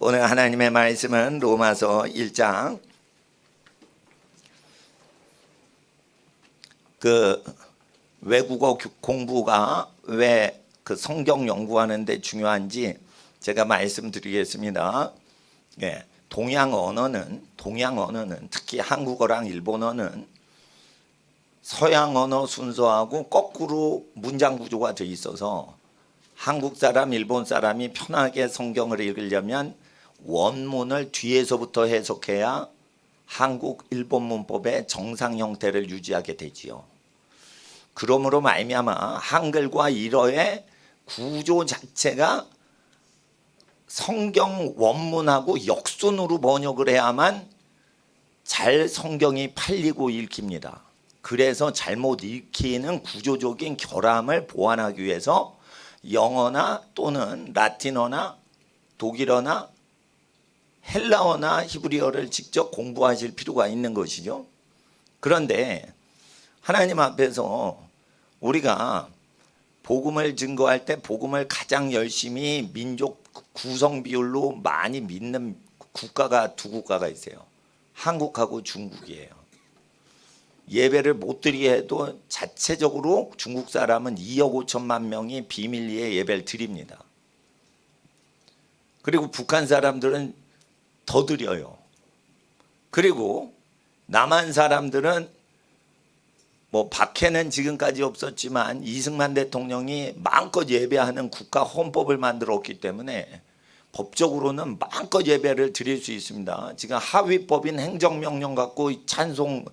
오늘 하나님의 말씀은 로마서 1장 외국어 공부가 왜 성경 연구하는 데 중요한지 제가 말씀드리겠습니다. 예, 동양 언어는 특히 한국어랑 일본어는 서양 언어 순서하고 거꾸로 문장 구조가 되어 있어서 한국 사람, 일본 사람이 편하게 성경을 읽으려면 원문을 뒤에서부터 해석해야 한국, 일본 문법의 정상 형태를 유지하게 되지요. 그러므로 말미암아 한글과 일어의 구조 자체가 성경 원문하고 역순으로 번역을 해야만 잘 성경이 팔리고 읽힙니다. 그래서 잘못 읽히는 구조적인 결함을 보완하기 위해서 영어나 또는 라틴어나 독일어나 헬라어나 히브리어를 직접 공부하실 필요가 있는 것이죠. 그런데 하나님 앞에서 우리가 복음을 증거할 때 복음을 가장 열심히 민족 구성 비율로 많이 믿는 국가가 두 국가가 있어요. 한국하고 중국이에요. 예배를 못 드리게 해도 자체적으로 중국 사람은 2억 5천만 명이 비밀리에 예배를 드립니다. 그리고 북한 사람들은 더 드려요. 그리고 남한 사람들은 박해는 지금까지 없었지만 이승만 대통령이 마음껏 예배하는 국가 헌법을 만들었기 때문에 법적으로는 마음껏 예배를 드릴 수 있습니다. 지금 하위법인 행정명령 갖고 찬송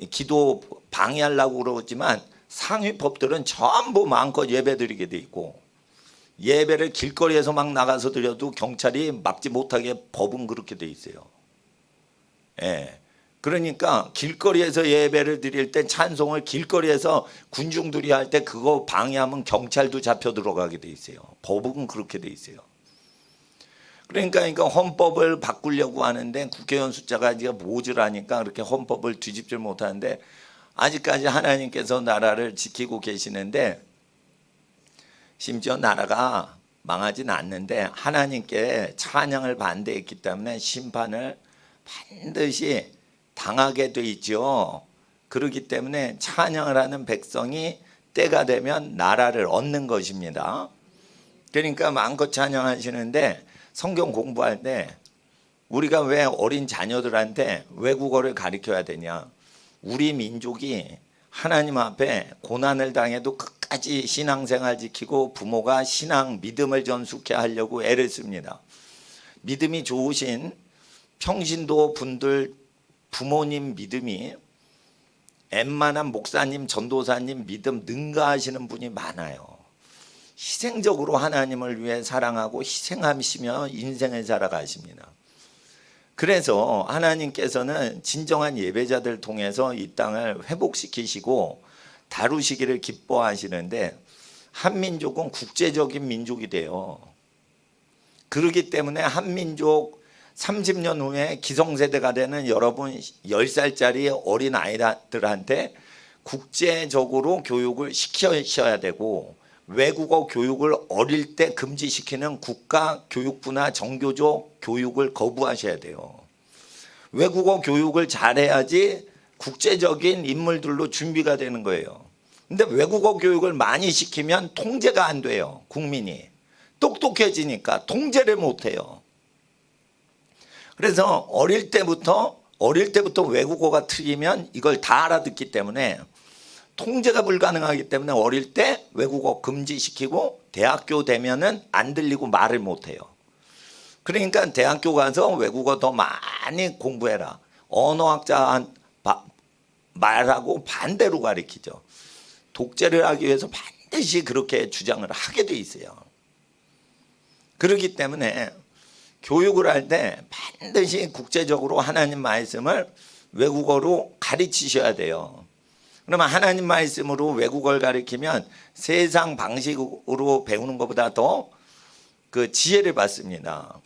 기도 방해하려고 그러지만 상위법들은 전부 마음껏 예배 드리게 돼 있고, 예배를 길거리에서 막 나가서 드려도 경찰이 막지 못하게 법은 그렇게 돼 있어요. 예. 그러니까 길거리에서 예배를 드릴 때 찬송을 길거리에서 군중들이 할 때 그거 방해하면 경찰도 잡혀 들어가게 돼 있어요. 법은 그렇게 돼 있어요. 그러니까 헌법을 바꾸려고 하는데 국회의원 숫자가 이제 모자라니까 그렇게 헌법을 뒤집질 못하는데, 아직까지 하나님께서 나라를 지키고 계시는데, 심지어 나라가 망하진 않는데 하나님께 찬양을 반대했기 때문에 심판을 반드시 당하게 돼 있죠. 그렇기 때문에 찬양을 하는 백성이 때가 되면 나라를 얻는 것입니다. 그러니까 마음껏 찬양하시는데, 성경 공부할 때 우리가 왜 어린 자녀들한테 외국어를 가르쳐야 되냐? 우리 민족이 하나님 앞에 고난을 당해도 끝까지 신앙생활 지키고 부모가 신앙 믿음을 전수케 하려고 애를 씁니다. 믿음이 좋으신 평신도 분들 부모님 믿음이 웬만한 목사님 전도사님 믿음 능가하시는 분이 많아요. 희생적으로 하나님을 위해 사랑하고 희생하시며 인생을 살아가십니다. 그래서 하나님께서는 진정한 예배자들 통해서 이 땅을 회복시키시고 다루시기를 기뻐하시는데, 한민족은 국제적인 민족이 돼요. 그렇기 때문에 한민족 30년 후에 기성세대가 되는 여러분 10살짜리 어린 아이들한테 국제적으로 교육을 시켜야 되고, 외국어 교육을 어릴 때 금지시키는 국가 교육부나 정교조 교육을 거부하셔야 돼요. 외국어 교육을 잘해야지 국제적인 인물들로 준비가 되는 거예요. 근데 외국어 교육을 많이 시키면 통제가 안 돼요. 국민이 똑똑해지니까 통제를 못 해요. 그래서 어릴 때부터 외국어가 틀리면 이걸 다 알아듣기 때문에 통제가 불가능하기 때문에 어릴 때 외국어 금지시키고 대학교 되면은 안 들리고 말을 못 해요. 그러니까 대학교 가서 외국어 더 많이 공부해라. 언어학자 말하고 반대로 가르치죠. 독재를 하기 위해서 반드시 그렇게 주장을 하게 돼 있어요. 그렇기 때문에 교육을 할 때 반드시 국제적으로 하나님 말씀을 외국어로 가르치셔야 돼요. 그러면 하나님 말씀으로 외국어를 가르치면 세상 방식으로 배우는 것보다 더 지혜를 받습니다.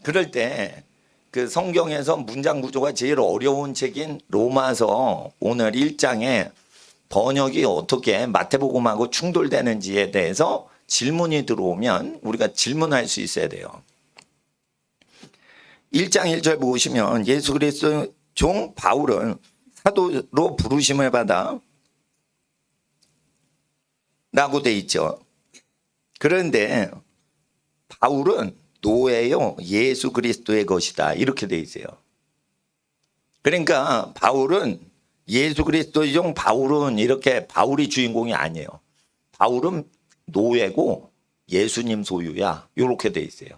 그럴 때 성경에서 문장 구조가 제일 어려운 책인 로마서 오늘 1장에 번역이 어떻게 마태복음하고 충돌되는지에 대해서 질문이 들어오면 우리가 질문할 수 있어야 돼요. 1장 1절 보시면 예수 그리스도 종 바울은 사도로 부르심을 받아 라고 돼 있죠. 그런데 바울은 노예요 예수 그리스도의 것이다 이렇게 돼 있어요. 그러니까 바울은 예수 그리스도의 종 바울은 이렇게 바울이 주인공이 아니에요. 바울은 노예고 예수님 소유야 이렇게 돼 있어요.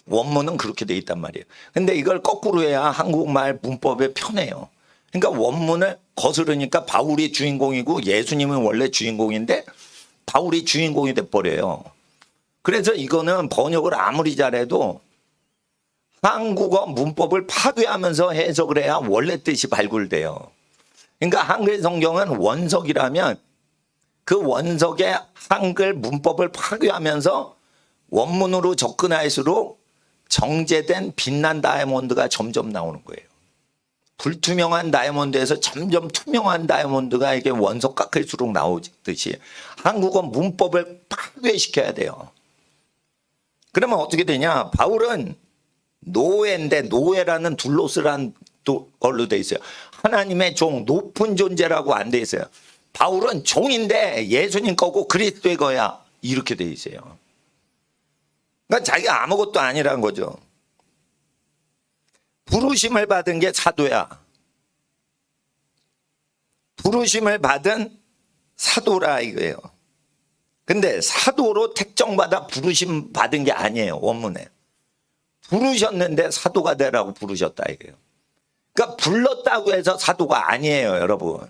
원문은 그렇게 돼 있단 말이에요. 근데 이걸 거꾸로 해야 한국말 문법에 편해요. 그러니까 원문을 거스르니까 바울이 주인공이고 예수님은 원래 주인공인데 바울이 주인공이 돼버려요. 그래서 이거는 번역을 아무리 잘해도 한국어 문법을 파괴하면서 해석을 해야 원래 뜻이 발굴돼요. 그러니까 한글 성경은 원석이라면 그 원석의 한글 문법을 파괴하면서 원문으로 접근할수록 정제된 빛난 다이아몬드가 점점 나오는 거예요. 불투명한 다이아몬드에서 점점 투명한 다이아몬드가 이게 원석 깎을수록 나오듯이 한국어 문법을 파괴시켜야 돼요. 그러면 어떻게 되냐? 바울은 노예인데 노예라는 둘로스란 걸로 돼 있어요. 하나님의 종, 높은 존재라고 안 돼 있어요. 바울은 종인데 예수님 거고 그리스도의 거야. 이렇게 돼 있어요. 그러니까 자기가 아무것도 아니라는 거죠. 부르심을 받은 게 사도야. 부르심을 받은 사도라 이거예요. 근데 사도로 택정받아 부르심 받은 게 아니에요. 원문에. 부르셨는데 사도가 되라고 부르셨다 이거예요. 그러니까 불렀다고 해서 사도가 아니에요, 여러분.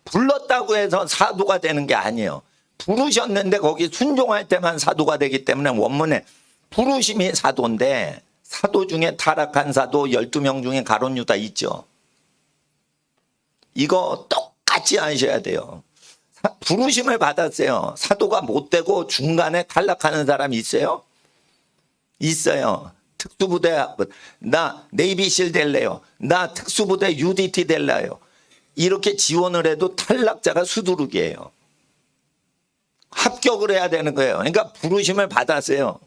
불렀다고 해서 사도가 되는 게 아니에요. 부르셨는데 거기 순종할 때만 사도가 되기 때문에 원문에 부르심이 사도인데 사도 중에 타락한 사도 12명 중에 가룟 유다 있죠. 이거 똑같이 아셔야 돼요. 부르심을 받았어요. 사도가 못 되고 중간에 탈락하는 사람이 있어요? 있어요. 특수부대 나 네이비실 될래요. 나 특수부대 UDT 될래요. 이렇게 지원을 해도 탈락자가 수두룩이에요. 합격을 해야 되는 거예요. 그러니까 부르심을 받았어요.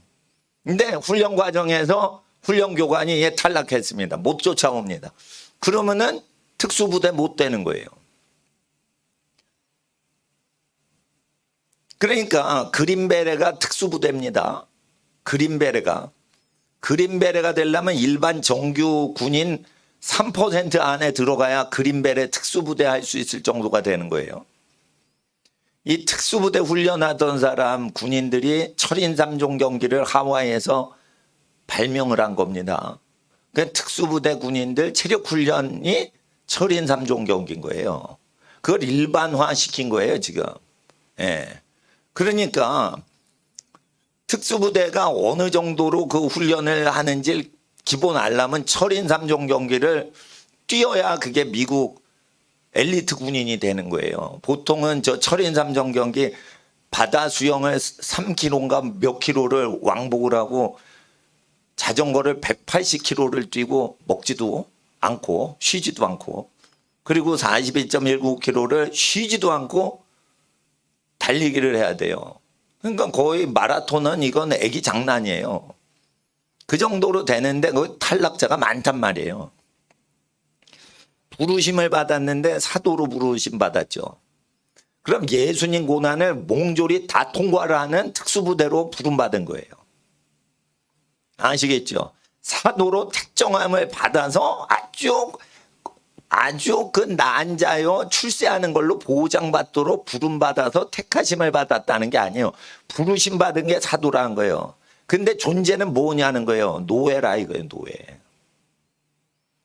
근데 훈련 과정에서 훈련 교관이 얘 탈락했습니다. 못 쫓아옵니다. 그러면은 특수부대 못 되는 거예요. 그러니까 그린베레가 특수부대입니다. 그린베레가 되려면 일반 정규 군인 3% 안에 들어가야 그린베레 특수부대 할 수 있을 정도가 되는 거예요. 이 특수부대 훈련하던 사람 군인들이 철인 3종 경기를 하와이에서 발명을 한 겁니다. 그 특수부대 군인들 체력 훈련이 철인 3종 경기인 거예요. 그걸 일반화 시킨 거예요, 지금. 예. 그러니까 특수부대가 어느 정도로 그 훈련을 하는지 기본 알려면 철인 3종 경기를 뛰어야 그게 미국 엘리트 군인이 되는 거예요. 보통은 저 철인 3종 경기 바다 수영을 3km인가 몇 킬로를 왕복을 하고 자전거를 180km를 뛰고 먹지도 않고 쉬지도 않고 그리고 42.19km를 쉬지도 않고 달리기를 해야 돼요. 그러니까 거의 마라톤은 이건 애기 장난이에요. 그 정도로 되는데 그 탈락자가 많단 말이에요. 부르심을 받았는데 사도로 부르심 받았죠. 그럼 예수님 고난을 몽졸이 다 통과를 하는 특수부대로 부름받은 거예요. 아시겠죠? 사도로 택정함을 받아서 아주 그 난자요 출세하는 걸로 보장받도록 부름받아서 택하심을 받았다는 게 아니에요. 부르심 받은 게 사도라는 거예요. 근데 존재는 뭐냐는 거예요. 노예라 이거예요. 노예.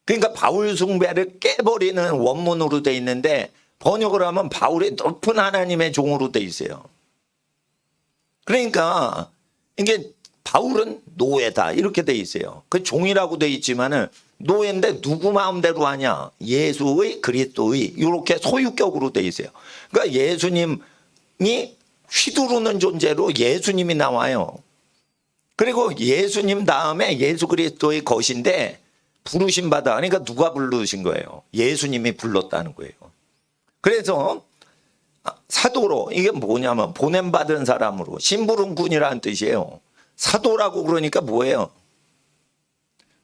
그러니까 바울 숭배를 깨버리는 원문으로 돼 있는데 번역을 하면 바울이 높은 하나님의 종으로 돼 있어요. 그러니까 이게 바울은 노예다 이렇게 돼 있어요. 그 종이라고 돼 있지만은 노예인데 누구 마음대로 하냐? 예수의 그리스도의 이렇게 소유격으로 돼 있어요. 그러니까 예수님이 휘두르는 존재로 예수님이 나와요. 그리고 예수님 다음에 예수 그리스도의 것인데 부르심 받아. 그러니까 누가 부르신 거예요? 예수님이 불렀다는 거예요. 그래서 사도로 이게 뭐냐면 보냄받은 사람으로 심부름꾼이라는 뜻이에요. 사도라고 그러니까 뭐예요?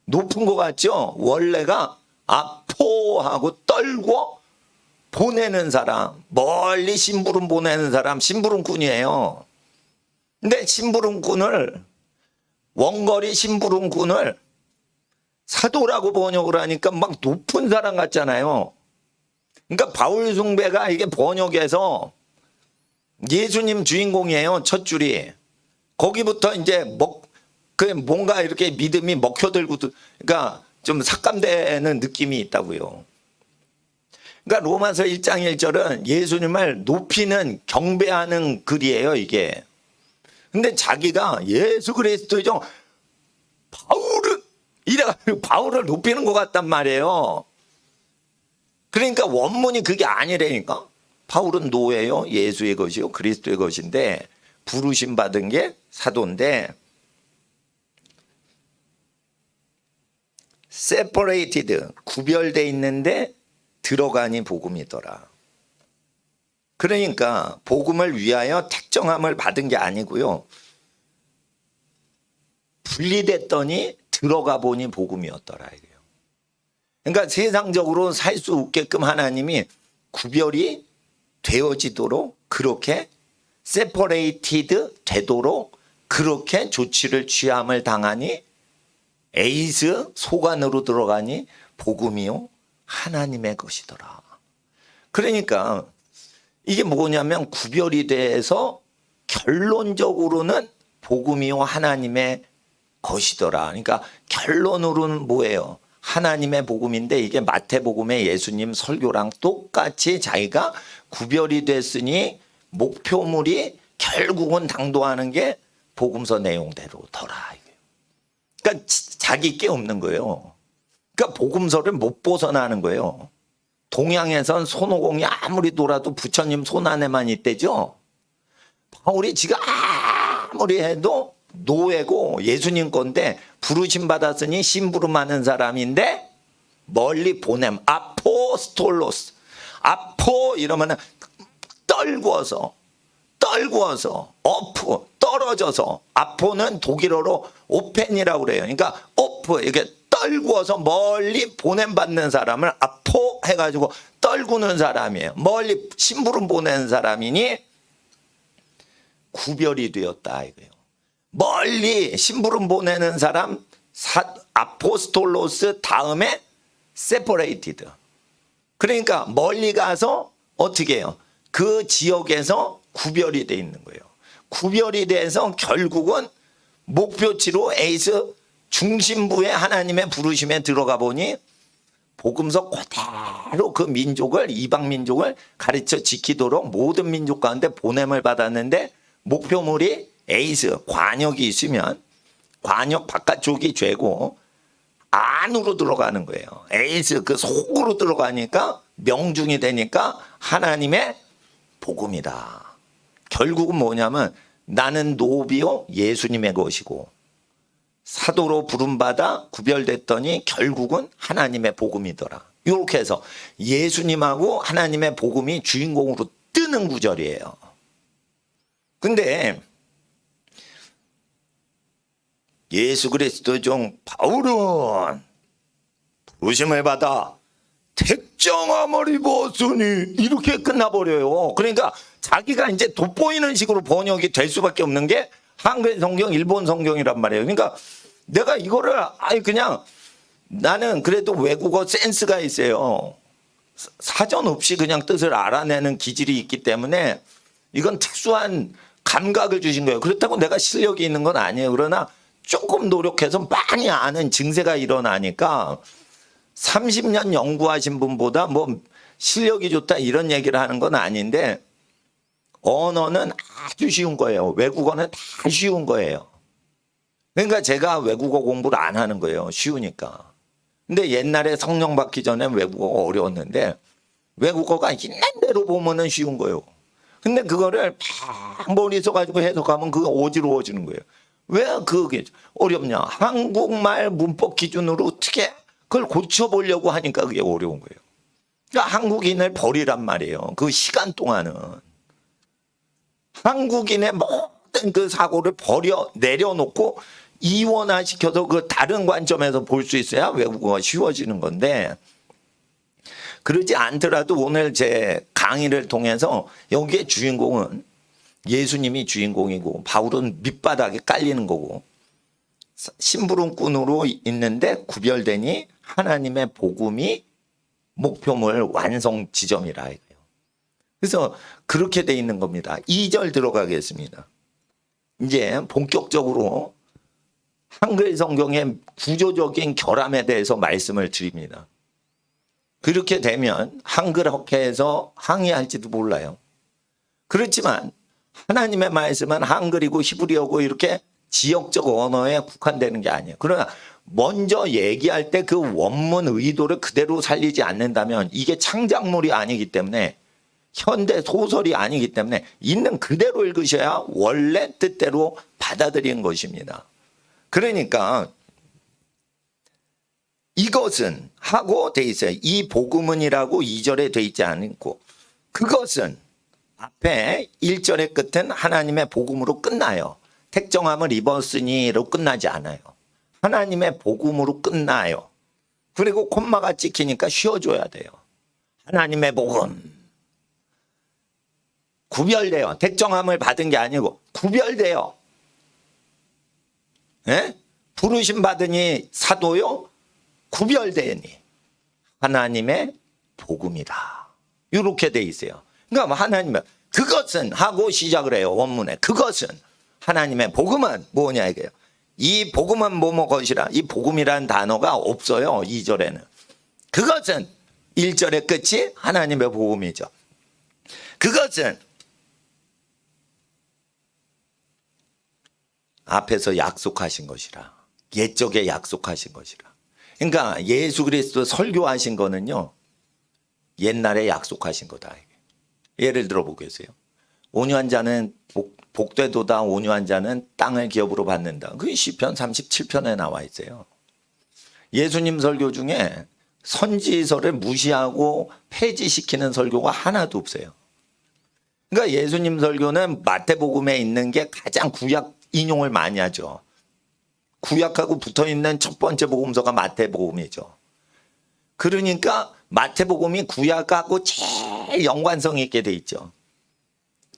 높은 것 같죠? 원래가 아포하고 떨고 보내는 사람, 멀리 심부름 보내는 사람, 심부름꾼이에요. 근데 심부름꾼을, 원거리 심부름꾼을 사도라고 번역을 하니까 막 높은 사람 같잖아요. 그러니까 바울 숭배가 이게 번역에서 예수님 주인공이에요. 첫 줄이. 거기부터 이제 뭔가 이렇게 믿음이 먹혀들고, 그러니까 좀 삭감되는 느낌이 있다고요. 그러니까 로마서 1장 1절은 예수님을 높이는, 경배하는 글이에요, 이게. 근데 자기가 예수 그리스도죠, 바울을 높이는 것 같단 말이에요. 그러니까 원문이 그게 아니라니까. 바울은 노예요, 예수의 것이요 그리스도의 것인데, 부르심 받은 게 사도인데, separated, 구별돼 있는데 들어가니 복음이더라. 그러니까 복음을 위하여 택정함을 받은 게 아니고요, 분리됐더니 들어가 보니 복음이었더라 이게요. 그러니까 세상적으로 살 수 없게끔 하나님이 구별이 되어지도록, 그렇게 separated 되도록 그렇게 조치를 취함을 당하니 에이스 소관으로 들어가니 복음이요 하나님의 것이더라. 그러니까 이게 뭐냐면, 구별이 돼서 결론적으로는 복음이요 하나님의 것이더라. 그러니까 결론으로는 뭐예요? 하나님의 복음인데, 이게 마태복음의 예수님 설교랑 똑같이 자기가 구별이 됐으니 목표물이 결국은 당도하는 게 복음서 내용대로더라. 그러니까 자기 게 없는 거예요. 그러니까 복음서를 못 벗어나는 거예요. 동양에선 손오공이 아무리 돌아도 부처님 손 안에만 있대죠. 바울이 지금 아무리 해도 노예고 예수님 건데, 부르심 받았으니 심부름하는 사람인데 멀리 보냄, 아포스톨로스. 아포 이러면은 떨구어서, 떨어져서. 아포는 독일어로 오펜이라고 그래요. 그러니까 이렇게 떨구어서 멀리 보냄받는 사람을 아포 해가지고 떨구는 사람이에요. 멀리 심부름 보내는 사람이니 구별이 되었다 이거예요. 멀리 심부름 보내는 사람, 아포스톨로스 다음에 separated. 그러니까 멀리 가서 어떻게 해요? 그 지역에서 구별이 돼 있는 거예요. 구별이 돼서 결국은 목표치로 에이스 중심부에 하나님의 부르심에 들어가 보니 복음서 그대로 그 민족을, 이방 민족을 가르쳐 지키도록 모든 민족 가운데 보냄을 받았는데, 목표물이 에이스 관역이 있으면 관역 바깥쪽이 죄고 안으로 들어가는 거예요. 에이스 그 속으로 들어가니까 명중이 되니까 하나님의 복음이다. 결국은 뭐냐면, 나는 노비요 예수님의 것이고 사도로 부름받아 구별됐더니 결국은 하나님의 복음이더라. 이렇게 해서 예수님하고 하나님의 복음이 주인공으로 뜨는 구절이에요. 근데 예수 그리스도 중 바울은 부르심을 받아 택정함을 입었으니, 이렇게 끝나버려요. 그러니까 자기가 이제 돋보이는 식으로 번역이 될 수밖에 없는 게 한글 성경, 일본 성경이란 말이에요. 그러니까 내가 이거를 그냥, 나는 그래도 외국어 센스가 있어요. 사전 없이 그냥 뜻을 알아내는 기질이 있기 때문에 이건 특수한 감각을 주신 거예요. 그렇다고 내가 실력이 있는 건 아니에요. 그러나 조금 노력해서 많이 아는 증세가 일어나니까 30년 연구하신 분보다 뭐 실력이 좋다 이런 얘기를 하는 건 아닌데, 언어는 아주 쉬운 거예요. 외국어는 다 쉬운 거예요. 그러니까 제가 외국어 공부를 안 하는 거예요. 쉬우니까. 근데 옛날에 성령 받기 전에 외국어가 어려웠는데, 외국어가 있는 대로 보면은 쉬운 거예요. 근데 그거를 막 머리에 가지고 해석하면 그게 어지러워지는 거예요. 왜 그게 어렵냐? 한국말 문법 기준으로 어떻게 그걸 고쳐보려고 하니까 그게 어려운 거예요. 그러니까 한국인을 버리란 말이에요. 그 시간 동안은. 한국인의 모든 그 사고를 내려놓고 이원화시켜서 그 다른 관점에서 볼 수 있어야 외국어가 쉬워지는 건데, 그러지 않더라도 오늘 제 강의를 통해서 여기에 주인공은 예수님이 주인공이고 바울은 밑바닥에 깔리는 거고, 심부름꾼으로 있는데 구별되니 하나님의 복음이 목표물 완성 지점이라 이거예요. 그래서 그렇게 돼 있는 겁니다. 2절 들어가겠습니다. 이제 본격적으로 한글 성경의 구조적인 결함에 대해서 말씀을 드립니다. 그렇게 되면 한글 학회에서 항의할지도 몰라요. 그렇지만 하나님의 말씀은 한글이고 히브리어고 이렇게 지역적 언어에 국한되는 게 아니에요. 그러나 먼저 얘기할 때 그 원문 의도를 그대로 살리지 않는다면 이게 창작물이 아니기 때문에, 현대 소설이 아니기 때문에 있는 그대로 읽으셔야 원래 뜻대로 받아들이는 것입니다. 그러니까 이것은 하고 돼 있어요. 이 복음은이라고 2절에 돼 있지 않고, 그것은 앞에 1절의 끝은 하나님의 복음으로 끝나요. 택정함을 입었으니로 끝나지 않아요. 하나님의 복음으로 끝나요. 그리고 콤마가 찍히니까 쉬어줘야 돼요. 하나님의 복음. 구별돼요. 택정함을 받은 게 아니고 구별돼요. 예? 부르심 받으니 사도요? 구별되니 하나님의 복음이다. 이렇게 돼 있어요. 그러니까 하나님의 그것은 하고 시작을 해요. 원문에 그것은 하나님의 복음은 뭐냐 이게요. 이 복음은 뭐뭐 것이라. 이 복음이라는 단어가 없어요. 2절에는. 그것은 1절의 끝이 하나님의 복음이죠. 그것은 앞에서 약속하신 것이라. 옛적에 약속하신 것이라. 그러니까 예수 그리스도 설교하신 거는요, 옛날에 약속하신 거다. 예를 들어 보겠어요. 온유한 자는 복되도다. 온유한 자는 땅을 기업으로 받는다. 그게 시편 37편에 나와 있어요. 예수님 설교 중에 선지서를 무시하고 폐지시키는 설교가 하나도 없어요. 그러니까 예수님 설교는 마태복음에 있는 게 가장 구약 인용을 많이 하죠. 구약하고 붙어있는 첫 번째 복음서가 마태복음이죠. 그러니까 마태복음이 구약하고 제일 연관성 있게 돼 있죠.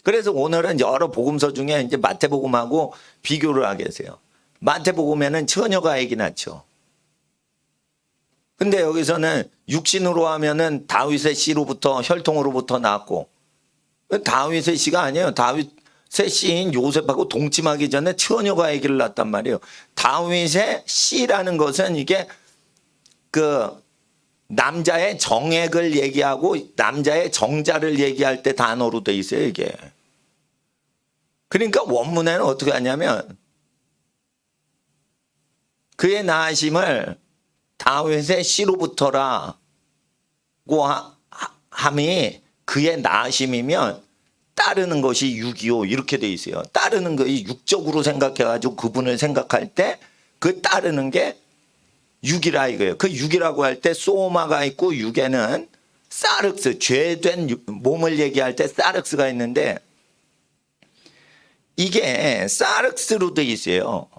그래서 오늘은 여러 복음서 중에 이제 마태복음하고 비교를 하겠어요. 마태복음에는 처녀가 얘기 나죠. 근데 여기서는 육신으로 하면은 다윗의 씨로부터 혈통으로부터 나왔고, 다윗의 씨가 아니에요. 다윗의 씨인 요셉하고 동침하기 전에 처녀가 아기를 낳았단 말이에요. 다윗의 씨라는 것은 이게 그 남자의 정액을 얘기하고 남자의 정자를 얘기할 때 단어로 돼 있어요, 이게. 그러니까 원문에는 어떻게 하냐면 그의 낳으심을 다윗의 씨로부터라고 함이 그의 낳으심이면 따르는 것이 625 이렇게 돼 있어요. 따르는 것이 육적으로 생각해가지고 그분을 생각할 때 그 따르는 게 6이라 이거예요. 그 6이라고 할 때 소마가 있고 6에는 사륵스, 죄된 몸을 얘기할 때 사륵스가 있는데 이게 사륵스로 돼 있어요.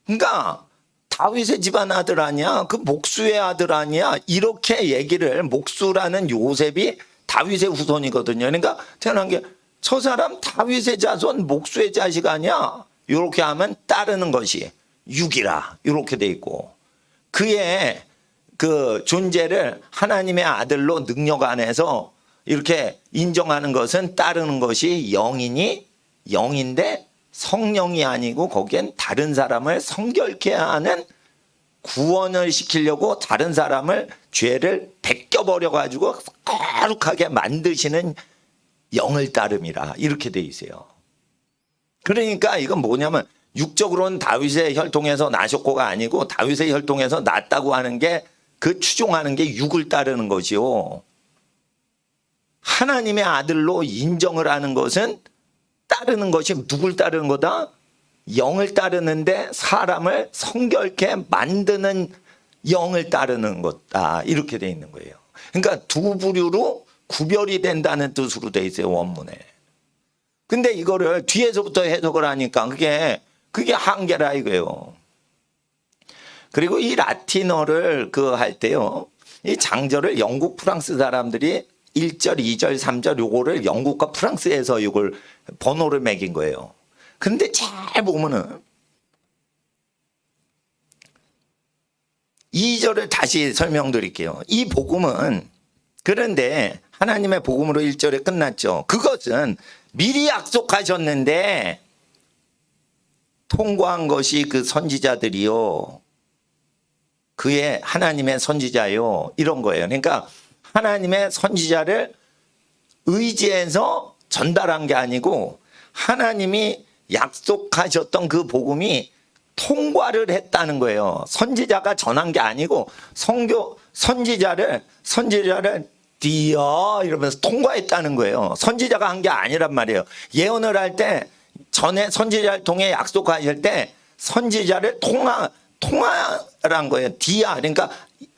그러니까 다윗의 집안 아들 아니야? 그 목수의 아들 아니야? 이렇게 얘기를, 목수라는 요셉이 다윗의 후손이거든요. 그러니까 태어난 게 저 사람 다윗의 자손 목수의 자식 아니야? 이렇게 하면 따르는 것이 6이라 이렇게 돼 있고, 그의 그 존재를 하나님의 아들로 능력 안에서 이렇게 인정하는 것은 따르는 것이 영이니 영인데 성령이 아니고 거기엔 다른 사람을 성결케 하는, 구원을 시키려고 다른 사람을 죄를 벗겨버려 가지고 거룩하게 만드시는 영을 따름이라 이렇게 돼 있어요. 그러니까 이건 뭐냐면 육적으로는 다윗의 혈통에서 나셨고가 아니고 다윗의 혈통에서 났다고 하는 게, 그 추종하는 게 육을 따르는 것이요. 하나님의 아들로 인정을 하는 것은 따르는 것이 누굴 따르는 거다? 영을 따르는데 사람을 성결케 만드는 영을 따르는 거다. 이렇게 돼 있는 거예요. 그러니까 두 부류로 구별이 된다는 뜻으로 돼 있어요, 원문에. 근데 이거를 뒤에서부터 해석을 하니까 그게 한계라 이거예요. 그리고 이 라틴어를 할 때요. 이 장절을 영국 프랑스 사람들이 1절, 2절, 3절 요거를 영국과 프랑스에서 이걸 번호를 매긴 거예요. 근데 잘 보면은 2절을 다시 설명드릴게요. 이 복음은 그런데 하나님의 복음으로 1절에 끝났죠. 그것은 미리 약속하셨는데 통과한 것이 그 선지자들이요. 그의 하나님의 선지자요. 이런 거예요. 그러니까 하나님의 선지자를 의지해서 전달한 게 아니고 하나님이 약속하셨던 그 복음이 통과를 했다는 거예요. 선지자가 전한 게 아니고 선지자를 디어 이러면서 통과했다는 거예요. 선지자가 한 게 아니란 말이에요. 예언을 할 때 전에 선지자를 통해 약속하실 때 선지자를 통화란 거예요. 디아 그러니까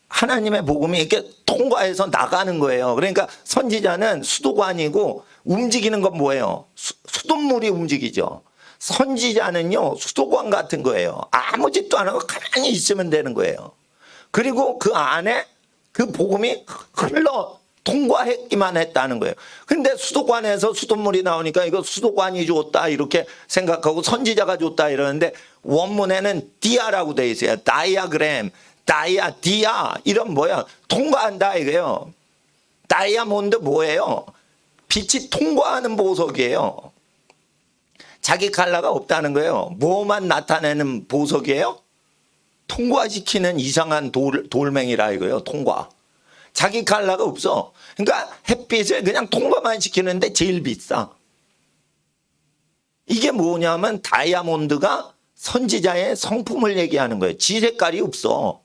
하나님의 복음이 이렇게 통과해서 나가는 거예요. 그러니까 선지자는 수도관이고 움직이는 건 뭐예요? 수돗물이 움직이죠. 선지자는요 수도관 같은 거예요. 아무 짓도 안 하고 가만히 있으면 되는 거예요. 그리고 그 안에 그 복음이 흘러 통과했기만 했다는 거예요. 근데 수도관에서 수돗물이 나오니까 이거 수도관이 줬다 이렇게 생각하고 선지자가 줬다 이러는데 원문에는 디아라고 돼 있어요. 다이아그램, 디아 이런 뭐야 통과한다 이거예요. 다이아몬드 뭐예요? 빛이 통과하는 보석이에요. 자기 컬러가 없다는 거예요. 뭐만 나타내는 보석이에요? 통과시키는 이상한 돌멩이라 이거예요. 통과. 자기 컬러가 없어. 그러니까 햇빛을 그냥 통과만 시키는데 제일 비싸. 이게 뭐냐면 다이아몬드가 선지자의 성품을 얘기하는 거예요. 지 색깔이 없어.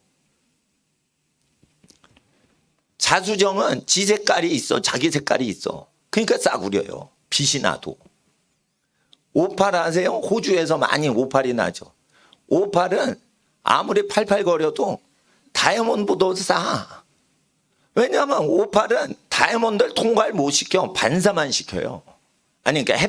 자수정은 지 색깔이 있어. 자기 색깔이 있어. 그러니까 싸구려요. 빛이 나도. 오팔 아세요? 호주에서 많이 오팔이 나죠. 오팔은 아무리 팔팔거려도 다이아몬드보다 싸. 왜냐하면 오팔은 다이아몬드를 통과를 못 시켜. 반사만 시켜요. 아니 그러니까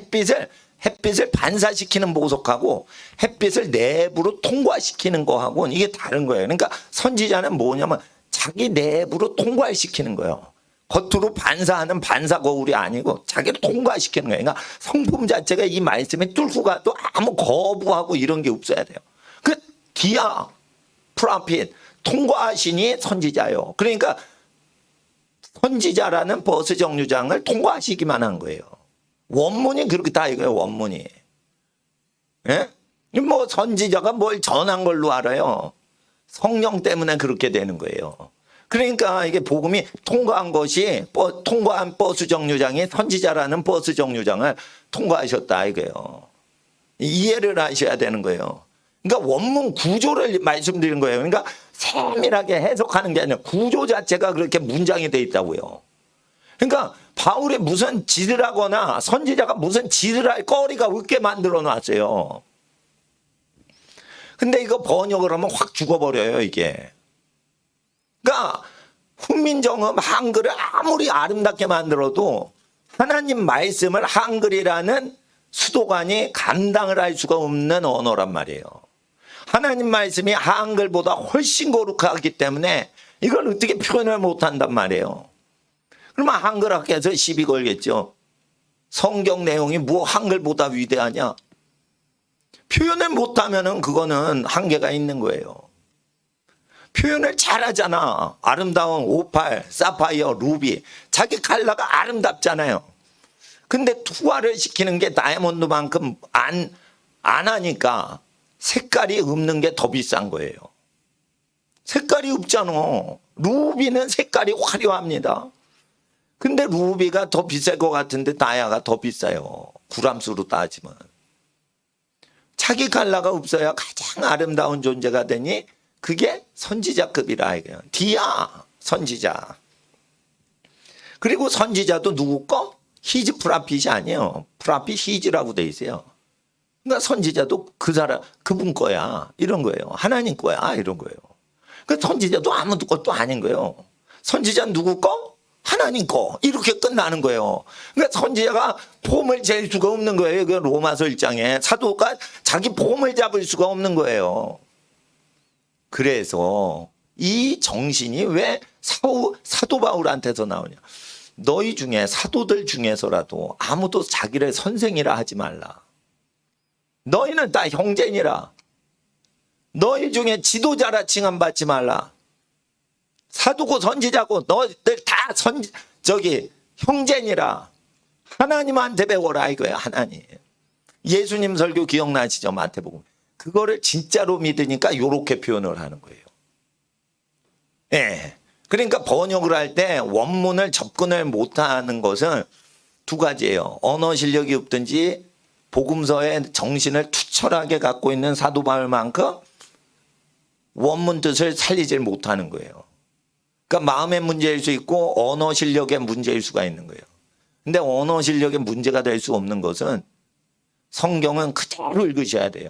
햇빛을 반사시키는 보석하고 햇빛을 내부로 통과시키는 거하고는 이게 다른 거예요. 그러니까 선지자는 뭐냐면 자기 내부로 통과시키는 거예요. 겉으로 반사하는 반사 거울이 아니고 자기를 통과시키는 거예요. 그러니까 성품 자체가 이 말씀에 뚫고 가도 아무 거부하고 이런 게 없어야 돼요. 그 디아, 프라핏, 통과하시니 선지자요. 그러니까 선지자라는 버스 정류장을 통과하시기만 한 거예요. 원문이 그렇게 다 이거예요. 원문이. 예? 뭐 선지자가 뭘 전한 걸로 알아요. 성령 때문에 그렇게 되는 거예요. 그러니까 이게 복음이 통과한 것이 통과한 버스 정류장이 선지자라는 버스 정류장을 통과하셨다 이거예요. 이해를 하셔야 되는 거예요. 그러니까 원문 구조를 말씀드린 거예요. 그러니까 세밀하게 해석하는 게 아니라 구조 자체가 그렇게 문장이 돼 있다고요. 그러니까 바울이 무슨 짓을 하거나 선지자가 무슨 짓을 할 거리가 없게 만들어 놨어요. 근데 이거 번역을 하면 확 죽어버려요 이게. 그러니까 훈민정음 한글을 아무리 아름답게 만들어도 하나님 말씀을 한글이라는 수도관이 감당을 할 수가 없는 언어란 말이에요. 하나님 말씀이 한글보다 훨씬 거룩하기 때문에 이걸 어떻게 표현을 못한단 말이에요. 그러면 한글학에서 시비 걸겠죠. 성경 내용이 뭐 한글보다 위대하냐. 표현을 못하면 그거는 한계가 있는 거예요. 표현을 잘하잖아. 아름다운 오팔, 사파이어, 루비. 자기 컬러가 아름답잖아요. 근데 투하를 시키는 게 다이아몬드만큼 안 하니까 색깔이 없는 게 더 비싼 거예요. 색깔이 없잖아. 루비는 색깔이 화려합니다. 근데 루비가 더 비쌀 것 같은데 다이아가 더 비싸요. 구람수로 따지면. 자기 컬러가 없어야 가장 아름다운 존재가 되니 그게 선지자급이라 이거예요. 디아 선지자. 그리고 선지자도 누구 거? 히즈 프라핏이 아니에요. 프라핏 히즈라고 돼 있어요. 그러니까 선지자도 그 사람 그분 거야 이런 거예요. 하나님 거야 이런 거예요. 그 선지자도 아무 것도 아닌 거예요. 선지자는 누구 거? 하나님 거 이렇게 끝나는 거예요. 그러니까 선지자가 폼을 잴 수가 없는 거예요. 그 로마서 1장에 사도가 자기 폼을 잡을 수가 없는 거예요. 그래서 이 정신이 왜 사도 바울한테서 나오냐. 너희 중에 사도들 중에서라도 아무도 자기를 선생이라 하지 말라. 너희는 다 형제니라. 너희 중에 지도자라 칭함받지 말라. 사도고 선지자고 너희들 다 형제니라. 하나님한테 배워라 이거예요. 하나님. 예수님 설교 기억나시죠? 마태복음. 그거를 진짜로 믿으니까 이렇게 표현을 하는 거예요. 예. 그러니까 번역을 할 때 원문을 접근을 못하는 것은 두 가지예요. 언어 실력이 없든지 복음서의 정신을 투철하게 갖고 있는 사도 바울만큼 원문 뜻을 살리질 못하는 거예요. 그러니까 마음의 문제일 수 있고 언어 실력의 문제일 수가 있는 거예요. 근데 언어 실력의 문제가 될 수 없는 것은 성경은 그대로 읽으셔야 돼요.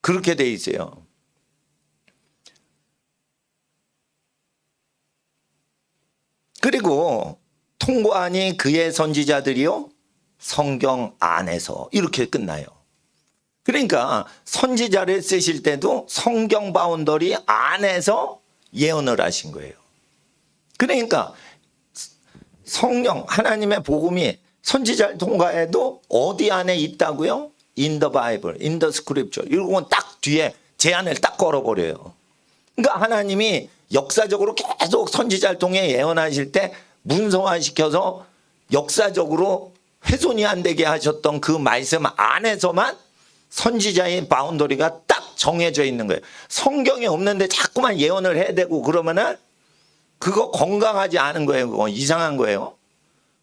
그렇게 돼 있어요. 그리고 통과하니 그의 선지자들이요 성경 안에서 이렇게 끝나요. 그러니까 선지자를 쓰실 때도 성경 바운더리 안에서 예언을 하신 거예요. 그러니까 성령 하나님의 복음이 선지자를 통과해도 어디 안에 있다고요? In the Bible, in the Scripture. 이러고 딱 뒤에 제한을 딱 걸어버려요. 그러니까 하나님이 역사적으로 계속 선지자를 통해 예언하실 때 문서화시켜서 역사적으로 훼손이 안 되게 하셨던 그 말씀 안에서만 선지자의 바운더리가 딱 정해져 있는 거예요. 성경에 없는데 자꾸만 예언을 해야 되고 그러면은 그거 건강하지 않은 거예요. 그거 이상한 거예요.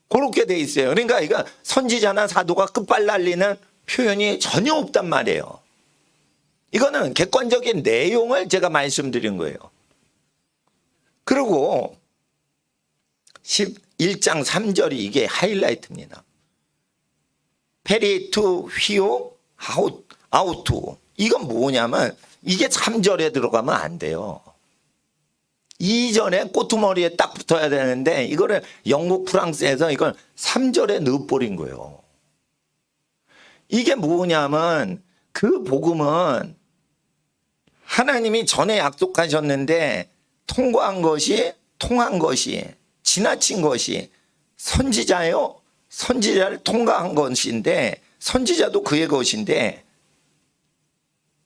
그렇게 돼 있어요. 그러니까 이거 선지자나 사도가 끝발날리는 표현이 전혀 없단 말이에요. 이거는 객관적인 내용을 제가 말씀드린 거예요. 그리고 11장 3절이 이게 하이라이트입니다. 페리투 휘오 아우투. 이건 뭐냐면 이게 3절에 들어가면 안 돼요. 2절에 꼬투머리에 딱 붙어야 되는데 이거를 영국 프랑스에서 이걸 3절에 넣어버린 거예요. 이게 뭐냐면 그 복음은 하나님이 전에 약속하셨는데 통한 것이 지나친 것이 선지자요. 선지자를 통과한 것인데 선지자도 그의 것인데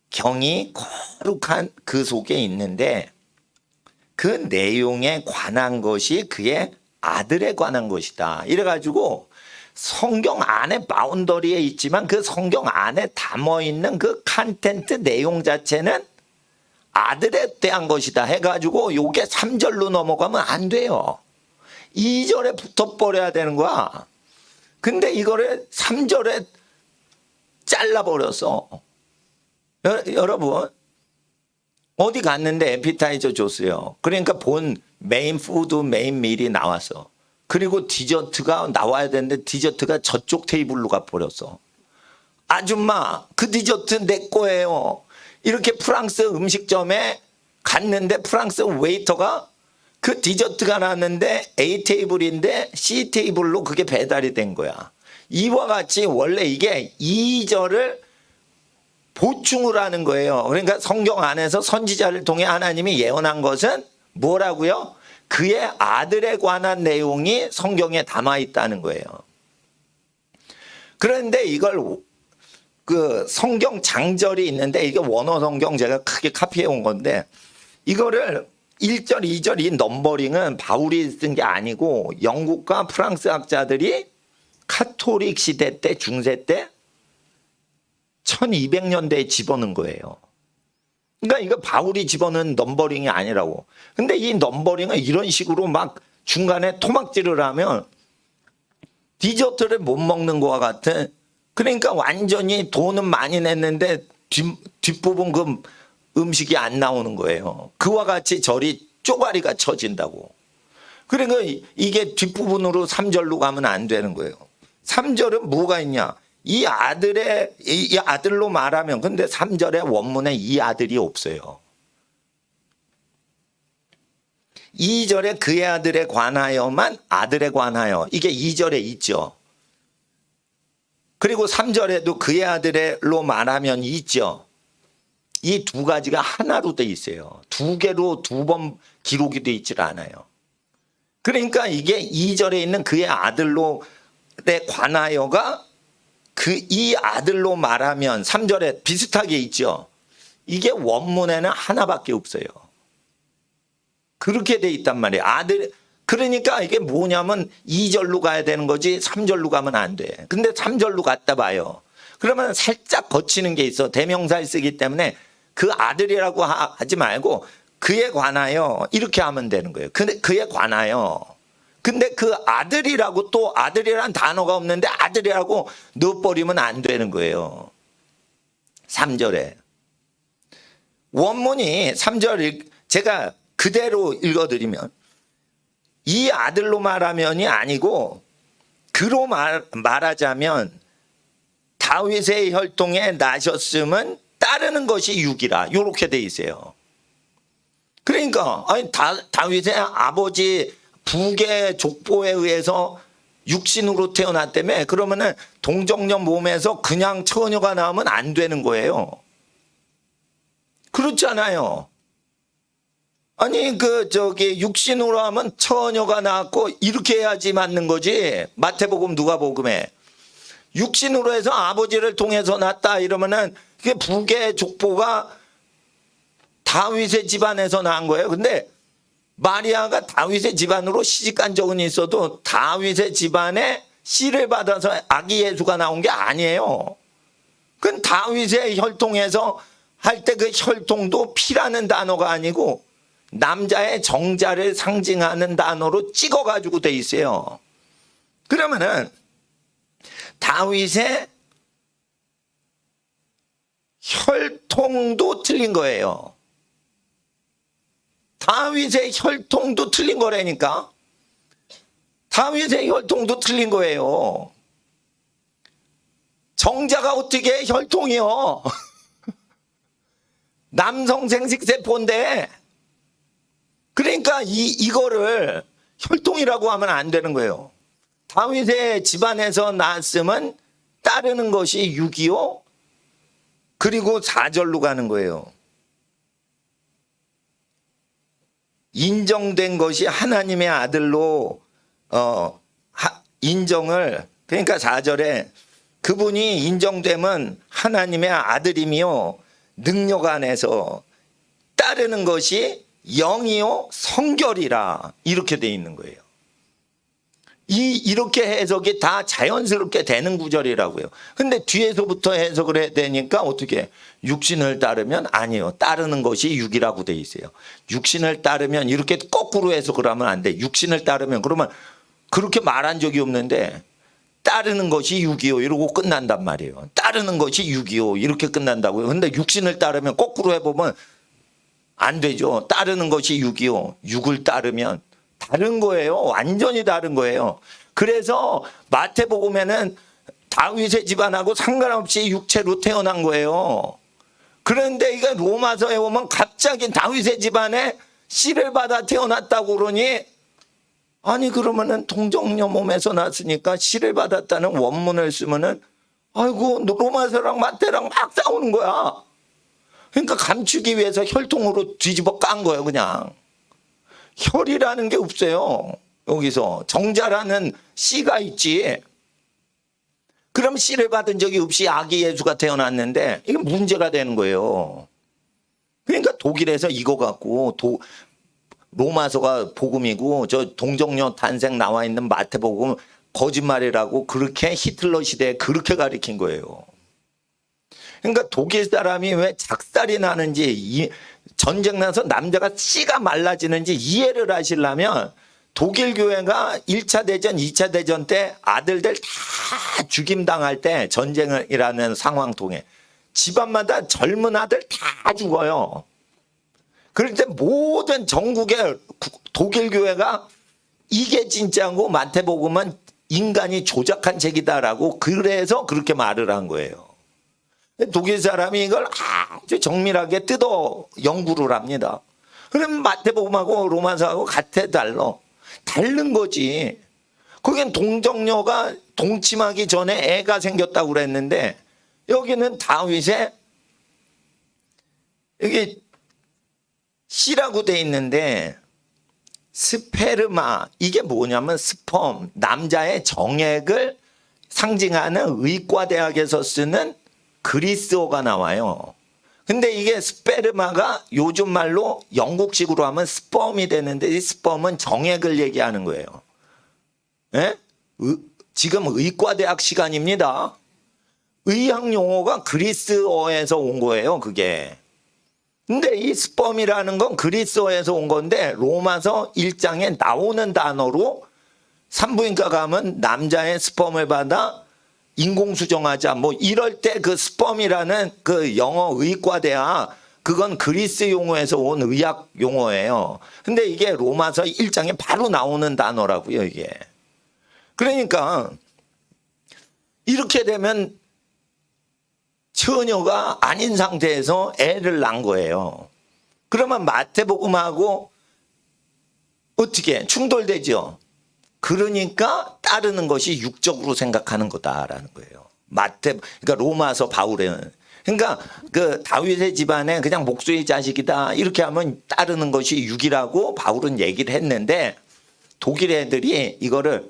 경이 거룩한 그 속에 있는데 그 내용에 관한 것이 그의 아들에 관한 것이다. 이래가지고 성경 안에 바운더리에 있지만 그 성경 안에 담아있는 그 컨텐트 내용 자체는 아들에 대한 것이다 해가지고 요게 3절로 넘어가면 안 돼요. 2절에 붙어버려야 되는 거야. 근데 이거를 3절에 잘라버렸어. 여러분 어디 갔는데 에피타이저 줬어요. 그러니까 본 메인 푸드 메인 밀이 나왔어. 그리고 디저트가 나와야 되는데 디저트가 저쪽 테이블로 가버렸어. 아줌마 그 디저트 내 거예요. 이렇게 프랑스 음식점에 갔는데 프랑스 웨이터가 그 디저트가 나왔는데 A 테이블인데 C 테이블로 그게 배달이 된 거야. 이와 같이 원래 이게 2절을 보충을 하는 거예요. 그러니까 성경 안에서 선지자를 통해 하나님이 예언한 것은 뭐라고요? 그의 아들에 관한 내용이 성경에 담아 있다는 거예요. 그런데 이걸 그 성경 장절이 있는데 이게 원어 성경 제가 크게 카피해 온 건데 이거를 1절, 2절 이 넘버링은 바울이 쓴 게 아니고 영국과 프랑스 학자들이 카톨릭 시대 때 중세 때 1200년대에 집어넣은 거예요. 그러니까 이거 바울이 집어넣은 넘버링이 아니라고. 근데 이 넘버링은 이런 식으로 막 중간에 토막질을 하면 디저트를 못 먹는 것과 같은, 그러니까 완전히 돈은 많이 냈는데 뒷부분 그 음식이 안 나오는 거예요. 그와 같이 절이 쪼가리가 쳐진다고. 그러니까 이게 뒷부분으로 3절로 가면 안 되는 거예요. 3절은 뭐가 있냐? 이 아들로 말하면, 근데 3절에 원문에 이 아들이 없어요. 2절에 그의 아들에 관하여만 아들에 관하여, 이게 2절에 있죠. 그리고 3절에도 그의 아들로 말하면 있죠. 이 두 가지가 하나로 돼 있어요. 두 개로 두 번 기록이 돼 있질 않아요. 그러니까 이게 2절에 있는 그의 아들로에 관하여가 이 아들로 말하면 3절에 비슷하게 있죠. 이게 원문에는 하나밖에 없어요. 그렇게 돼 있단 말이에요. 아들. 그러니까 이게 뭐냐면 2절로 가야 되는 거지 3절로 가면 안 돼. 근데 3절로 갔다 봐요. 그러면 살짝 거치는 게 있어. 대명사를 쓰기 때문에 그 아들이라고 하지 말고 그에 관하여 이렇게 하면 되는 거예요. 근데 그에 관하여. 근데 그 아들이라고 또 아들이란 단어가 없는데 아들이라고 넣어버리면 안 되는 거예요. 3절에. 원문이 3절 제가 그대로 읽어드리면 이 아들로 말하면이 아니고 그로 말하자면 다윗의 혈통에 나셨음은 따르는 것이 육이라 이렇게 돼 있어요. 그러니까 아니 다윗의 아버지 북의 족보에 의해서 육신으로 태어났다며 그러면은 동정녀 몸에서 그냥 처녀가 나오면 안 되는 거예요. 그렇잖아요. 아니 육신으로 하면 처녀가 나왔고 이렇게 해야지 맞는 거지. 마태복음 누가복음에 육신으로 해서 아버지를 통해서 났다 이러면은 그게 북의 족보가 다윗의 집안에서 난 거예요. 근데 마리아가 다윗의 집안으로 시집간 적은 있어도 다윗의 집안에 씨를 받아서 아기 예수가 나온 게 아니에요. 그건 다윗의 혈통에서 할 때 그 혈통도 피라는 단어가 아니고 남자의 정자를 상징하는 단어로 찍어가지고 돼 있어요. 그러면은 다윗의 혈통도 틀린 거예요. 다윗의 혈통도 틀린 거라니까. 다윗의 혈통도 틀린 거예요. 정자가 어떻게 혈통이요? 남성 생식세포인데. 그러니까 이거를 혈통이라고 하면 안 되는 거예요. 다윗의 집안에서 낳았으면 따르는 것이 6이요. 그리고 4절로 가는 거예요. 인정된 것이 하나님의 아들로 인정을 그러니까 4절에 그분이 인정되면 하나님의 아들이며 능력 안에서 따르는 것이 영이요 성결이라 이렇게 돼 있는 거예요. 이렇게 해석이 다 자연스럽게 되는 구절이라고요. 근데 뒤에서부터 해석을 해야 되니까 어떻게 육신을 따르면 아니요. 따르는 것이 육이라고 돼 있어요. 육신을 따르면 이렇게 거꾸로 해석을 하면 안 돼. 육신을 따르면 그러면 그렇게 말한 적이 없는데 따르는 것이 육이요 이러고 끝난단 말이에요. 따르는 것이 육이요 이렇게 끝난다고요. 근데 육신을 따르면 거꾸로 해보면 안 되죠. 따르는 것이 육이요. 육을 따르면 다른 거예요. 완전히 다른 거예요. 그래서 마태복음에는 다윗의 집안하고 상관없이 육체로 태어난 거예요. 그런데 이거 로마서에 오면 갑자기 다윗의 집안에 씨를 받아 태어났다고 그러니 아니 그러면은 동정녀 몸에서 났으니까 씨를 받았다는 원문을 쓰면은 아이고 로마서랑 마태랑 막 싸우는 거야. 그러니까 감추기 위해서 혈통으로 뒤집어 깐 거예요. 그냥 혈이라는 게 없어요. 여기서 정자라는 씨가 있지. 그럼 씨를 받은 적이 없이 아기 예수가 태어났는데 이게 문제가 되는 거예요. 그러니까 독일에서 이거 갖고 로마서가 복음이고 저 동정녀 탄생 나와 있는 마태복음 거짓말이라고 그렇게 히틀러 시대에 그렇게 가리킨 거예요. 그러니까 독일 사람이 왜 작살이 나는지 전쟁 나서 남자가 씨가 말라지는지 이해를 하시려면 독일 교회가 1차 대전, 2차 대전 때 아들들 다 죽임당할 때 전쟁이라는 상황 통해 집안마다 젊은 아들 다 죽어요. 그럴 때 모든 전국의 독일 교회가 이게 진짜고 마태복음은 인간이 조작한 책이다라고 그래서 그렇게 말을 한 거예요. 독일 사람이 이걸 아주 정밀하게 뜯어 연구를 합니다. 그럼 마태복음하고 로마서하고 같아 달라. 다른 거지. 거긴 동정녀가 동침하기 전에 애가 생겼다고 그랬는데 여기는 다윗의 여기 C라고 돼 있는데 스페르마, 이게 뭐냐면 스펌, 남자의 정액을 상징하는 의과대학에서 쓰는 그리스어가 나와요. 근데 이게 스페르마가 요즘 말로 영국식으로 하면 스펌이 되는데, 이 스펌은 정액을 얘기하는 거예요. 예? 지금 의과대학 시간입니다. 의학 용어가 그리스어에서 온 거예요, 그게. 근데 이 스펌이라는 건 그리스어에서 온 건데 로마서 1장에 나오는 단어로 산부인과 가면 남자의 스펌을 받아 인공수정하자 뭐 이럴 때 그 스펌이라는 그 영어 의과대학, 그건 그리스 용어에서 온 의학 용어예요. 근데 이게 로마서 1장에 바로 나오는 단어라고요, 이게. 그러니까 이렇게 되면 처녀가 아닌 상태에서 애를 낳은 거예요. 그러면 마태복음하고 어떻게 충돌되죠? 그러니까 따르는 것이 육적으로 생각하는 거다라는 거예요. 그러니까 로마서 바울에는. 그러니까 그 다윗의 집안에 그냥 목수의 자식이다 이렇게 하면 따르는 것이 육이라고 바울은 얘기를 했는데, 독일 애들이 이걸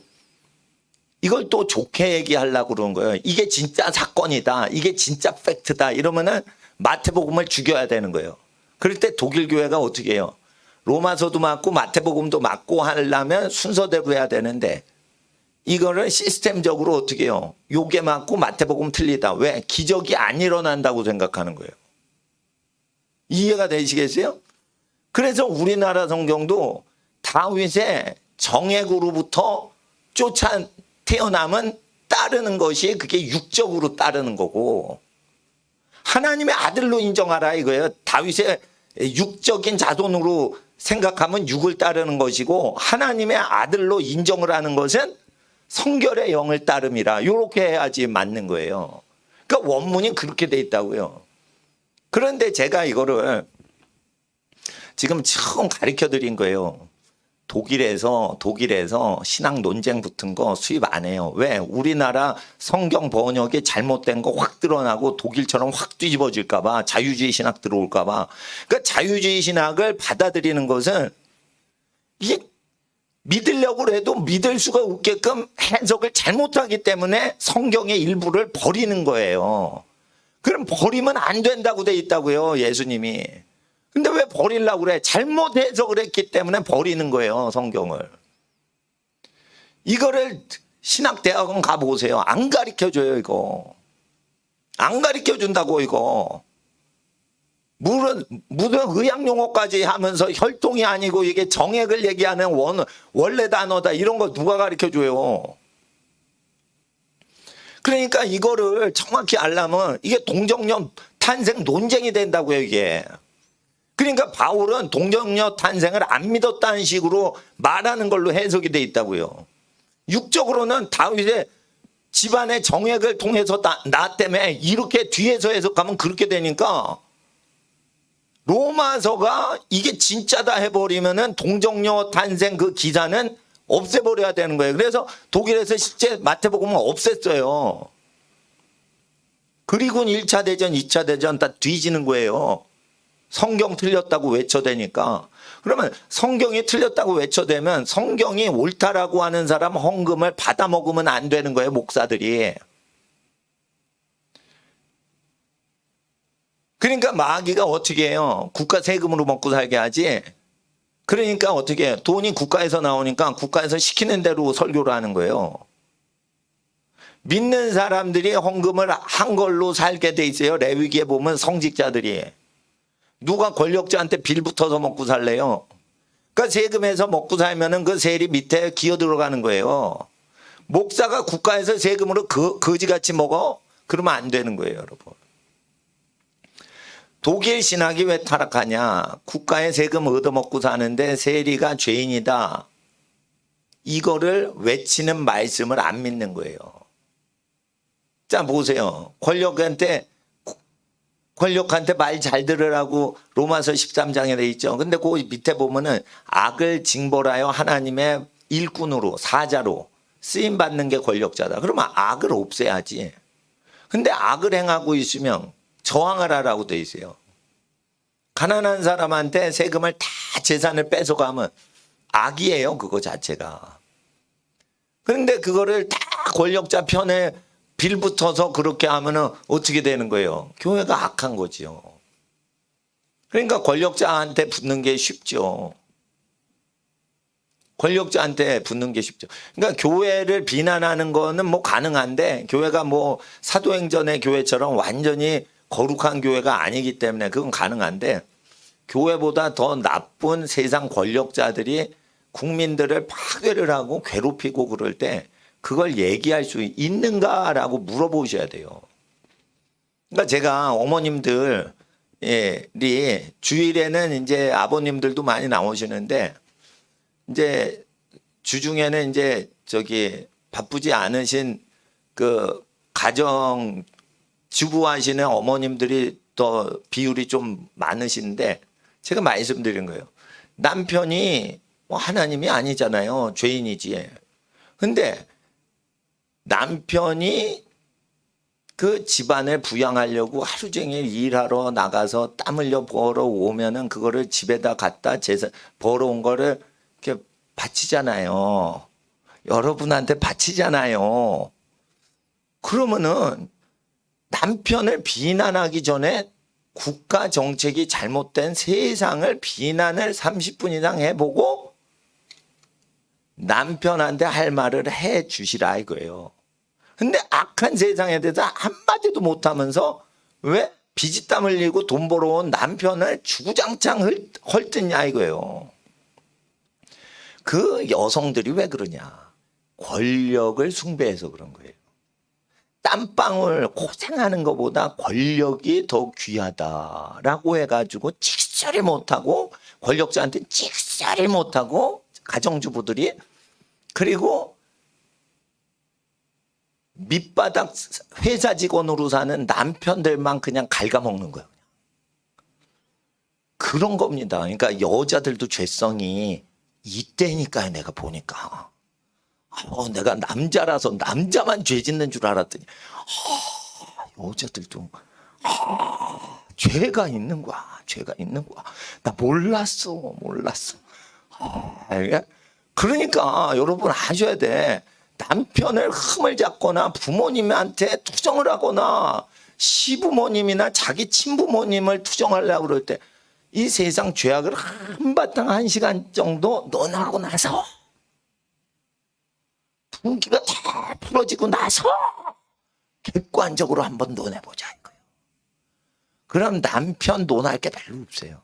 또 좋게 얘기하려고 그러는 거예요. 이게 진짜 사건이다. 이게 진짜 팩트다. 이러면은 마태복음을 죽여야 되는 거예요. 그럴 때 독일 교회가 어떻게 해요? 로마서도 맞고 마태복음도 맞고 하려면 순서대로 해야 되는데, 이거를 시스템적으로 어떻게 해요? 요게 맞고 마태복음 틀리다. 왜? 기적이 안 일어난다고 생각하는 거예요. 이해가 되시겠어요? 그래서 우리나라 성경도 다윗의 정액으로부터 쫓아 태어나면 따르는 것이 그게 육적으로 따르는 거고, 하나님의 아들로 인정하라 이거예요. 다윗의 육적인 자손으로 생각하면 육을 따르는 것이고, 하나님의 아들로 인정을 하는 것은 성결의 영을 따름이라. 이렇게 해야지 맞는 거예요. 그러니까 원문이 그렇게 돼 있다고요. 그런데 제가 이거를 지금 처음 가르쳐 드린 거예요. 독일에서 신학 논쟁 붙은 거 수입 안 해요. 왜? 우리나라 성경 번역이 잘못된 거 확 드러나고 독일처럼 확 뒤집어질까 봐, 자유주의 신학 들어올까 봐. 그러니까 자유주의 신학을 받아들이는 것은 이게 믿으려고 해도 믿을 수가 없게끔 해석을 잘못하기 때문에 성경의 일부를 버리는 거예요. 그럼 버리면 안 된다고 돼 있다고요, 예수님이. 근데 왜 버리려고 그래? 잘못 해석을 했기 때문에 버리는 거예요, 성경을. 이거를 신학대학원 가보세요. 안 가르쳐줘요, 이거. 안 가르쳐준다고, 이거. 무슨 의학용어까지 하면서 혈통이 아니고 이게 정액을 얘기하는 원래 단어다. 이런 거 누가 가르쳐줘요? 그러니까 이거를 정확히 알려면 이게 동정녀 탄생 논쟁이 된다고요, 이게. 그러니까 바울은 동정녀 탄생을 안 믿었다는 식으로 말하는 걸로 해석이 돼 있다고요. 육적으로는 다윗의 집안의 정액을 통해서 낳았다며 이렇게 뒤에서 해석하면 그렇게 되니까, 로마서가 이게 진짜다 해버리면은 동정녀 탄생 그 기사는 없애버려야 되는 거예요. 그래서 독일에서 실제 마태복음은 없앴어요. 그리고 1차 대전, 2차 대전 다 뒤지는 거예요. 성경 틀렸다고 외쳐대니까. 그러면 성경이 틀렸다고 외쳐대면 성경이 옳다라고 하는 사람 헌금을 받아 먹으면 안 되는 거예요, 목사들이. 그러니까 마귀가 어떻게 해요? 국가 세금으로 먹고 살게 하지. 그러니까 어떻게 해요? 돈이 국가에서 나오니까 국가에서 시키는 대로 설교를 하는 거예요. 믿는 사람들이 헌금을 한 걸로 살게 돼 있어요. 레위기에 보면 성직자들이. 누가 권력자한테 빌 붙어서 먹고 살래요? 그러니까 세금에서 먹고 살면은 그 세리 밑에 기어 들어가는 거예요. 목사가 국가에서 세금으로 거지같이 먹어? 그러면 안 되는 거예요, 여러분. 독일 신학이 왜 타락하냐? 국가의 세금 얻어먹고 사는데 세리가 죄인이다. 이거를 외치는 말씀을 안 믿는 거예요. 자, 보세요. 권력한테 말 잘 들으라고 로마서 13장에 돼 있죠. 근데 그 밑에 보면은 악을 징벌하여 하나님의 일꾼으로, 사자로 쓰임받는 게 권력자다. 그러면 악을 없애야지. 근데 악을 행하고 있으면 저항을 하라고 돼 있어요. 가난한 사람한테 세금을 다 재산을 뺏어가면 악이에요, 그거 자체가. 그런데 그거를 다 권력자 편에 빌붙어서 그렇게 하면은 어떻게 되는 거예요? 교회가 악한 거지요. 그러니까 권력자한테 붙는 게 쉽죠. 권력자한테 붙는 게 쉽죠. 그러니까 교회를 비난하는 거는 뭐 가능한데, 교회가 뭐 사도행전의 교회처럼 완전히 거룩한 교회가 아니기 때문에 그건 가능한데, 교회보다 더 나쁜 세상 권력자들이 국민들을 파괴를 하고 괴롭히고 그럴 때 그걸 얘기할 수 있는가라고 물어보셔야 돼요. 그러니까 제가 어머님들이 주일에는 이제 아버님들도 많이 나오시는데, 이제 주중에는 이제 저기 바쁘지 않으신 그 가정 주부하시는 어머님들이 더 비율이 좀 많으신데, 제가 말씀드린 거예요. 남편이 뭐 하나님이 아니잖아요. 죄인이지. 근데 남편이 그 집안을 부양하려고 하루 종일 일하러 나가서 땀 흘려 벌어오면은 그거를 집에다 갖다 벌어온 거를 이렇게 바치잖아요. 여러분한테 바치잖아요. 그러면은 남편을 비난하기 전에 국가 정책이 잘못된 세상을 비난을 30분 이상 해보고 남편한테 할 말을 해 주시라 이거예요. 근데 악한 세상에 대해서 한마디도 못하면서 왜 피지땀 흘리고 돈 벌어온 남편을 주구장창 헐뜯냐 이거예요. 그 여성들이 왜 그러냐? 권력을 숭배해서 그런 거예요. 땀방울 고생하는 것보다 권력이 더 귀하다라고 해가지고 찍소리 못하고, 권력자한테 찍소리 못하고 가정주부들이, 그리고 밑바닥 회사 직원으로 사는 남편들만 그냥 갉아먹는 거예요. 그런 겁니다. 그러니까 여자들도 죄성이 이때니까요. 내가 보니까 내가 남자라서 남자만 죄 짓는 줄 알았더니 여자들도 죄가 있는 거야. 죄가 있는 거야. 나 몰랐어. 그러니까 여러분 아셔야 돼. 남편을 흠을 잡거나 부모님한테 투정을 하거나 시부모님이나 자기 친부모님을 투정하려고 그럴 때 이 세상 죄악을 한바탕 1시간 정도 논하고 나서 분기가 다 풀어지고 나서 객관적으로 한번 논해보자 이거예요. 그럼 남편 논할 게 별로 없어요.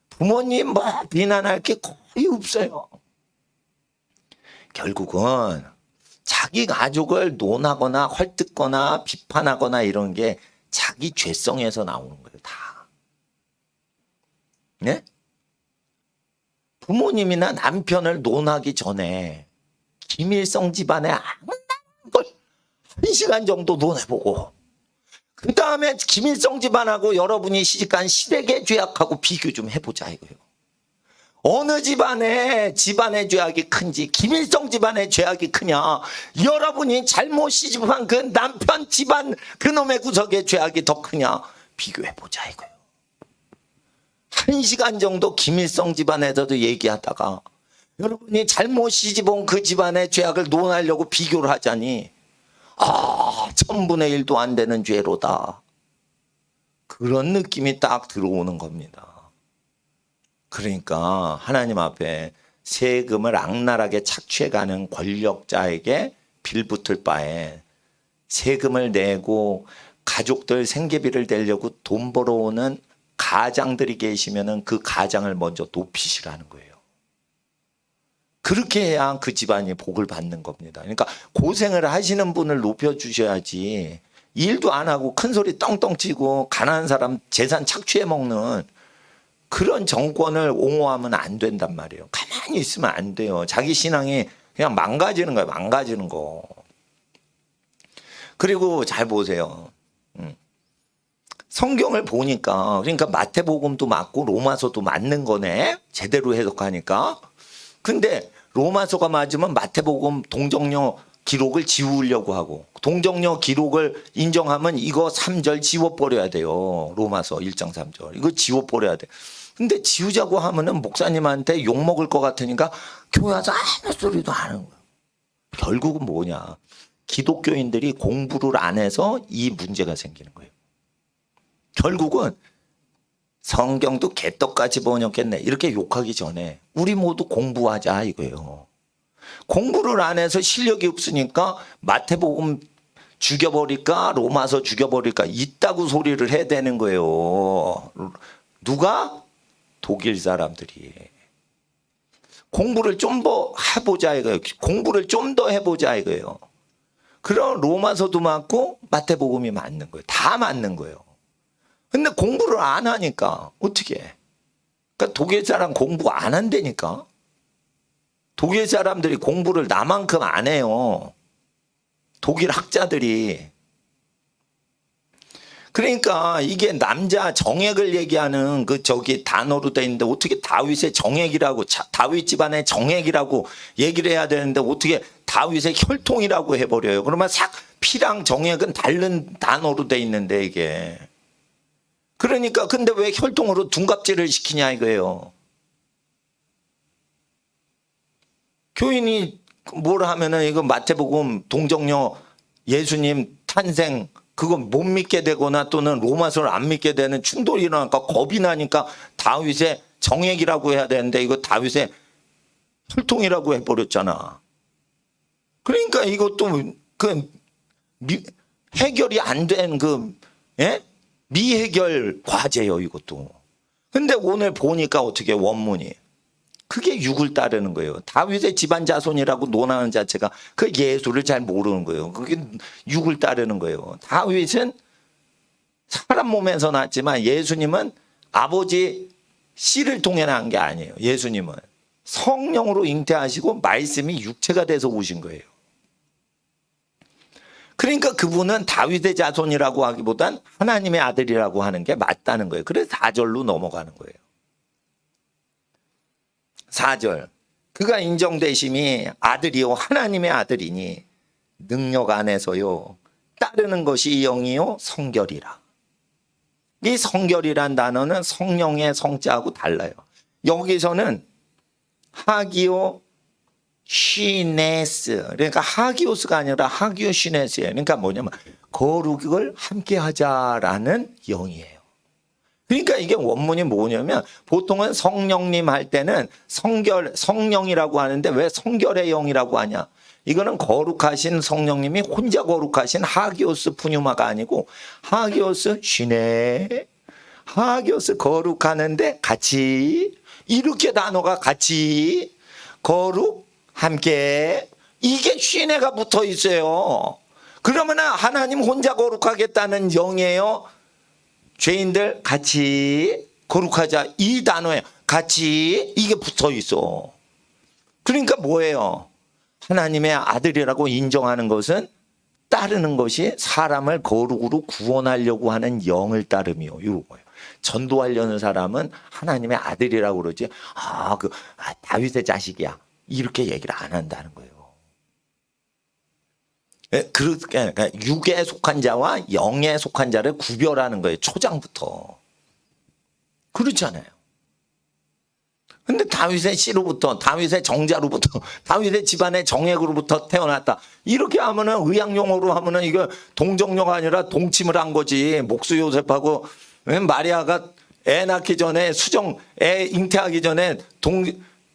부모님 뭐 비난할 게 거의 없어요. 결국은 자기 가족을 논하거나 헐뜯거나 비판하거나 이런 게 자기 죄성에서 나오는 거예요. 다. 네? 부모님이나 남편을 논하기 전에 김일성 집안의 아무런 걸 1시간 정도 논해보고, 그 다음에 김일성 집안하고 여러분이 시집간 시댁의 죄악하고 비교 좀 해보자 이거예요. 어느 집안의 죄악이 큰지, 김일성 집안의 죄악이 크냐, 여러분이 잘못 시집한 그 남편 집안 그놈의 구석의 죄악이 더 크냐 비교해보자 이거예요. 1시간 정도 김일성 집안에서도 얘기하다가 여러분이 잘못 시집온 그 집안의 죄악을 논하려고 비교를 하자니 1000분의 1도 안 되는 죄로다. 그런 느낌이 딱 들어오는 겁니다. 그러니까 하나님 앞에 세금을 악랄하게 착취해가는 권력자에게 빌붙을 바에 세금을 내고 가족들 생계비를 내려고 돈 벌어오는 가장들이 계시면은 그 가장을 먼저 높이시라는 거예요. 그렇게 해야 그 집안이 복을 받는 겁니다. 그러니까 고생을 하시는 분을 높여주셔야지, 일도 안 하고 큰 소리 떵떵 치고 가난한 사람 재산 착취해 먹는 그런 정권을 옹호하면 안 된단 말이에요. 가만히 있으면 안 돼요. 자기 신앙이 그냥 망가지는 거예요. 망가지는 거. 그리고 잘 보세요. 성경을 보니까, 그러니까 마태복음도 맞고 로마서도 맞는 거네. 제대로 해석하니까. 근데 로마서가 맞으면 마태복음 동정녀 기록을 지우려고 하고 동정녀 기록을 인정하면 이거 3절 지워버려야 돼요. 로마서 1장 3절. 이거 지워버려야 돼. 근데 지우자고 하면은 목사님한테 욕먹을 것 같으니까 교회 와서 아무 소리도 안 하는 거야. 결국은 뭐냐. 기독교인들이 공부를 안 해서 이 문제가 생기는 거예요. 결국은 성경도 개떡같이 번역했네. 이렇게 욕하기 전에 우리 모두 공부하자 이거예요. 공부를 안 해서 실력이 없으니까 마태복음 죽여버릴까 로마서 죽여버릴까 이따구 소리를 해야 되는 거예요. 누가? 독일 사람들이. 공부를 좀 더 해보자 이거예요. 공부를 좀 더 해보자 이거예요. 그럼 로마서도 맞고 마태복음이 맞는 거예요. 다 맞는 거예요. 근데 공부를 안 하니까 어떻게 해? 그러니까 독일 사람 공부 안 한다니까. 독일 사람들이 공부를 나만큼 안 해요. 독일 학자들이. 그러니까 이게 남자 정액을 얘기하는 그 저기 단어로 돼 있는데 어떻게 다윗의 정액이라고 다윗 집안의 정액이라고 얘기를 해야 되는데 어떻게 다윗의 혈통이라고 해버려요. 그러면 싹 피랑 정액은 다른 단어로 돼 있는데 이게. 그러니까 근데 왜 혈통으로 둔갑질을 시키냐 이거예요. 교인이 뭘 하면은 이거 마태복음 동정녀 예수님 탄생 그거 못 믿게 되거나 또는 로마서를 안 믿게 되는 충돌이 일어나니까 겁이 나니까 다윗의 정액이라고 해야 되는데 이거 다윗의 혈통이라고 해버렸잖아. 그러니까 이것도 그 해결이 안 된 그 미해결 과제예요 이것도. 근데 오늘 보니까 어떻게 원문이 그게 육을 따르는 거예요. 다윗의 집안 자손이라고 논하는 자체가 그 예수를 잘 모르는 거예요. 그게 육을 따르는 거예요. 다윗은 사람 몸에서 났지만 예수님은 아버지 씨를 통해 난 게 아니에요. 예수님은 성령으로 잉태하시고 말씀이 육체가 돼서 오신 거예요. 그러니까 그분은 다윗의 자손이라고 하기보단 하나님의 아들이라고 하는 게 맞다는 거예요. 그래서 4절로 넘어가는 거예요. 4절 그가 인정되심이 아들이요 하나님의 아들이니 능력 안에서요 따르는 것이 영이요 성결이라. 이 성결이란 단어는 성령의 성자하고 달라요. 여기서는 하기오 시네스 그러니까 하기오스가 아니라 하기오 시네스예요. 그러니까 뭐냐면 거룩을 함께 하자라는 영이에요. 그러니까 이게 원문이 뭐냐면 보통은 성령님 할 때는 성령이라고 하는데 왜 성결의 영이라고 하냐. 이거는 거룩하신 성령님이 혼자 거룩하신 하기오스 푸뉴마가 아니고 하기오스 쉬네. 하기오스 거룩하는데 같이 이렇게 단어가 같이 거룩 함께 이게 쉬네가 붙어 있어요. 그러면 하나님 혼자 거룩하겠다는 영이에요. 죄인들 같이 거룩하자 이 단어에 같이 이게 붙어 있어. 그러니까 뭐예요? 하나님의 아들이라고 인정하는 것은 따르는 것이 사람을 거룩으로 구원하려고 하는 영을 따름이요. 이런 거예요. 전도하려는 사람은 하나님의 아들이라고 그러지. 다윗의 자식이야. 이렇게 얘기를 안 한다는 거예요. 그러니까 육에 속한 자와 영에 속한 자를 구별하는 거예요. 초장부터. 그렇잖아요. 근데 다윗의 씨로부터 다윗의 정자로부터 다윗의 집안의 정액으로부터 태어났다. 이렇게 하면은 의학용어로 하면은 이거 동정녀가 아니라 동침을 한 거지. 목수 요셉하고 마리아가 애 낳기 전에 애 잉태하기 전에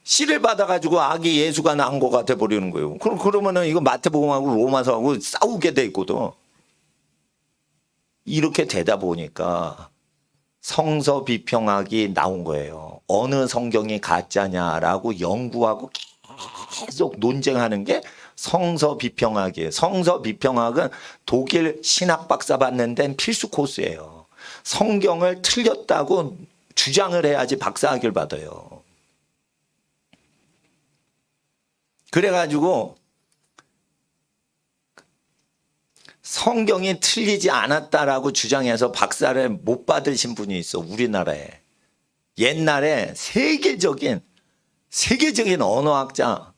씨를 받아가지고 아기 예수가 낳은 것 같아 버리는 거예요. 그러면은 이거 마태복음하고 로마서하고 싸우게 돼 있거든. 이렇게 되다 보니까 성서 비평학이 나온 거예요. 어느 성경이 가짜냐라고 연구하고 계속 논쟁하는 게 성서 비평학이에요. 성서 비평학은 독일 신학 박사 받는 데는 필수 코스예요. 성경을 틀렸다고 주장을 해야지 박사학위를 받아요. 그래가지고 성경이 틀리지 않았다라고 주장해서 박사를 못 받으신 분이 있어. 우리나라에. 옛날에 세계적인 언어학자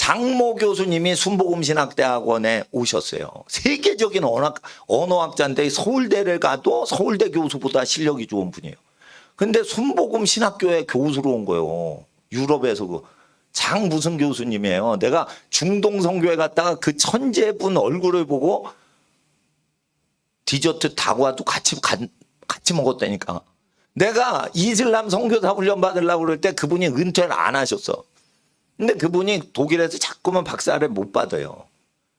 장모 교수님이 순복음신학대학원에 오셨어요. 세계적인 언어학자인데 서울대를 가도 서울대 교수보다 실력이 좋은 분이에요. 근데 순복음신학교에 교수로 온 거예요. 유럽에서 그 장 무슨 교수님이에요. 내가 중동 선교회 갔다가 그 천재분 얼굴을 보고 디저트 다과도 같이 먹었다니까. 내가 이슬람 선교사 훈련 받으려고 그럴 때 그분이 은퇴를 안 하셨어. 근데 그분이 독일에서 자꾸만 박사를 못 받아요.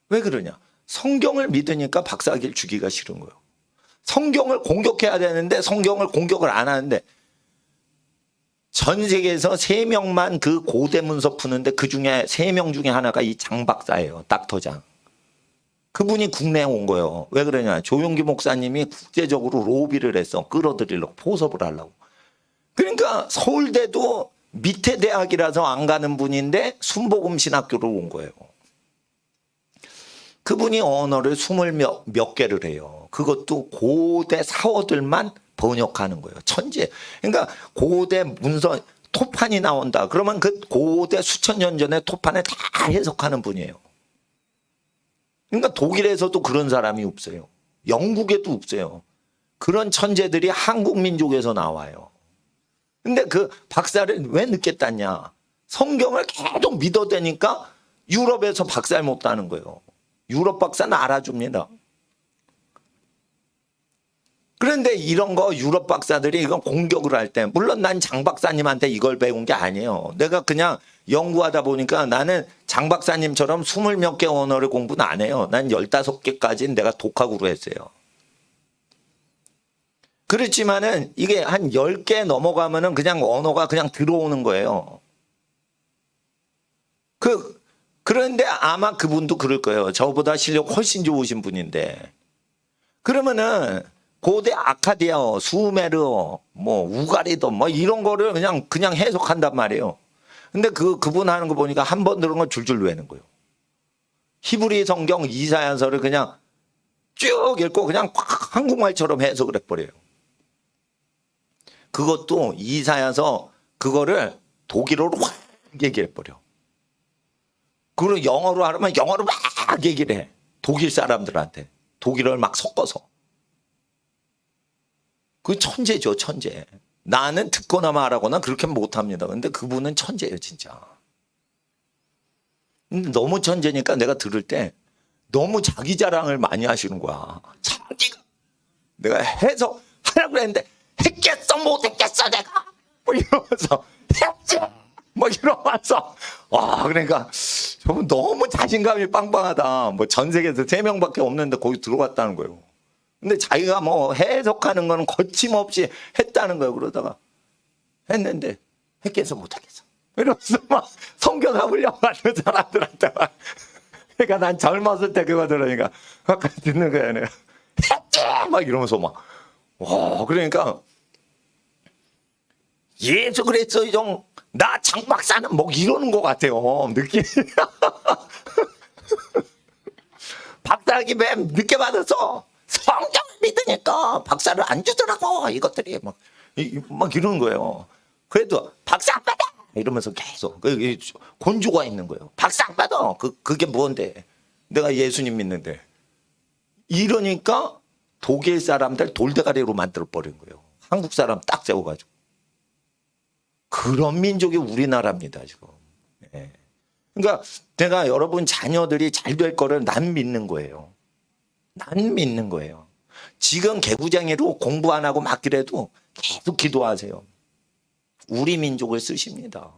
왜 그러냐? 성경을 믿으니까 박사학위를 주기가 싫은 거예요. 성경을 공격해야 되는데 성경을 공격을 안 하는데 전 세계에서 3명만 그 고대 문서 푸는데 그 중에 3명 중에 하나가 이 장 박사예요. 닥터장. 그분이 국내에 온 거예요. 왜 그러냐? 조용기 목사님이 국제적으로 로비를 했어. 끌어들이려고, 포섭을 하려고. 그러니까 서울대도 밑에 대학이라서 안 가는 분인데 순복음신학교로 온 거예요. 그분이 언어를 20몇 개를 해요. 그것도 고대 사어들만 번역하는 거예요. 천재. 그러니까 고대 문서 토판이 나온다. 그러면 그 고대 수천 년 전에 토판을 다 해석하는 분이에요. 그러니까 독일에서도 그런 사람이 없어요. 영국에도 없어요. 그런 천재들이 한국 민족에서 나와요. 근데 그 박사를 왜 늦게 땄냐? 성경을 계속 믿어대니까 유럽에서 박사를 못 따는 거예요. 유럽 박사는 알아줍니다. 그런데 이런 거 유럽 박사들이 이건 공격을 할 때, 물론 난 장 박사님한테 이걸 배운 게 아니에요. 내가 그냥 연구하다 보니까 나는 장 박사님처럼 20몇 개 언어를 공부는 안 해요. 난 15개까지는 내가 독학으로 했어요. 그렇지만은 이게 한 10개 넘어가면은 그냥 언어가 그냥 들어오는 거예요. 그런데 아마 그분도 그럴 거예요. 저보다 실력 훨씬 좋으신 분인데. 그러면은 고대 아카디아어, 수메르어, 뭐 우가리도 뭐 이런 거를 그냥 해석한단 말이에요. 근데 그분 하는 거 보니까 한 번 들은 거 줄줄 외는 거예요. 히브리 성경 이사야서를 그냥 쭉 읽고 그냥 한국말처럼 해석을 해버려요. 그것도 이사야서 그거를 독일어로 확 얘기해버려. 그리고 영어로 하려면 영어로 막 얘기를 해. 독일 사람들한테. 독일어를 막 섞어서. 그 천재죠, 천재. 나는 듣거나 말하거나 그렇게 못합니다. 근데 그분은 천재예요, 진짜. 너무 천재니까 내가 들을 때 너무 자기 자랑을 많이 하시는 거야. 자기가 내가 해서 하려고 했는데 했겠어, 못했겠어, 내가. 뭐 이러면서 했지. 뭐 이러면서 와, 그러니까 저분 너무 자신감이 빵빵하다. 뭐 전 세계에서 3명밖에 없는데 거기 들어갔다는 거예요. 근데 자기가 뭐 해석하는 거는 거침없이 했다는 거예요. 그러다가 했는데 했겠어, 못하겠어. 이러면서 막 성경 하려고 하는 사람들한테 막. 그러니까 난 젊었을 때 그거 들으니까 가까이 듣는 거야. 내가 했지! 막 이러면서 막. 와, 그러니까 예수 그랬어, 좀 나 장 박사는 뭐 이러는 것 같아요. 느낌. 박사학위 왜 늦게 받았어? 성경을 믿으니까 박사를 안 주더라고. 이것들이 막 이러는 거예요. 그래도 박사 안 받아 이러면서 계속 곤주가 있는 거예요. 박사 안 받아. 그게 뭔데? 내가 예수님 믿는데. 이러니까 독일 사람들 돌대가리로 만들어 버린 거예요. 한국 사람 딱 세워가지고. 그런 민족이 우리나라입니다, 지금. 예. 그러니까 내가 여러분 자녀들이 잘 될 거를 난 믿는 거예요. 난 믿는 거예요. 지금 개구쟁이로 공부 안 하고 맡기래도 계속 기도하세요. 우리 민족을 쓰십니다.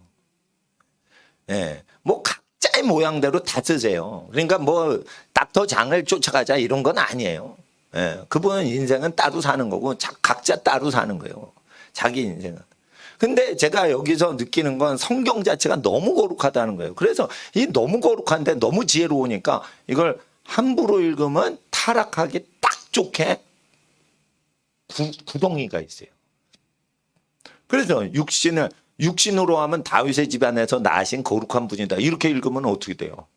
예. 뭐 각자의 모양대로 다 쓰세요. 그러니까 뭐 닥터장을 쫓아가자 이런 건 아니에요. 예. 그분은 인생은 따로 사는 거고 각자 따로 사는 거예요. 자기 인생은. 근데 제가 여기서 느끼는 건 성경 자체가 너무 거룩하다는 거예요. 그래서 이 너무 거룩한데 너무 지혜로우니까 이걸 함부로 읽으면 타락하기 딱 좋게 구덩이가 있어요. 그래서 육신으로 하면 다윗의 집안에서 나신 거룩한 분이다. 이렇게 읽으면 어떻게 돼요?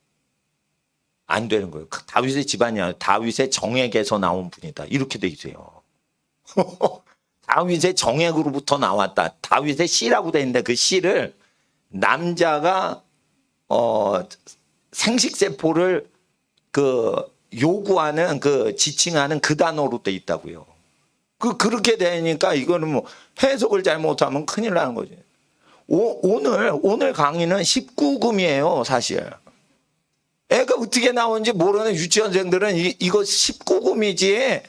안 되는 거예요. 다윗의 집안이야. 다윗의 정액에서 나온 분이다. 이렇게 돼 있어요. 다윗의 정액으로부터 나왔다. 다윗의 씨라고 돼 있는데 그 씨를 남자가 생식세포를 그 요구하는 그 지칭하는 그 단어로 돼 있다고요. 그렇게 되니까 이거는 뭐 해석을 잘못하면 큰일 나는 거지. 오늘 강의는 19금이에요, 사실. 애가 어떻게 나오는지 모르는 유치원생들은 이거 19금이지.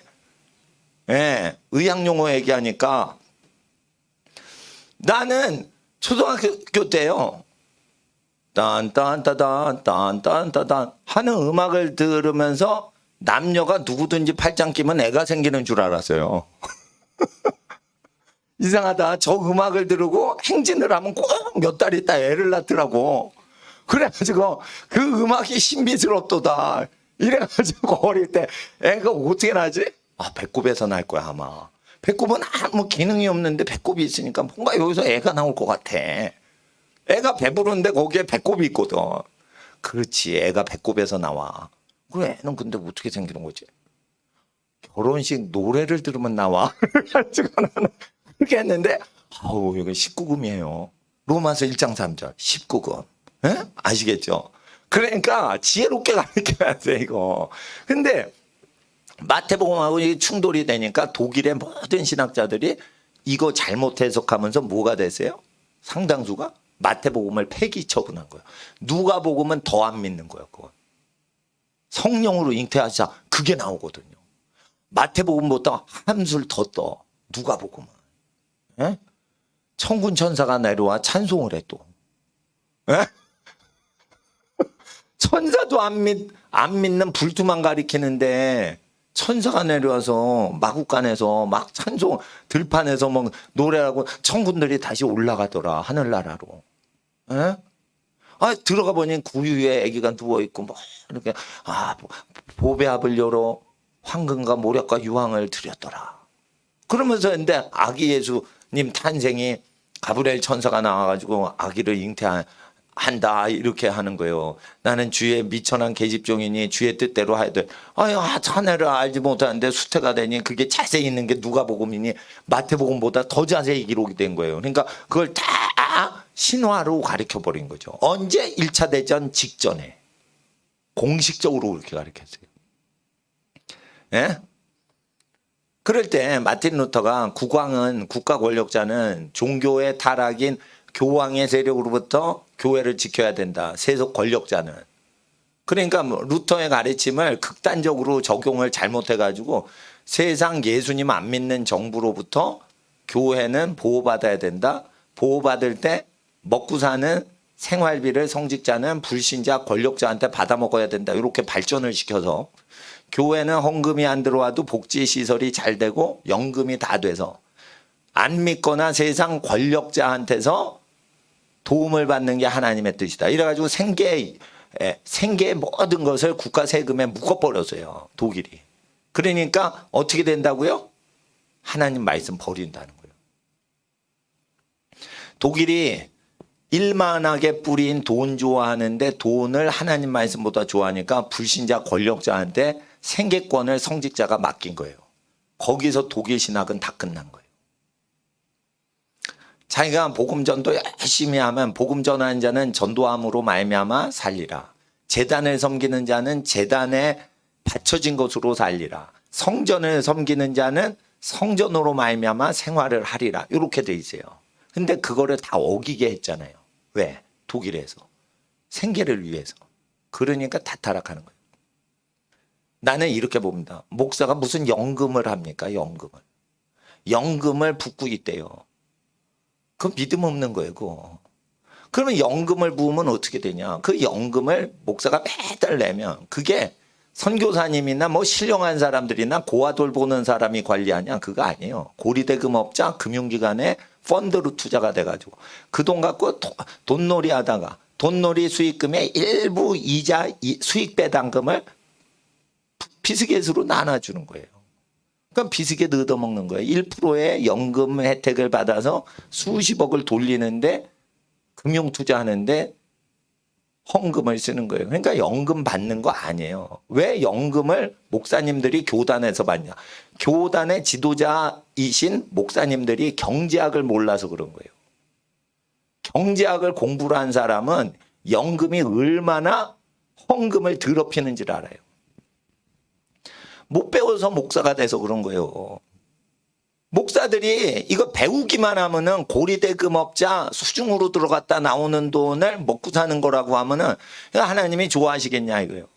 예, 의학용어 얘기하니까. 나는 초등학교 때요. 딴딴따단 딴딴따단 하는 음악을 들으면서 남녀가 누구든지 팔짱 끼면 애가 생기는 줄 알았어요. 이상하다. 저 음악을 들고 행진을 하면 꼭 몇 달 있다 애를 낳더라고. 그래가지고 그 음악이 신비스럽도다. 이래가지고 어릴 때 애가 어떻게 나지? 배꼽에서 날 거야 아마. 배꼽은 아무 기능이 없는데 배꼽이 있으니까 뭔가 여기서 애가 나올 것 같아. 애가 배부른데 거기에 배꼽이 있거든. 그렇지, 애가 배꼽에서 나와. 그래, 애는 근데 어떻게 생기는 거지? 결혼식 노래를 들으면 나와. 그렇게 했는데, 이거 19금이에요. 로마서 1장 3절, 19금. 에? 아시겠죠? 그러니까 지혜롭게 가르쳐야 돼, 이거. 근데 마태복음하고 이게 충돌이 되니까 독일의 모든 신학자들이 이거 잘못 해석하면서 뭐가 되세요? 상당수가 마태복음을 폐기 처분한 거예요. 누가복음은 더 안 믿는 거예요. 그건. 성령으로 잉태하자 그게 나오거든요. 마태복음보다 한술 더 떠. 누가복음은. 예? 천군 천사가 내려와 찬송을 해 또. 예? 천사도 안 믿는 불투만 가리키는데 천사가 내려와서 마국간에서 막 찬송 들판에서 막 노래하고 천군들이 다시 올라가더라 하늘나라로. 에? 들어가 보니 구유에 아기가 누워 있고 뭐 이렇게 보배합을 열어 황금과 모략과 유황을 드렸더라. 그러면서 근데 아기 예수님 탄생이 가브리엘 천사가 나와가지고 아기를 잉태한다 이렇게 하는 거예요. 나는 주의 미천한 계집종이니 주의 뜻대로 해야 돼. 자네를 알지 못하는데 수태가 되니 그게 자세히 있는 게 누가복음이니 마태복음보다 더 자세히 기록이 된 거예요. 그러니까 그걸 다 신화로 가르쳐 버린 거죠. 언제 1차 대전 직전에 공식적으로 그렇게 가르쳤어요. 예? 그럴 때 마틴 루터가 국가 권력자는 종교의 타락인 교황의 세력으로부터 교회를 지켜야 된다. 세속 권력자는. 그러니까 루터의 가르침을 극단적으로 적용을 잘못해가지고 세상 예수님 안 믿는 정부로부터 교회는 보호받아야 된다. 보호받을 때 먹고 사는 생활비를 성직자는 불신자 권력자한테 받아 먹어야 된다. 이렇게 발전을 시켜서 교회는 헌금이 안 들어와도 복지시설이 잘 되고 연금이 다 돼서 안 믿거나 세상 권력자한테서 도움을 받는 게 하나님의 뜻이다. 이래가지고 생계의 모든 것을 국가 세금에 묶어버렸어요. 독일이. 그러니까 어떻게 된다고요? 하나님 말씀 버린다는 거예요. 독일이 일만하게 뿌린 돈 좋아하는데 돈을 하나님 말씀보다 좋아하니까 불신자 권력자한테 생계권을 성직자가 맡긴 거예요. 거기서 독일 신학은 다 끝난 거예요. 자기가 복음전도 열심히 하면 복음 전하는 자는 전도함으로 말미암아 살리라. 제단을 섬기는 자는 제단에 바쳐진 것으로 살리라. 성전을 섬기는 자는 성전으로 말미암아 생활을 하리라. 이렇게 돼 있어요. 근데 그거를 다 어기게 했잖아요. 왜? 독일에서. 생계를 위해서. 그러니까 다 타락하는 거예요. 나는 이렇게 봅니다. 목사가 무슨 연금을 합니까? 연금을 붓고 있대요. 그건 믿음 없는 거예요. 그거. 그러면 연금을 부으면 어떻게 되냐? 그 연금을 목사가 매달 내면 그게 선교사님이나 뭐 신령한 사람들이나 고아돌 보는 사람이 관리하냐? 그거 아니에요. 고리대금업자 금융기관에 펀드로 투자가 돼가지고 그 돈 갖고 돈놀이 하다가 돈놀이 수익금의 일부 이자 수익 배당금을 비스켓으로 나눠주는 거예요. 그럼 비스켓 얻어먹는 거예요. 1%의 연금 혜택을 받아서 수십억을 돌리는데 금융투자하는데 헌금을 쓰는 거예요. 그러니까 연금 받는 거 아니에요. 왜 연금을 목사님들이 교단에서 받냐. 교단의 지도자이신 목사님들이 경제학을 몰라서 그런 거예요. 경제학을 공부를 한 사람은 연금이 얼마나 헌금을 더럽히는 줄 알아요. 못 배워서 목사가 돼서 그런 거예요. 목사들이 이거 배우기만 하면은 고리대금업자 수중으로 들어갔다 나오는 돈을 먹고 사는 거라고 하면은 하나님이 좋아하시겠냐 이거예요.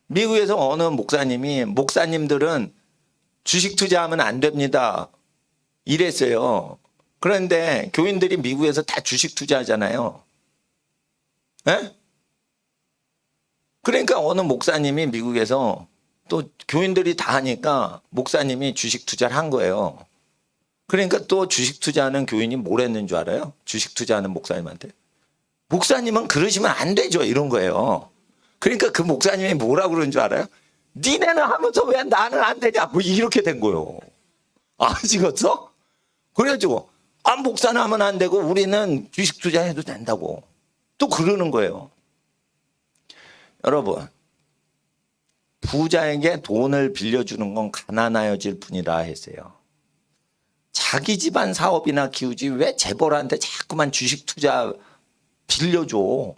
미국에서 어느 목사님이 목사님들은 주식 투자하면 안 됩니다 이랬어요. 그런데 교인들이 미국에서 다 주식 투자하잖아요. 에? 그러니까 어느 목사님이 미국에서 또 교인들이 다 하니까 목사님이 주식 투자를 한 거예요. 그러니까 또 주식 투자하는 교인이 뭘 했는 줄 알아요? 주식 투자하는 목사님한테. 목사님은 그러시면 안 되죠. 이런 거예요. 그러니까 그 목사님이 뭐라고 그러는 줄 알아요? 니네는 하면서 왜 나는 안 되냐? 뭐 이렇게 된 거예요. 아시겠어? 그래가지고 목사는 하면 안 되고 우리는 주식 투자해도 된다고 또 그러는 거예요. 여러분, 부자에게 돈을 빌려주는 건 가난하여질 뿐이라 했어요. 자기 집안 사업이나 키우지 왜 재벌한테 자꾸만 주식 투자 빌려줘.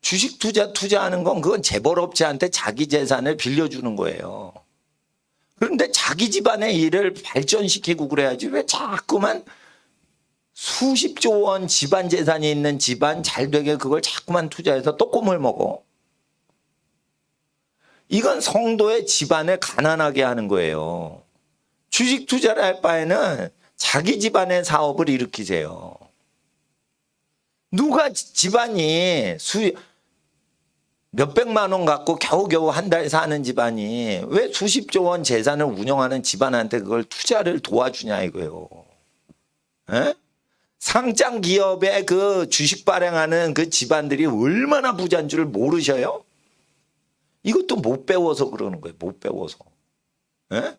주식 투자하는 건 그건 재벌업체한테 자기 재산을 빌려주는 거예요. 그런데 자기 집안의 일을 발전시키고 그래야지 왜 자꾸만 수십조 원 집안 재산이 있는 집안 잘 되게 그걸 자꾸만 투자해서 또 꿈을 먹어. 이건 성도의 집안을 가난하게 하는 거예요. 주식 투자를 할 바에는 자기 집안의 사업을 일으키세요. 누가 집안이 몇백만 원 갖고 겨우겨우 한 달 사는 집안이 왜 수십조 원 재산을 운영하는 집안한테 그걸 투자를 도와주냐 이거예요. 에? 상장 기업에 그 주식 발행하는 그 집안들이 얼마나 부자인 줄 모르셔요? 이것도 못 배워서 그러는 거예요. 못 배워서. 에?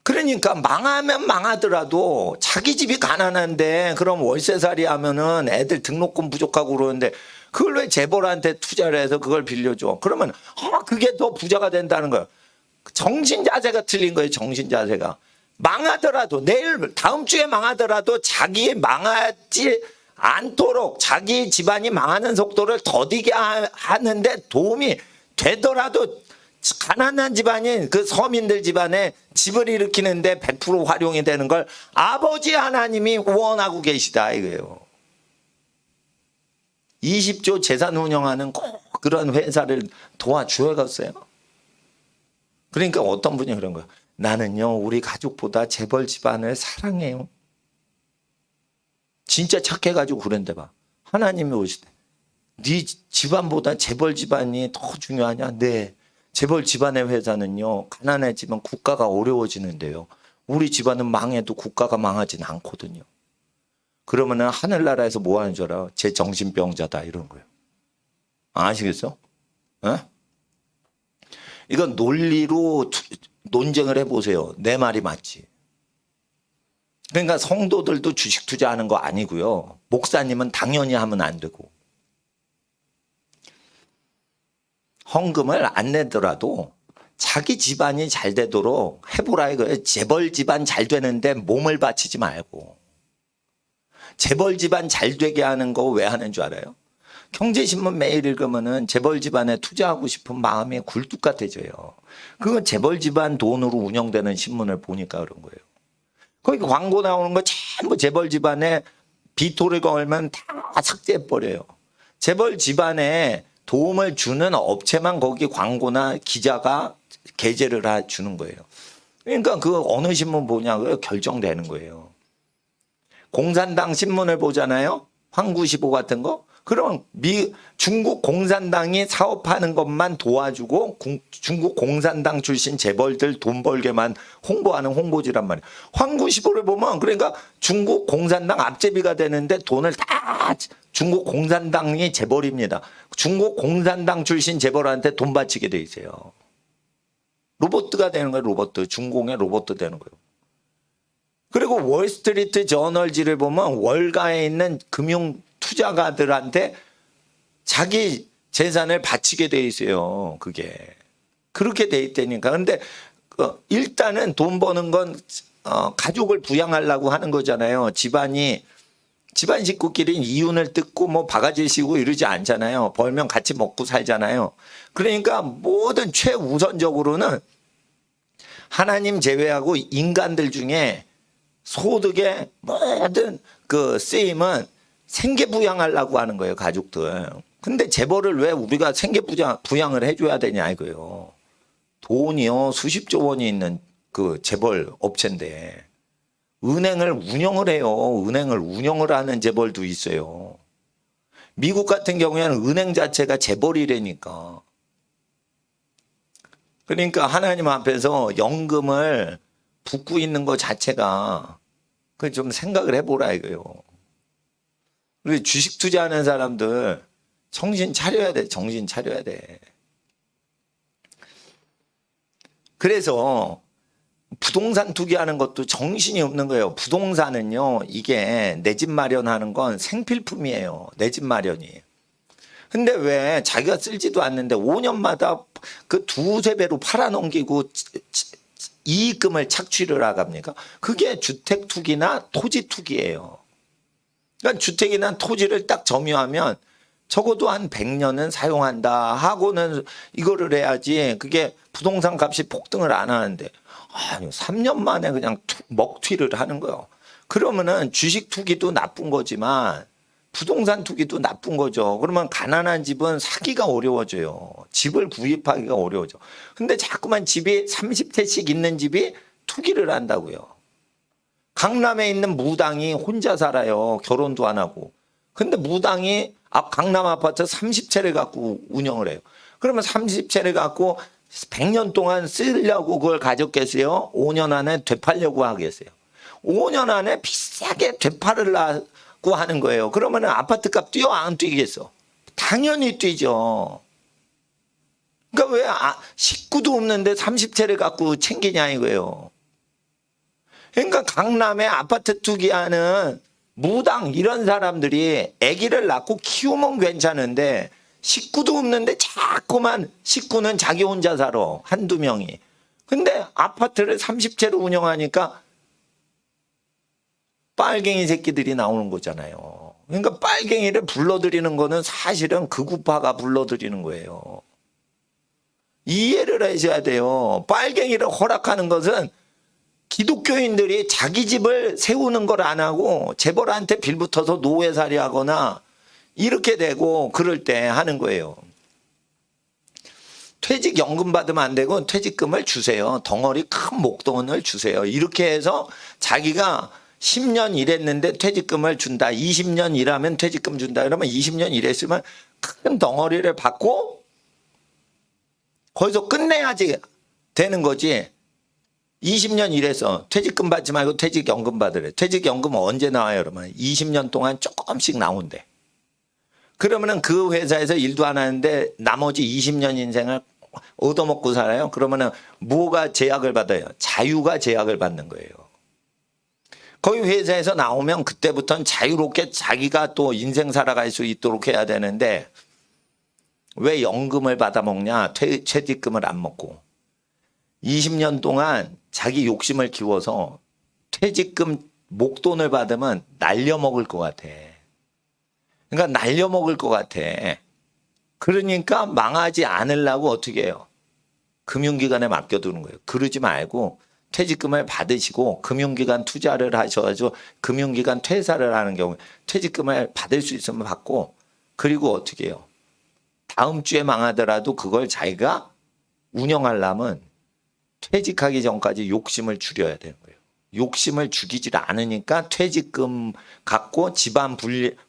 그러니까 망하면 망하더라도 자기 집이 가난한데 그럼 월세살이 하면은 애들 등록금 부족하고 그러는데 그걸 왜 재벌한테 투자를 해서 그걸 빌려줘. 그러면 그게 더 부자가 된다는 거예요. 정신자세가 틀린 거예요. 정신자세가. 망하더라도 내일 다음 주에 망하더라도 자기 망하지 않도록 자기 집안이 망하는 속도를 더디게 하는데 도움이 되더라도 가난한 집안인 그 서민들 집안에 집을 일으키는데 100% 활용이 되는 걸 아버지 하나님이 원하고 계시다 이거예요. 20조 재산 운영하는 그런 회사를 도와주어갔어요. 그러니까 어떤 분이 그런 거예요. 나는요 우리 가족보다 재벌 집안을 사랑해요. 진짜 착해가지고 그런데 봐. 하나님이 오시대. 네 집안보다 재벌 집안이 더 중요하냐? 네. 재벌 집안의 회사는요. 가난해지면 국가가 어려워지는데요. 우리 집안은 망해도 국가가 망하진 않거든요. 그러면은 하늘나라에서 뭐 하는 줄 알아? 제 정신병자다 이런 거예요. 아시겠어? 에? 이건 논리로 논쟁을 해보세요. 내 말이 맞지. 그러니까 성도들도 주식 투자하는 거 아니고요. 목사님은 당연히 하면 안 되고. 헌금을 안 내더라도 자기 집안이 잘 되도록 해보라 이거예요. 재벌 집안 잘 되는데 몸을 바치지 말고. 재벌 집안 잘 되게 하는 거 왜 하는 줄 알아요? 경제신문 매일 읽으면은 재벌 집안에 투자하고 싶은 마음이 굴뚝 같아져요. 그건 재벌 집안 돈으로 운영되는 신문을 보니까 그런 거예요. 거기 광고 나오는 거 전부 재벌 집안에 비토를 걸면 다 삭제해버려요. 재벌 집안에 도움을 주는 업체만 거기 광고나 기자가 게재를 주는 거예요. 그러니까 그 어느 신문 보냐고요? 결정되는 거예요. 공산당 신문을 보잖아요. 황구시보 같은 거. 그럼 중국 공산당이 사업하는 것만 도와주고 중국 공산당 출신 재벌들 돈 벌게만 홍보하는 홍보지란 말이에요. 황구시보를 보면 그러니까 중국 공산당 앞제비가 되는데 돈을 다 중국 공산당이 재벌입니다. 중국 공산당 출신 재벌한테 돈 바치게 돼 있어요. 로봇가 되는 거예요. 로봇. 중공의 로봇 되는 거예요. 그리고 월스트리트 저널지를 보면 월가에 있는 금융 투자가들한테 자기 재산을 바치게 돼 있어요. 그게 그렇게 돼 있다니까. 그런데 일단은 돈 버는 건 가족을 부양하려고 하는 거잖아요. 집안이 집안 식구끼리 이윤을 뜯고 뭐 바가지 씌고 이러지 않잖아요. 벌면 같이 먹고 살잖아요. 그러니까 모든 최우선적으로는 하나님 제외하고 인간들 중에 소득의 모든 그 쓰임은 생계 부양하려고 하는 거예요, 가족들. 근데 재벌을 왜 우리가 생계 부양을 해줘야 되냐 이거예요. 돈이요 수십조 원이 있는 그 재벌 업체인데 은행을 운영을 해요. 은행을 운영을 하는 재벌도 있어요. 미국 같은 경우에는 은행 자체가 재벌이라니까. 그러니까 하나님 앞에서 연금을 붓고 있는 것 자체가 그 좀 생각을 해보라 이거요. 우리 주식 투자하는 사람들 정신 차려야 돼. 정신 차려야 돼. 그래서 부동산 투기하는 것도 정신이 없는 거예요. 부동산은요, 이게 내 집 마련하는 건 생필품이에요. 내 집 마련이. 근데 왜 자기가 쓸지도 않는데 5년마다 그 두세 배로 팔아넘기고 이익금을 착취를 하갑니까? 그게 주택 투기나 토지 투기예요. 그러니까 주택이나 토지를 딱 점유하면 적어도 한 100년은 사용한다 하고는 이거를 해야지 그게 부동산 값이 폭등을 안 하는데 아니 3년 만에 그냥 먹튀를 하는 거예요. 그러면은 주식 투기도 나쁜 거지만 부동산 투기도 나쁜 거죠. 그러면 가난한 집은 사기가 어려워져요. 집을 구입하기가 어려워져. 근데 자꾸만 집이 30채씩 있는 집이 투기를 한다고요. 강남에 있는 무당이 혼자 살아요. 결혼도 안 하고. 근데 무당이 강남 아파트 30채를 갖고 운영을 해요. 그러면 30채를 갖고 100년 동안 쓰려고 그걸 가졌겠어요? 5년 안에 되팔려고 하겠어요? 5년 안에 비싸게 되팔으려고 하는 거예요. 그러면 아파트 값 뛰어 안 뛰겠어? 당연히 뛰죠. 그러니까 왜 식구도 없는데 30채를 갖고 챙기냐 이거예요. 그러니까 강남에 아파트 투기하는 무당 이런 사람들이 아기를 낳고 키우면 괜찮은데 식구도 없는데 자꾸만 식구는 자기 혼자 살아. 한두 명이. 근데 아파트를 30채로 운영하니까 빨갱이 새끼들이 나오는 거잖아요. 그러니까 빨갱이를 불러들이는 거는 사실은 극우파가 불러들이는 거예요. 이해를 하셔야 돼요. 빨갱이를 허락하는 것은 기독교인들이 자기 집을 세우는 걸 안 하고 재벌한테 빌붙어서 노예살이 하거나 이렇게 되고 그럴 때 하는 거예요. 퇴직연금 받으면 안 되고 퇴직금을 주세요. 덩어리 큰 목돈을 주세요. 이렇게 해서 자기가 10년 일했는데 퇴직금을 준다. 20년 일하면 퇴직금 준다. 그러면 20년 일했으면 큰 덩어리를 받고 거기서 끝내야지 되는 거지. 20년 일해서 퇴직금 받지 말고 퇴직연금 받으래. 퇴직연금은 언제 나와요? 그러면 20년 동안 조금씩 나온대. 그러면은 그 회사에서 일도 안 하는데 나머지 20년 인생을 얻어먹고 살아요. 그러면은 뭐가 제약을 받아요? 자유가 제약을 받는 거예요. 거기 회사에서 나오면 그때부터는 자유롭게 자기가 또 인생 살아갈 수 있도록 해야 되는데 왜 연금을 받아먹냐? 퇴직금을 안 먹고. 20년 동안 자기 욕심을 키워서 퇴직금 목돈을 받으면 날려먹을 것 같아. 그러니까 날려먹을 것 같아. 그러니까 망하지 않으려고 어떻게 해요? 금융기관에 맡겨두는 거예요. 그러지 말고 퇴직금을 받으시고 금융기관 투자를 하셔가지고 금융기관 퇴사를 하는 경우에 퇴직금을 받을 수 있으면 받고 그리고 어떻게 해요? 다음 주에 망하더라도 그걸 자기가 운영하려면 퇴직하기 전까지 욕심을 줄여야 되는 거예요. 욕심을 죽이질 않으니까 퇴직금 갖고 집안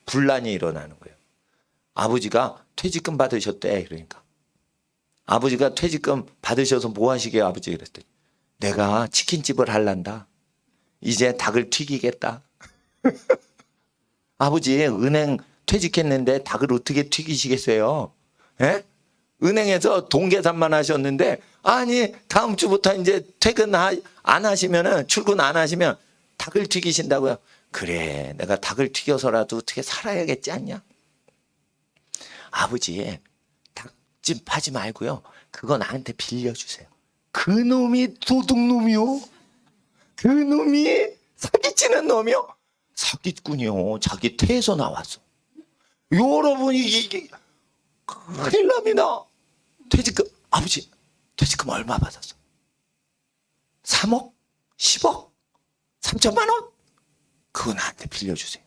분란이 일어나는 거예요. 아버지가 퇴직금 받으셨대. 그러니까 아버지가 퇴직금 받으셔서 뭐 하시게요? 아버지 그랬더니 내가 치킨집을 할란다. 이제 닭을 튀기겠다. 아버지 은행 퇴직했는데 닭을 어떻게 튀기시겠어요? 예? 은행에서 돈 계산만 하셨는데 아니 다음 주부터 이제 퇴근 안 하시면은 출근 안 하시면 닭을 튀기신다고요. 그래 내가 닭을 튀겨서라도 어떻게 살아야겠지 않냐? 아버지 닭집 하지 말고요. 그거 나한테 빌려주세요. 그놈이 도둑놈이요? 그놈이 사기치는 놈이요? 사기꾼이요. 자기 태에서 나왔어. 여러분 이게 큰일 납니다. 퇴직금 아버지 퇴직금 얼마 받았어? 3억? 10억? 3천만 원? 그거 나한테 빌려주세요.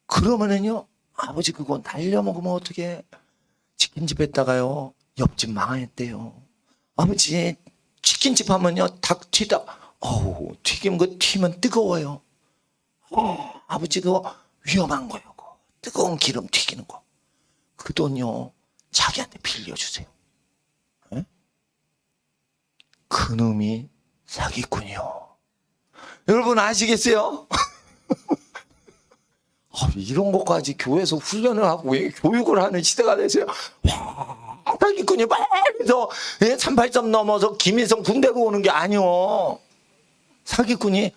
그러면은요 아버지 그거 날려먹으면 어떻게 치킨집 했다가요 옆집 망했대요. 아버지 치킨집 하면요 닭 튀다 어우 튀김 그 튀면 뜨거워요. 아버지 그거 위험한 거예요. 그거. 뜨거운 기름 튀기는 거. 그 돈요 자기한테 빌려주세요. 에? 그놈이 사기꾼이요. 여러분 아시겠어요? 이런 것까지 교회에서 훈련을 하고 교육을 하는 시대가 됐어요. 사기꾼이 빨리서 383 넘어서 김일성 군대로 오는 게 아니요. 사기꾼이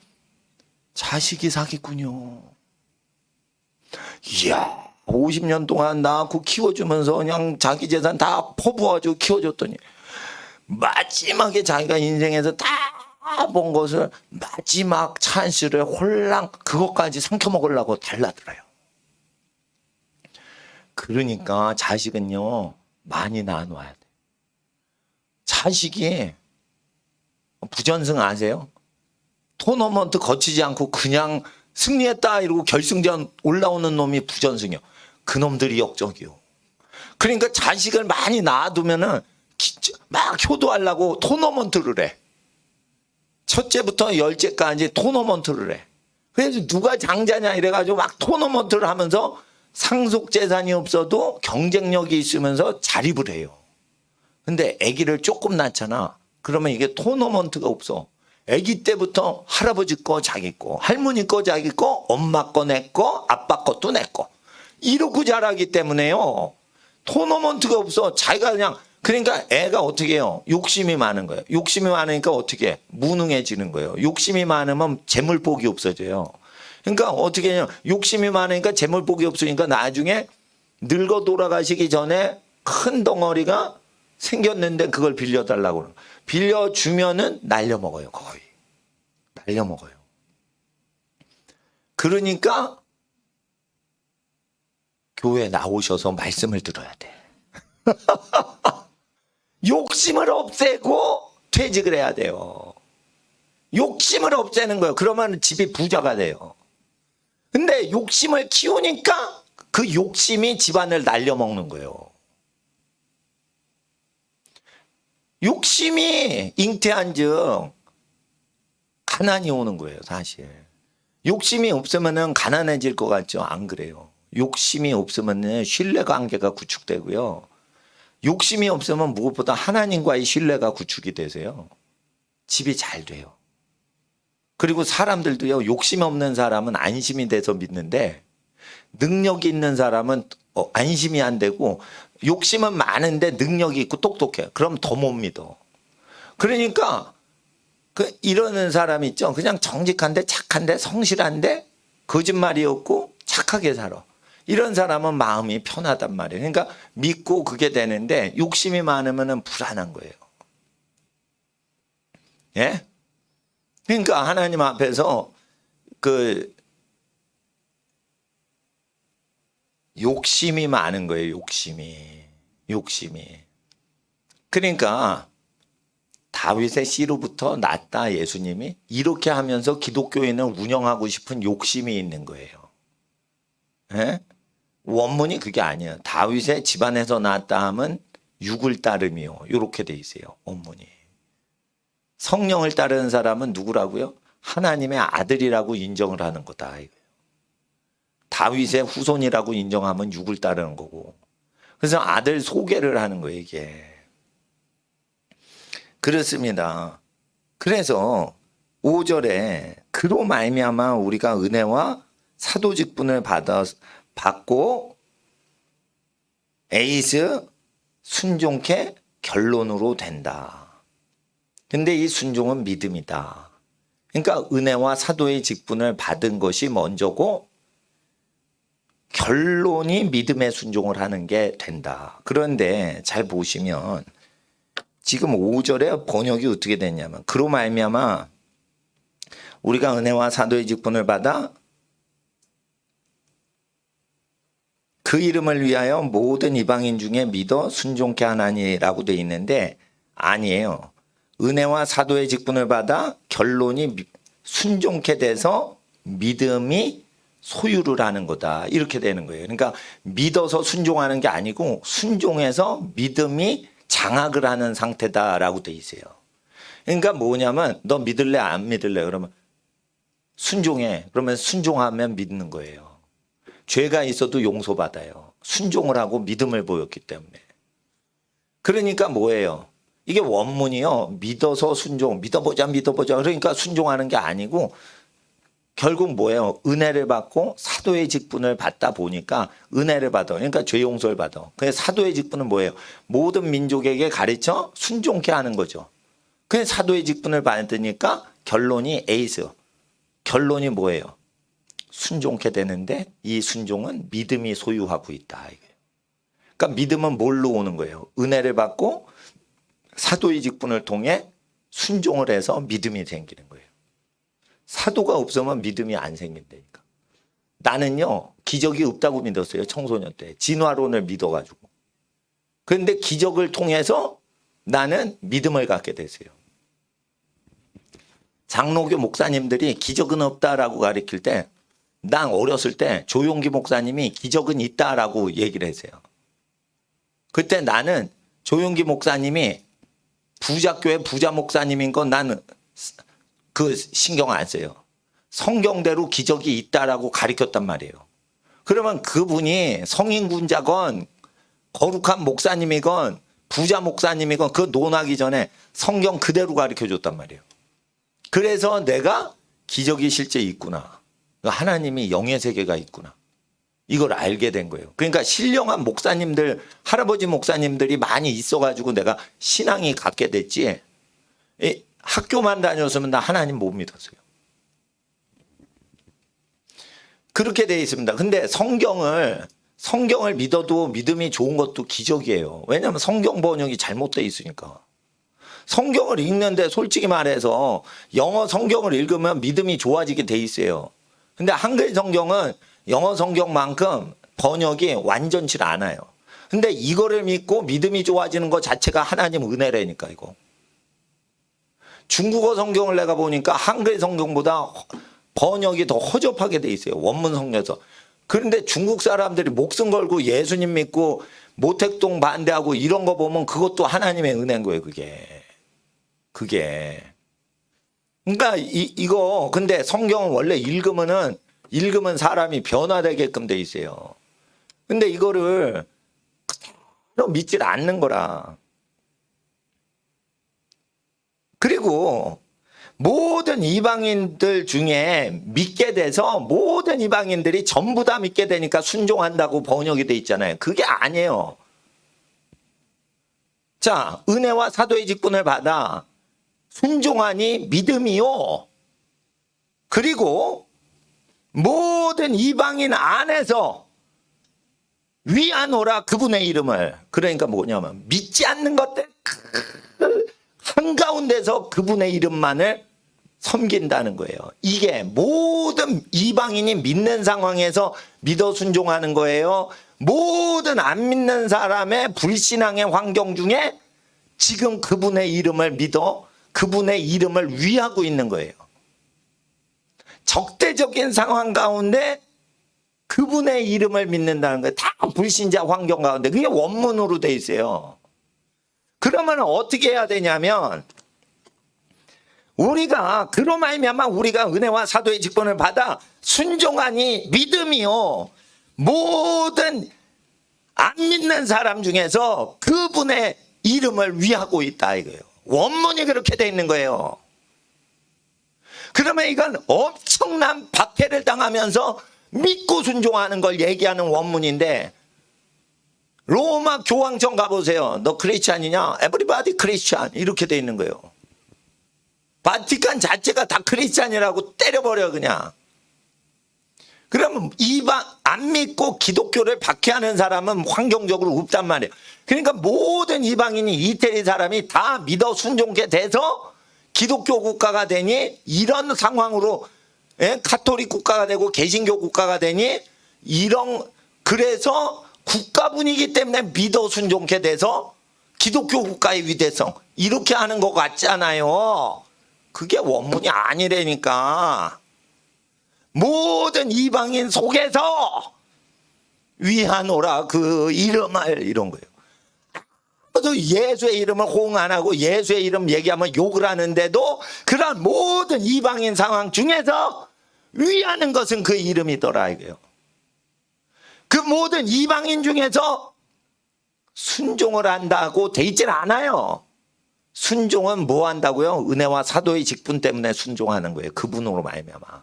자식이 사기꾼이요. 이야 50년 동안 낳고 키워주면서 그냥 자기 재산 다 퍼부어가지고 키워줬더니 마지막에 자기가 인생에서 다 본 것을 마지막 찬스를 홀랑 그것까지 삼켜먹으려고 달라들어요. 그러니까 자식은요 많이 낳아놔야 돼. 자식이 부전승 아세요? 토너먼트 거치지 않고 그냥 승리했다 이러고 결승전 올라오는 놈이 부전승이요. 그놈들이 역적이요. 그러니까 자식을 많이 낳아두면은 막 효도하려고 토너먼트를 해. 첫째부터 열째까지 토너먼트를 해. 그래서 누가 장자냐 이래가지고 막 토너먼트를 하면서 상속 재산이 없어도 경쟁력이 있으면서 자립을 해요. 근데 아기를 조금 낳잖아. 그러면 이게 토너먼트가 없어. 아기 때부터 할아버지 거 자기 거, 할머니 거 자기 거, 엄마 거 내 거, 아빠 것도 내 거. 이러고 자라기 때문에요. 토너먼트가 없어. 자기가 그러니까 애가 어떻게 해요? 욕심이 많은 거예요. 욕심이 많으니까 어떻게 해? 무능해지는 거예요. 욕심이 많으면 재물복이 없어져요. 그러니까 어떻게 해요? 욕심이 많으니까 재물복이 없으니까 나중에 늙어 돌아가시기 전에 큰 덩어리가 생겼는데 그걸 빌려달라고 그래요. 빌려주면은 날려먹어요. 거의. 날려먹어요. 그러니까 교회 나오셔서 말씀을 들어야 돼. 욕심을 없애고 퇴직을 해야 돼요. 욕심을 없애는 거예요. 그러면 집이 부자가 돼요. 근데 욕심을 키우니까 그 욕심이 집안을 날려먹는 거예요. 욕심이 잉태한 즉 가난이 오는 거예요, 사실. 욕심이 없으면 가난해질 것 같죠? 안 그래요. 욕심이 없으면 신뢰관계가 구축되고요. 욕심이 없으면 무엇보다 하나님과의 신뢰가 구축이 되세요. 집이 잘 돼요. 그리고 사람들도요, 욕심 없는 사람은 안심이 돼서 믿는데 능력이 있는 사람은 안심이 안 되고 욕심은 많은데 능력이 있고 똑똑해요. 그럼 더 못 믿어. 그러니까 이러는 사람 있죠. 그냥 정직한데 착한데 성실한데 거짓말이 없고 착하게 살아. 이런 사람은 마음이 편하단 말이에요. 그러니까 믿고 그게 되는데 욕심이 많으면 불안한 거예요. 예? 그러니까 하나님 앞에서 욕심이 많은 거예요. 욕심이. 그러니까 다윗의 씨로부터 났다 예수님이 이렇게 하면서 기독교인을 운영하고 싶은 욕심이 있는 거예요. 예? 원문이 그게 아니에요. 다윗의 집안에서 났다 하면 육을 따름이요. 이렇게 돼 있어요. 원문이. 성령을 따르는 사람은 누구라고요? 하나님의 아들이라고 인정을 하는 거다. 다윗의 후손이라고 인정하면 육을 따르는 거고. 그래서 아들 소개를 하는 거예요, 이게. 그렇습니다. 그래서 5절에 그로 말미암아 우리가 은혜와 사도 직분을 받고 에이스 순종케 결론으로 된다. 근데 이 순종은 믿음이다. 그러니까 은혜와 사도의 직분을 받은 것이 먼저고 결론이 믿음의 순종을 하는 게 된다. 그런데 잘 보시면 지금 5절에 번역이 어떻게 됐냐면 그로 말미암아 우리가 은혜와 사도의 직분을 받아 그 이름을 위하여 모든 이방인 중에 믿어 순종케 하나니라고 돼 있는데 아니에요. 은혜와 사도의 직분을 받아 결론이 순종케 돼서 믿음이 소유를 하는 거다. 이렇게 되는 거예요. 그러니까 믿어서 순종하는 게 아니고 순종해서 믿음이 장악을 하는 상태다라고 돼 있어요. 그러니까 뭐냐면 너 믿을래 안 믿을래 그러면 순종해. 그러면 순종하면 믿는 거예요. 죄가 있어도 용서받아요. 순종을 하고 믿음을 보였기 때문에. 그러니까 뭐예요? 이게 원문이요. 믿어서 순종, 믿어보자. 그러니까 순종하는 게 아니고 결국 뭐예요? 은혜를 받고 사도의 직분을 받다 보니까 은혜를 받아. 그러니까 죄 용서를 받아. 그래서 사도의 직분은 뭐예요? 모든 민족에게 가르쳐 순종케 하는 거죠. 그래서 사도의 직분을 받으니까 결론이 에이스. 결론이 뭐예요? 순종케 되는데 이 순종은 믿음이 소유하고 있다. 그러니까 믿음은 뭘로 오는 거예요? 은혜를 받고 사도의 직분을 통해 순종을 해서 믿음이 생기는 거예요. 사도가 없으면 믿음이 안 생긴다니까. 나는요 기적이 없다고 믿었어요. 청소년 때 진화론을 믿어가지고. 그런데 기적을 통해서 나는 믿음을 갖게 됐어요. 장로교 목사님들이 기적은 없다라고 가르칠 때 난 어렸을 때 조용기 목사님이 기적은 있다라고 얘기를 했어요. 그때 나는 조용기 목사님이 부자교회 부자 목사님인 건 나는 그 신경 안 써요. 성경대로 기적이 있다라고 가르쳤단 말이에요. 그러면 그분이 성인군자건 거룩한 목사님이건 부자 목사님이건 그 논하기 전에 성경 그대로 가르쳐줬단 말이에요. 그래서 내가 기적이 실제 있구나. 하나님이 영의 세계가 있구나. 이걸 알게 된 거예요. 그러니까 신령한 목사님들, 할아버지 목사님들이 많이 있어가지고 내가 신앙이 갖게 됐지. 학교만 다녔으면 나 하나님 못 믿었어요. 그렇게 돼 있습니다. 근데 성경을 믿어도 믿음이 좋은 것도 기적이에요. 왜냐하면 성경 번역이 잘못돼 있으니까. 성경을 읽는데 솔직히 말해서 영어 성경을 읽으면 믿음이 좋아지게 돼 있어요. 근데 한글 성경은 영어 성경만큼 번역이 완전치 않아요. 근데 이거를 믿고 믿음이 좋아지는 것 자체가 하나님 은혜라니까 이거. 중국어 성경을 내가 보니까 한글 성경보다 번역이 더 허접하게 돼 있어요. 원문 성경에서. 그런데 중국 사람들이 목숨 걸고 예수님 믿고 모택동 반대하고 이런 거 보면 그것도 하나님의 은혜인 거예요. 그게. 그러니까 이거 근데 성경은 원래 읽으면 사람이 변화되게끔 돼 있어요. 근데 이거를 그대로 믿질 않는 거라. 그리고 모든 이방인들 중에 믿게 돼서 모든 이방인들이 전부 다 믿게 되니까 순종한다고 번역이 돼 있잖아요. 그게 아니에요. 자, 은혜와 사도의 직분을 받아 순종하니 믿음이요. 그리고 모든 이방인 안에서 위하노라 그분의 이름을. 그러니까 뭐냐면 믿지 않는 것들 한가운데서 그분의 이름만을 섬긴다는 거예요. 이게 모든 이방인이 믿는 상황에서 믿어 순종하는 거예요. 모든 안 믿는 사람의 불신앙의 환경 중에 지금 그분의 이름을 믿어 그분의 이름을 위하고 있는 거예요. 적대적인 상황 가운데 그분의 이름을 믿는다는 거예요. 다 불신자 환경 가운데. 그게 원문으로 돼 있어요. 그러면 어떻게 해야 되냐면 우리가 그로 말미암아 우리가 은혜와 사도의 직분을 받아 순종하니 믿음이요. 모든 안 믿는 사람 중에서 그분의 이름을 위하고 있다 이거예요. 원문이 그렇게 돼 있는 거예요. 그러면 이건 엄청난 박해를 당하면서 믿고 순종하는 걸 얘기하는 원문인데 로마 교황청 가보세요. 너 크리스찬이냐? Everybody Christian 이렇게 돼 있는 거예요. 바티칸 자체가 다 크리스찬이라고 때려버려 그냥. 그러면 이방 안 믿고 기독교를 박해하는 사람은 환경적으로 없단 말이에요. 그러니까 모든 이방인이 이태리 사람이 다 믿어 순종케 돼서 기독교 국가가 되니 이런 상황으로 카톨릭 국가가 되고 개신교 국가가 되니 이런 그래서 국가 분위기 때문에 믿어 순종케 돼서 기독교 국가의 위대성 이렇게 하는 것 같잖아요. 그게 원문이 아니라니까. 모든 이방인 속에서 위하노라 그 이름을, 이런 거예요. 또 예수의 이름을 호응 안 하고 예수의 이름 얘기하면 욕을 하는데도 그런 모든 이방인 상황 중에서 위하는 것은 그 이름이더라 이거예요. 그 모든 이방인 중에서 순종을 한다고 돼 있질 않아요. 순종은 뭐 한다고요? 은혜와 사도의 직분 때문에 순종하는 거예요. 그분으로 말미암아.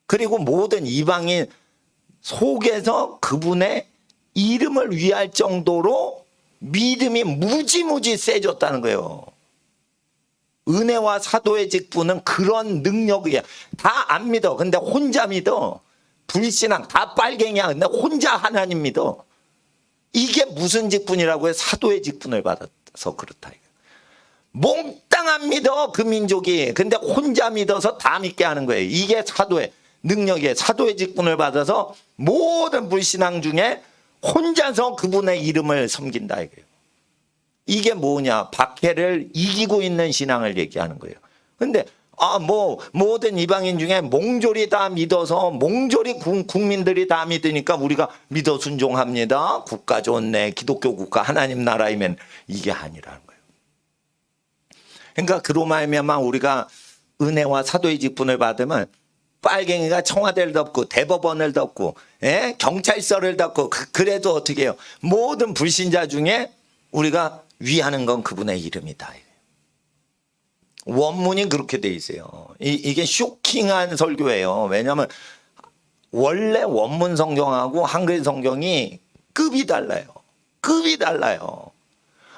그리고 모든 이방인 속에서 그분의 이름을 위할 정도로 믿음이 무지무지 세졌다는 거예요. 은혜와 사도의 직분은 그런 능력이야. 다 안 믿어. 근데 혼자 믿어. 불신앙 다 빨갱이야. 근데 혼자 하나님 믿어. 이게 무슨 직분이라고 해? 사도의 직분을 받아서 그렇다. 몽땅 믿어 그 민족이. 근데 혼자 믿어서 다 믿게 하는 거예요. 이게 사도의 능력이에요. 사도의 직분을 받아서 모든 불신앙 중에 혼자서 그분의 이름을 섬긴다 이거예요. 이게 뭐냐? 박해를 이기고 있는 신앙을 얘기하는 거예요. 근데 모든 이방인 중에 몽졸이 다 믿어서 몽졸이 국민들이 다 믿으니까 우리가 믿어 순종합니다. 국가 좋네. 기독교 국가 하나님 나라이면 이게 아니라는 거예요. 그러니까 그로 말미암아 우리가 은혜와 사도의 직분을 받으면 빨갱이가 청와대를 덮고 대법원을 덮고 경찰서를 덮고 그래도 어떻게 해요? 모든 불신자 중에 우리가 위하는 건 그분의 이름이다. 원문이 그렇게 돼 있어요. 이게 쇼킹한 설교예요. 왜냐하면 원래 원문 성경하고 한글 성경이 급이 달라요. 급이 달라요.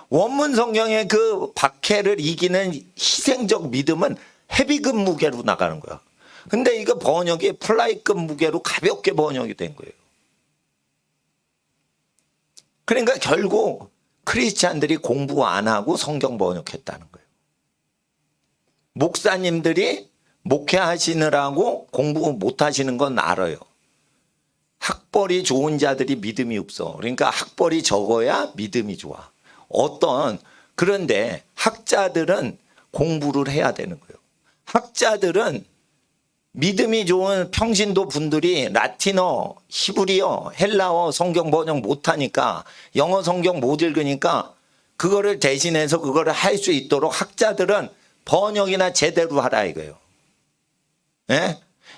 원문 성경의 그 박해를 이기는 희생적 믿음은 헤비급 무게로 나가는 거야. 근데 이거 번역이 플라이급 무게로 가볍게 번역이 된 거예요. 그러니까 결국 크리스찬들이 공부 안 하고 성경 번역했다는 거예요. 목사님들이 목회하시느라고 공부 못 하시는 건 알아요. 학벌이 좋은 자들이 믿음이 없어. 그러니까 학벌이 적어야 믿음이 좋아. 그런데 학자들은 공부를 해야 되는 거예요. 학자들은 믿음이 좋은 평신도 분들이 라틴어, 히브리어, 헬라어 성경 번역 못하니까 영어 성경 못 읽으니까 그거를 대신해서 그거를 할 수 있도록 학자들은 번역이나 제대로 하라 이거예요.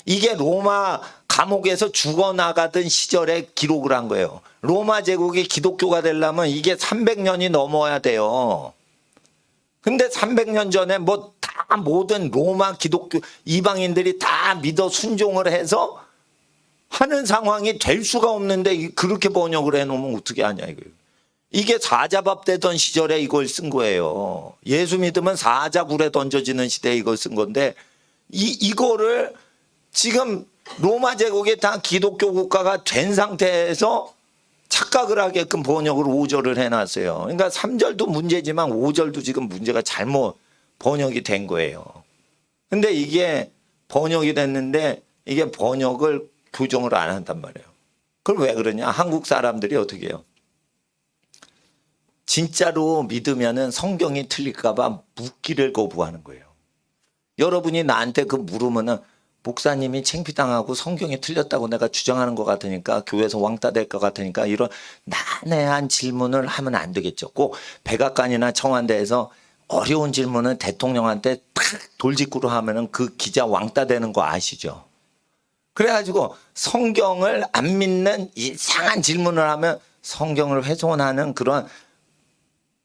이게 로마 감옥에서 죽어나가던 시절에 기록을 한 거예요. 로마 제국이 기독교가 되려면 이게 300년이 넘어야 돼요. 근데 300년 전에 다 모든 로마 기독교 이방인들이 다 믿어 순종을 해서 하는 상황이 될 수가 없는데 그렇게 번역을 해놓으면 어떻게 하냐 이거예요. 이게 사자밥 되던 시절에 이걸 쓴 거예요. 예수 믿으면 사자굴에 던져지는 시대에 이걸 쓴 건데 이거를 지금 로마 제국이 다 기독교 국가가 된 상태에서 착각을 하게끔 번역을 5절을 해놨어요. 그러니까 3절도 문제지만 5절도 지금 문제가 잘못 번역이 된 거예요. 근데 이게 번역이 됐는데 이게 번역을 교정을 안 한단 말이에요. 그럼 왜 그러냐? 한국 사람들이 어떻게 해요? 진짜로 믿으면은 성경이 틀릴까봐 묻기를 거부하는 거예요. 여러분이 나한테 그 물으면은 목사님이 창피당하고 성경이 틀렸다고 내가 주장하는 것 같으니까 교회에서 왕따 될 것 같으니까 이런 난해한 질문을 하면 안 되겠죠. 꼭 백악관이나 청와대에서 어려운 질문은 대통령한테 탁 돌직구로 하면은 그 기자 왕따 되는 거 아시죠? 그래가지고 성경을 안 믿는 이상한 질문을 하면 성경을 훼손하는 그런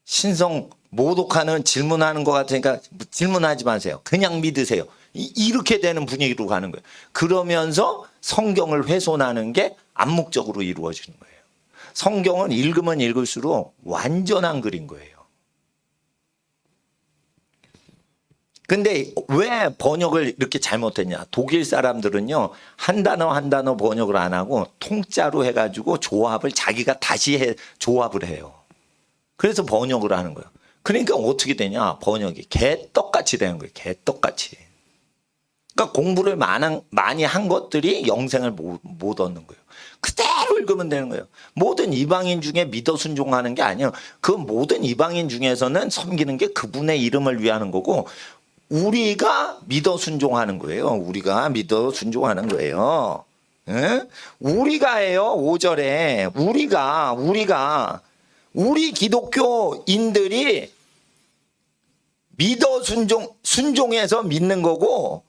신성 모독하는 질문하는 것 같으니까 질문하지 마세요. 그냥 믿으세요. 이렇게 되는 분위기로 가는 거예요. 그러면서 성경을 훼손하는 게 암묵적으로 이루어지는 거예요. 성경은 읽으면 읽을수록 완전한 글인 거예요. 근데 왜 번역을 이렇게 잘못했냐? 독일 사람들은요, 한 단어 번역을 안 하고 통짜로 해가지고 조합을 자기가 다시 조합을 해요. 그래서 번역을 하는 거예요. 그러니까 어떻게 되냐? 번역이 개떡같이 되는 거예요. 개떡같이. 그러니까 공부를 많이 한 것들이 영생을 못 얻는 거예요. 그대로 읽으면 되는 거예요. 모든 이방인 중에 믿어 순종하는 게 아니에요. 그 모든 이방인 중에서는 섬기는 게 그분의 이름을 위하는 거고 우리가 믿어 순종하는 거예요. 우리가 믿어 순종하는 거예요. 응? 우리가예요. 5절에 우리 기독교인들이 믿어 순종해서 믿는 거고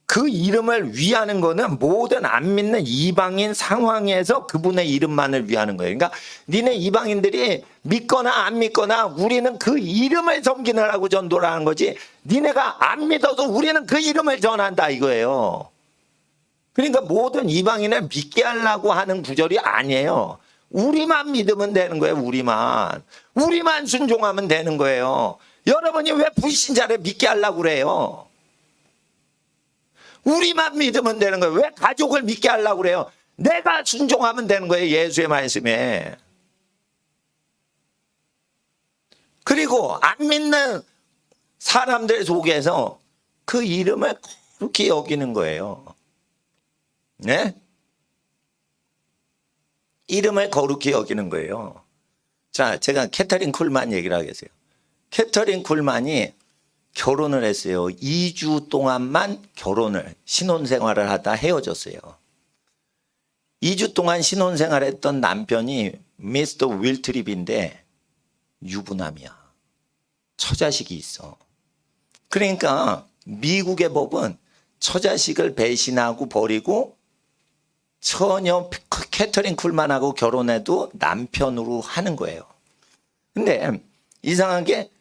그 이름을 위하는 거는 모든 안 믿는 이방인 상황에서 그분의 이름만을 위하는 거예요. 그러니까 니네 이방인들이 믿거나 안 믿거나 우리는 그 이름을 섬기느라고 전도를 하는 거지 니네가 안 믿어도 우리는 그 이름을 전한다 이거예요. 그러니까 모든 이방인을 믿게 하려고 하는 구절이 아니에요. 우리만 믿으면 되는 거예요. 우리만 순종하면 되는 거예요. 여러분이 왜 불신자를 믿게 하려고 그래요? 우리만 믿으면 되는 거예요. 왜 가족을 믿게 하려고 그래요? 내가 순종하면 되는 거예요. 예수의 말씀에. 그리고 안 믿는 사람들 속에서 그 이름을 그렇게 여기는 거예요. 네? 이름을 거룩히 여기는 거예요. 자, 제가 캐터린 쿨만 얘기를 하겠어요. 캐터린 쿨만이 결혼을 했어요. 2주 동안만 신혼생활을 하다 헤어졌어요. 2주 동안 신혼생활했던 남편이 미스터 윌트립인데 유부남이야. 처자식이 있어. 그러니까 미국의 법은 처자식을 배신하고 버리고 처녀 캐터린 쿨만하고 결혼해도 남편으로 하는 거예요. 근데 이상하게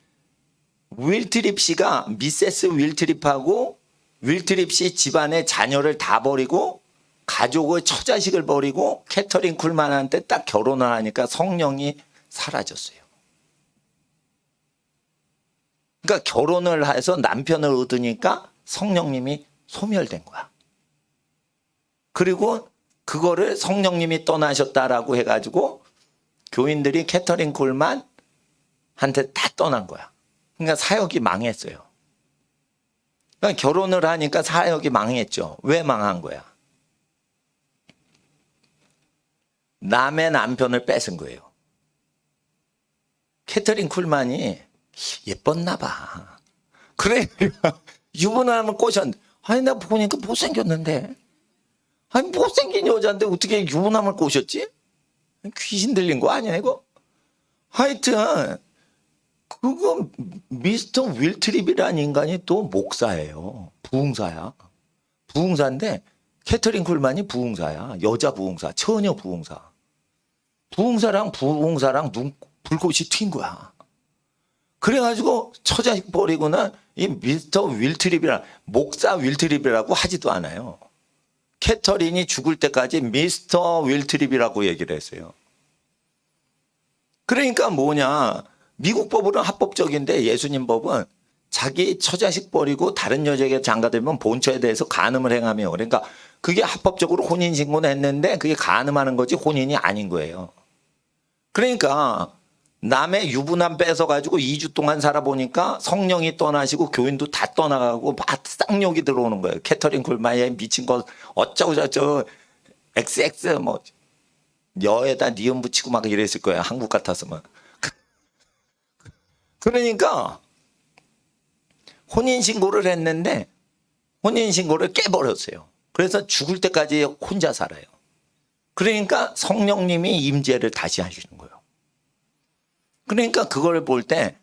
윌트립 씨가 미세스 윌트립하고 윌트립 씨 집안의 자녀를 다 버리고 가족의 처자식을 버리고 캐터린 쿨만한테 딱 결혼을 하니까 성령이 사라졌어요. 그러니까 결혼을 해서 남편을 얻으니까 성령님이 소멸된 거야. 그리고 그거를 성령님이 떠나셨다라고 해가지고 교인들이 캐터린 쿨만한테 다 떠난 거야. 그러니까 사역이 망했어요. 그러니까 결혼을 하니까 사역이 망했죠. 왜 망한 거야? 남의 남편을 뺏은 거예요. 캐터린 쿨만이 예뻤나 봐. 그래 유부남을 꼬셨는데 아니 나 보니까 못생겼는데 아니 못생긴 여자인데 어떻게 유부남을 꼬셨지? 귀신 들린 거 아니야 이거? 하여튼 그거 미스터 윌트립이라는 인간이 또 목사예요. 부흥사야. 부흥사인데 캐터린 쿨만이 부흥사야. 여자 부흥사, 처녀 부흥사. 부흥사랑 불꽃이 튄 거야. 그래가지고 처자식 버리고는 이 미스터 윌트립이라 목사 윌트립이라고 하지도 않아요. 캐터린이 죽을 때까지 미스터 윌트립이라고 얘기를 했어요. 그러니까 뭐냐? 미국 법으로는 합법적인데 예수님 법은 자기 처자식 버리고 다른 여자에게 장가들면 본처에 대해서 간음을 행하며 그러니까 그게 합법적으로 혼인신고는 했는데 그게 간음하는 거지 혼인이 아닌 거예요. 그러니까 남의 유부남 뺏어가지고 2주 동안 살아보니까 성령이 떠나시고 교인도 다 떠나가고 막 쌍욕이 들어오는 거예요. 캐터린 쿨만이 미친 거 어쩌고 저쩌고 XX 뭐 여에다 니은 붙이고 막 이랬을 거예요. 한국 같았으면. 그러니까 혼인신고를 했는데 혼인신고를 깨버렸어요. 그래서 죽을 때까지 혼자 살아요. 그러니까 성령님이 임재를 다시 하시는 거예요. 그러니까 그걸 볼 때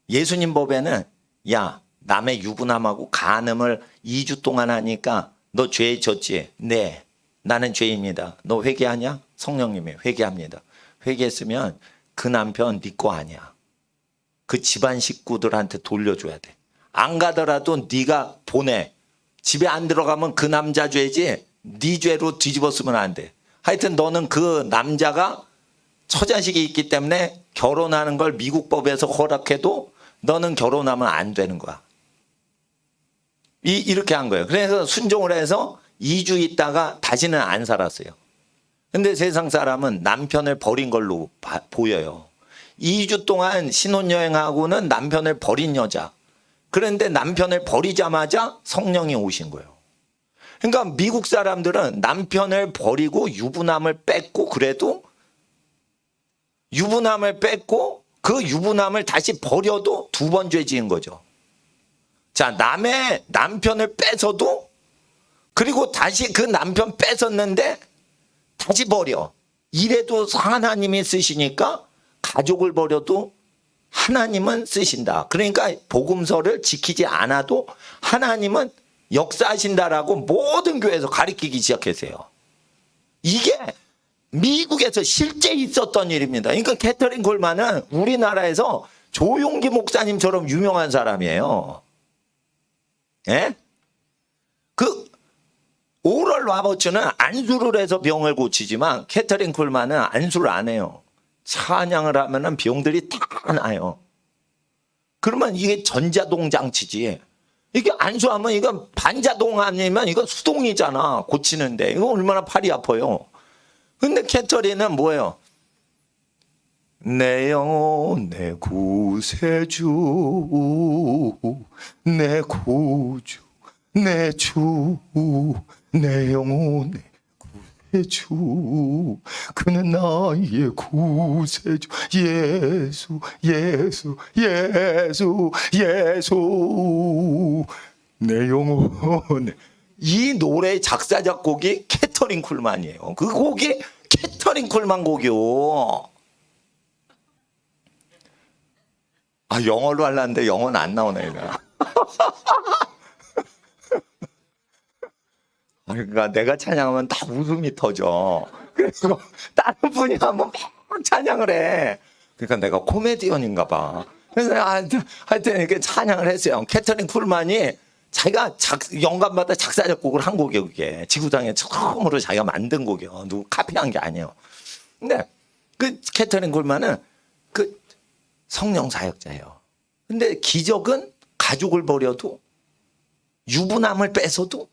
예수님 법에는 야 남의 유부남하고 간음을 2주 동안 하니까 너 죄에 졌지? 네 나는 죄입니다. 너 회개하냐? 성령님이 회개합니다. 회개했으면 그 남편 네 거 아니야. 그 집안 식구들한테 돌려줘야 돼. 안 가더라도 네가 보내. 집에 안 들어가면 그 남자 죄지 네 죄로 뒤집어쓰면 안 돼. 하여튼 너는 그 남자가 처자식이 있기 때문에 결혼하는 걸 미국 법에서 허락해도 너는 결혼하면 안 되는 거야. 이렇게 한 거예요. 그래서 순종을 해서 2주 있다가 다시는 안 살았어요. 근데 세상 사람은 남편을 버린 걸로 보여요. 2주 동안 신혼여행하고는 남편을 버린 여자. 그런데 남편을 버리자마자 성령이 오신 거예요. 그러니까 미국 사람들은 남편을 버리고 유부남을 뺏고 그래도 유부남을 뺏고 그 유부남을 다시 버려도 두 번 죄 지은 거죠. 자, 남의 남편을 뺏어도 그리고 다시 그 남편 뺏었는데 다시 버려. 이래도 하나님이 쓰시니까 가족을 버려도 하나님은 쓰신다. 그러니까 복음서를 지키지 않아도 하나님은 역사하신다라고 모든 교회에서 가르치기 시작했어요. 이게 미국에서 실제 있었던 일입니다. 그러니까 캐터린 콜만은 우리나라에서 조용기 목사님처럼 유명한 사람이에요. 예? 그 오럴 라버츠는 안수를 해서 병을 고치지만 캐터린 콜만은 안수를 안 해요. 찬양을 하면은 병들이 다 나요. 그러면 이게 전자동 장치지. 이게 안수하면 이건 반자동 아니면 이건 수동이잖아. 고치는데 이거 얼마나 팔이 아파요. 근데 캐터린은 뭐예요? 내 영혼 내 구세주 내 구주 내 주 내 영혼 내 구세주 그는 나의 구세주 예수 예수 예수 예수 내 영혼 이 노래의 작사 작곡이 캐터린 쿨만이에요. 그 곡이 캐터린 쿨만 곡이요. 아, 영어로 하려는데 영어는 안 나오네. 그러니까 내가 찬양하면 다 웃음이 터져. 그래서 다른 분이 하면 막 찬양을 해. 그러니까 내가 코미디언인가 봐. 그래서 하여튼 이렇게 찬양을 했어요. 캐터린 쿨만이 자기가 영감마다 작사 작곡을 한 곡이에요. 그게 지구상에 처음으로 자기가 만든 곡이에요. 누구 카피한 게 아니에요. 근데 그 캐터린 쿨만은 그 성령 사역자예요. 근데 기적은 가족을 버려도 유부남을 뺏어도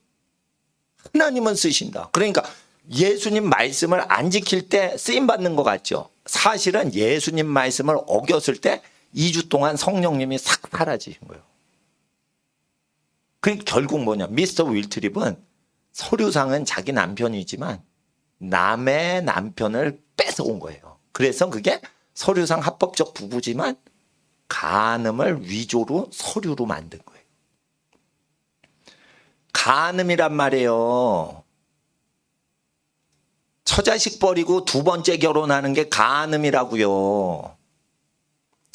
하나님은 쓰신다. 그러니까 예수님 말씀을 안 지킬 때 쓰임 받는 것 같죠. 사실은 예수님 말씀을 어겼을 때 2주 동안 성령님이 싹 사라지신 거예요. 그 결국 뭐냐? 미스터 윌트립은 서류상은 자기 남편이지만 남의 남편을 뺏어온 거예요. 그래서 그게 서류상 합법적 부부지만 간음을 위조로 서류로 만든 거예요. 간음이란 말이에요. 처자식 버리고 두 번째 결혼하는 게 간음이라고요.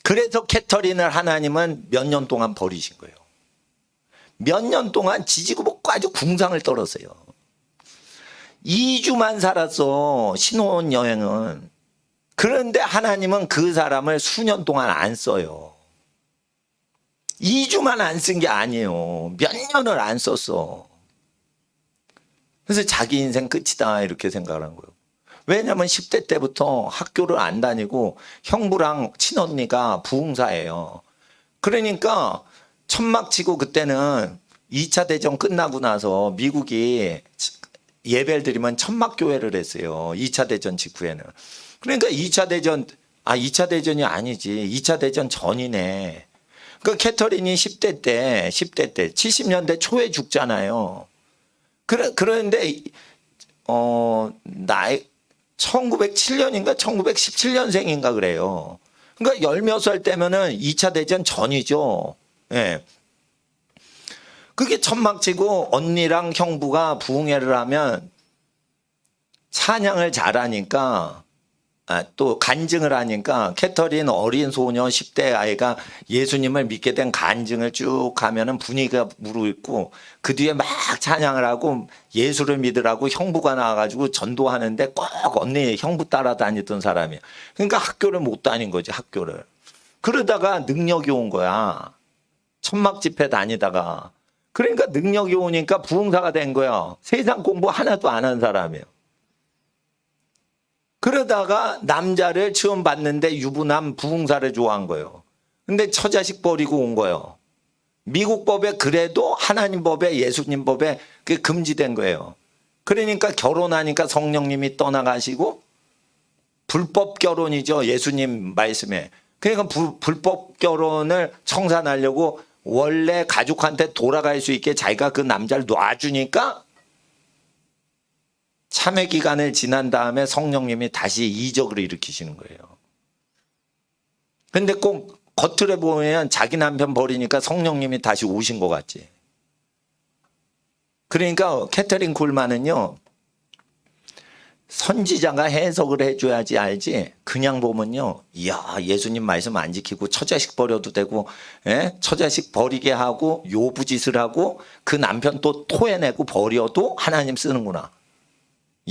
그래서 캐터린을 하나님은 몇 년 동안 버리신 거예요. 몇 년 동안 지지고 볶고 아주 궁상을 떨었어요. 2주만 살았어, 신혼여행은. 그런데 하나님은 그 사람을 수년 동안 안 써요. 2주만 안 쓴 게 아니에요. 몇 년을 안 썼어. 그래서 자기 인생 끝이다 이렇게 생각을 한 거예요. 왜냐하면 10대 때부터 학교를 안 다니고 형부랑 친언니가 부흥사예요. 그러니까 천막 치고 그때는 2차 대전 끝나고 나서 미국이 예배를 드리면 천막 교회를 했어요. 2차 대전 직후에는. 그러니까 2차 대전이 아니지. 2차 대전 전이네. 그 캐터린이 10대 때 70년대 초에 죽잖아요. 그런데 나이 1907년인가 1917년생인가 그래요. 그러니까 10몇 살 때면은 2차 대전 전이죠. 예. 그게 천막치고 언니랑 형부가 부흥회를 하면 찬양을 잘하니까 또 간증을 하니까 캐터린 어린 소녀 10대 아이가 예수님을 믿게 된 간증을 쭉 하면은 분위기가 무르익고 그 뒤에 막 찬양을 하고 예수를 믿으라고 형부가 나와가지고 전도하는데 꼭 언니 형부 따라다니던 사람이야. 그러니까 학교를 못 다닌 거지, 학교를. 그러다가 능력이 온 거야. 천막 집회 다니다가. 그러니까 능력이 오니까 부흥사가 된 거야. 세상 공부 하나도 안 한 사람이에요. 그러다가 남자를 처음 봤는데 유부남 부흥사를 좋아한 거예요. 근데 처자식 버리고 온 거예요. 미국 법에 그래도 하나님 법에 예수님 법에 그게 금지된 거예요. 그러니까 결혼하니까 성령님이 떠나가시고 불법 결혼이죠. 예수님 말씀에. 그러니까 불법 결혼을 청산하려고 원래 가족한테 돌아갈 수 있게 자기가 그 남자를 놔주니까 참회 기간을 지난 다음에 성령님이 다시 이적을 일으키시는 거예요. 근데 꼭 겉으로 보면 자기 남편 버리니까 성령님이 다시 오신 것 같지. 그러니까 캐터린 쿨만은요, 선지자가 해석을 해줘야지 알지. 그냥 보면요, 이야, 예수님 말씀 안 지키고 처자식 버려도 되고, 처자식 버리게 하고 요부짓을 하고 그 남편 또 토해내고 버려도 하나님 쓰는구나.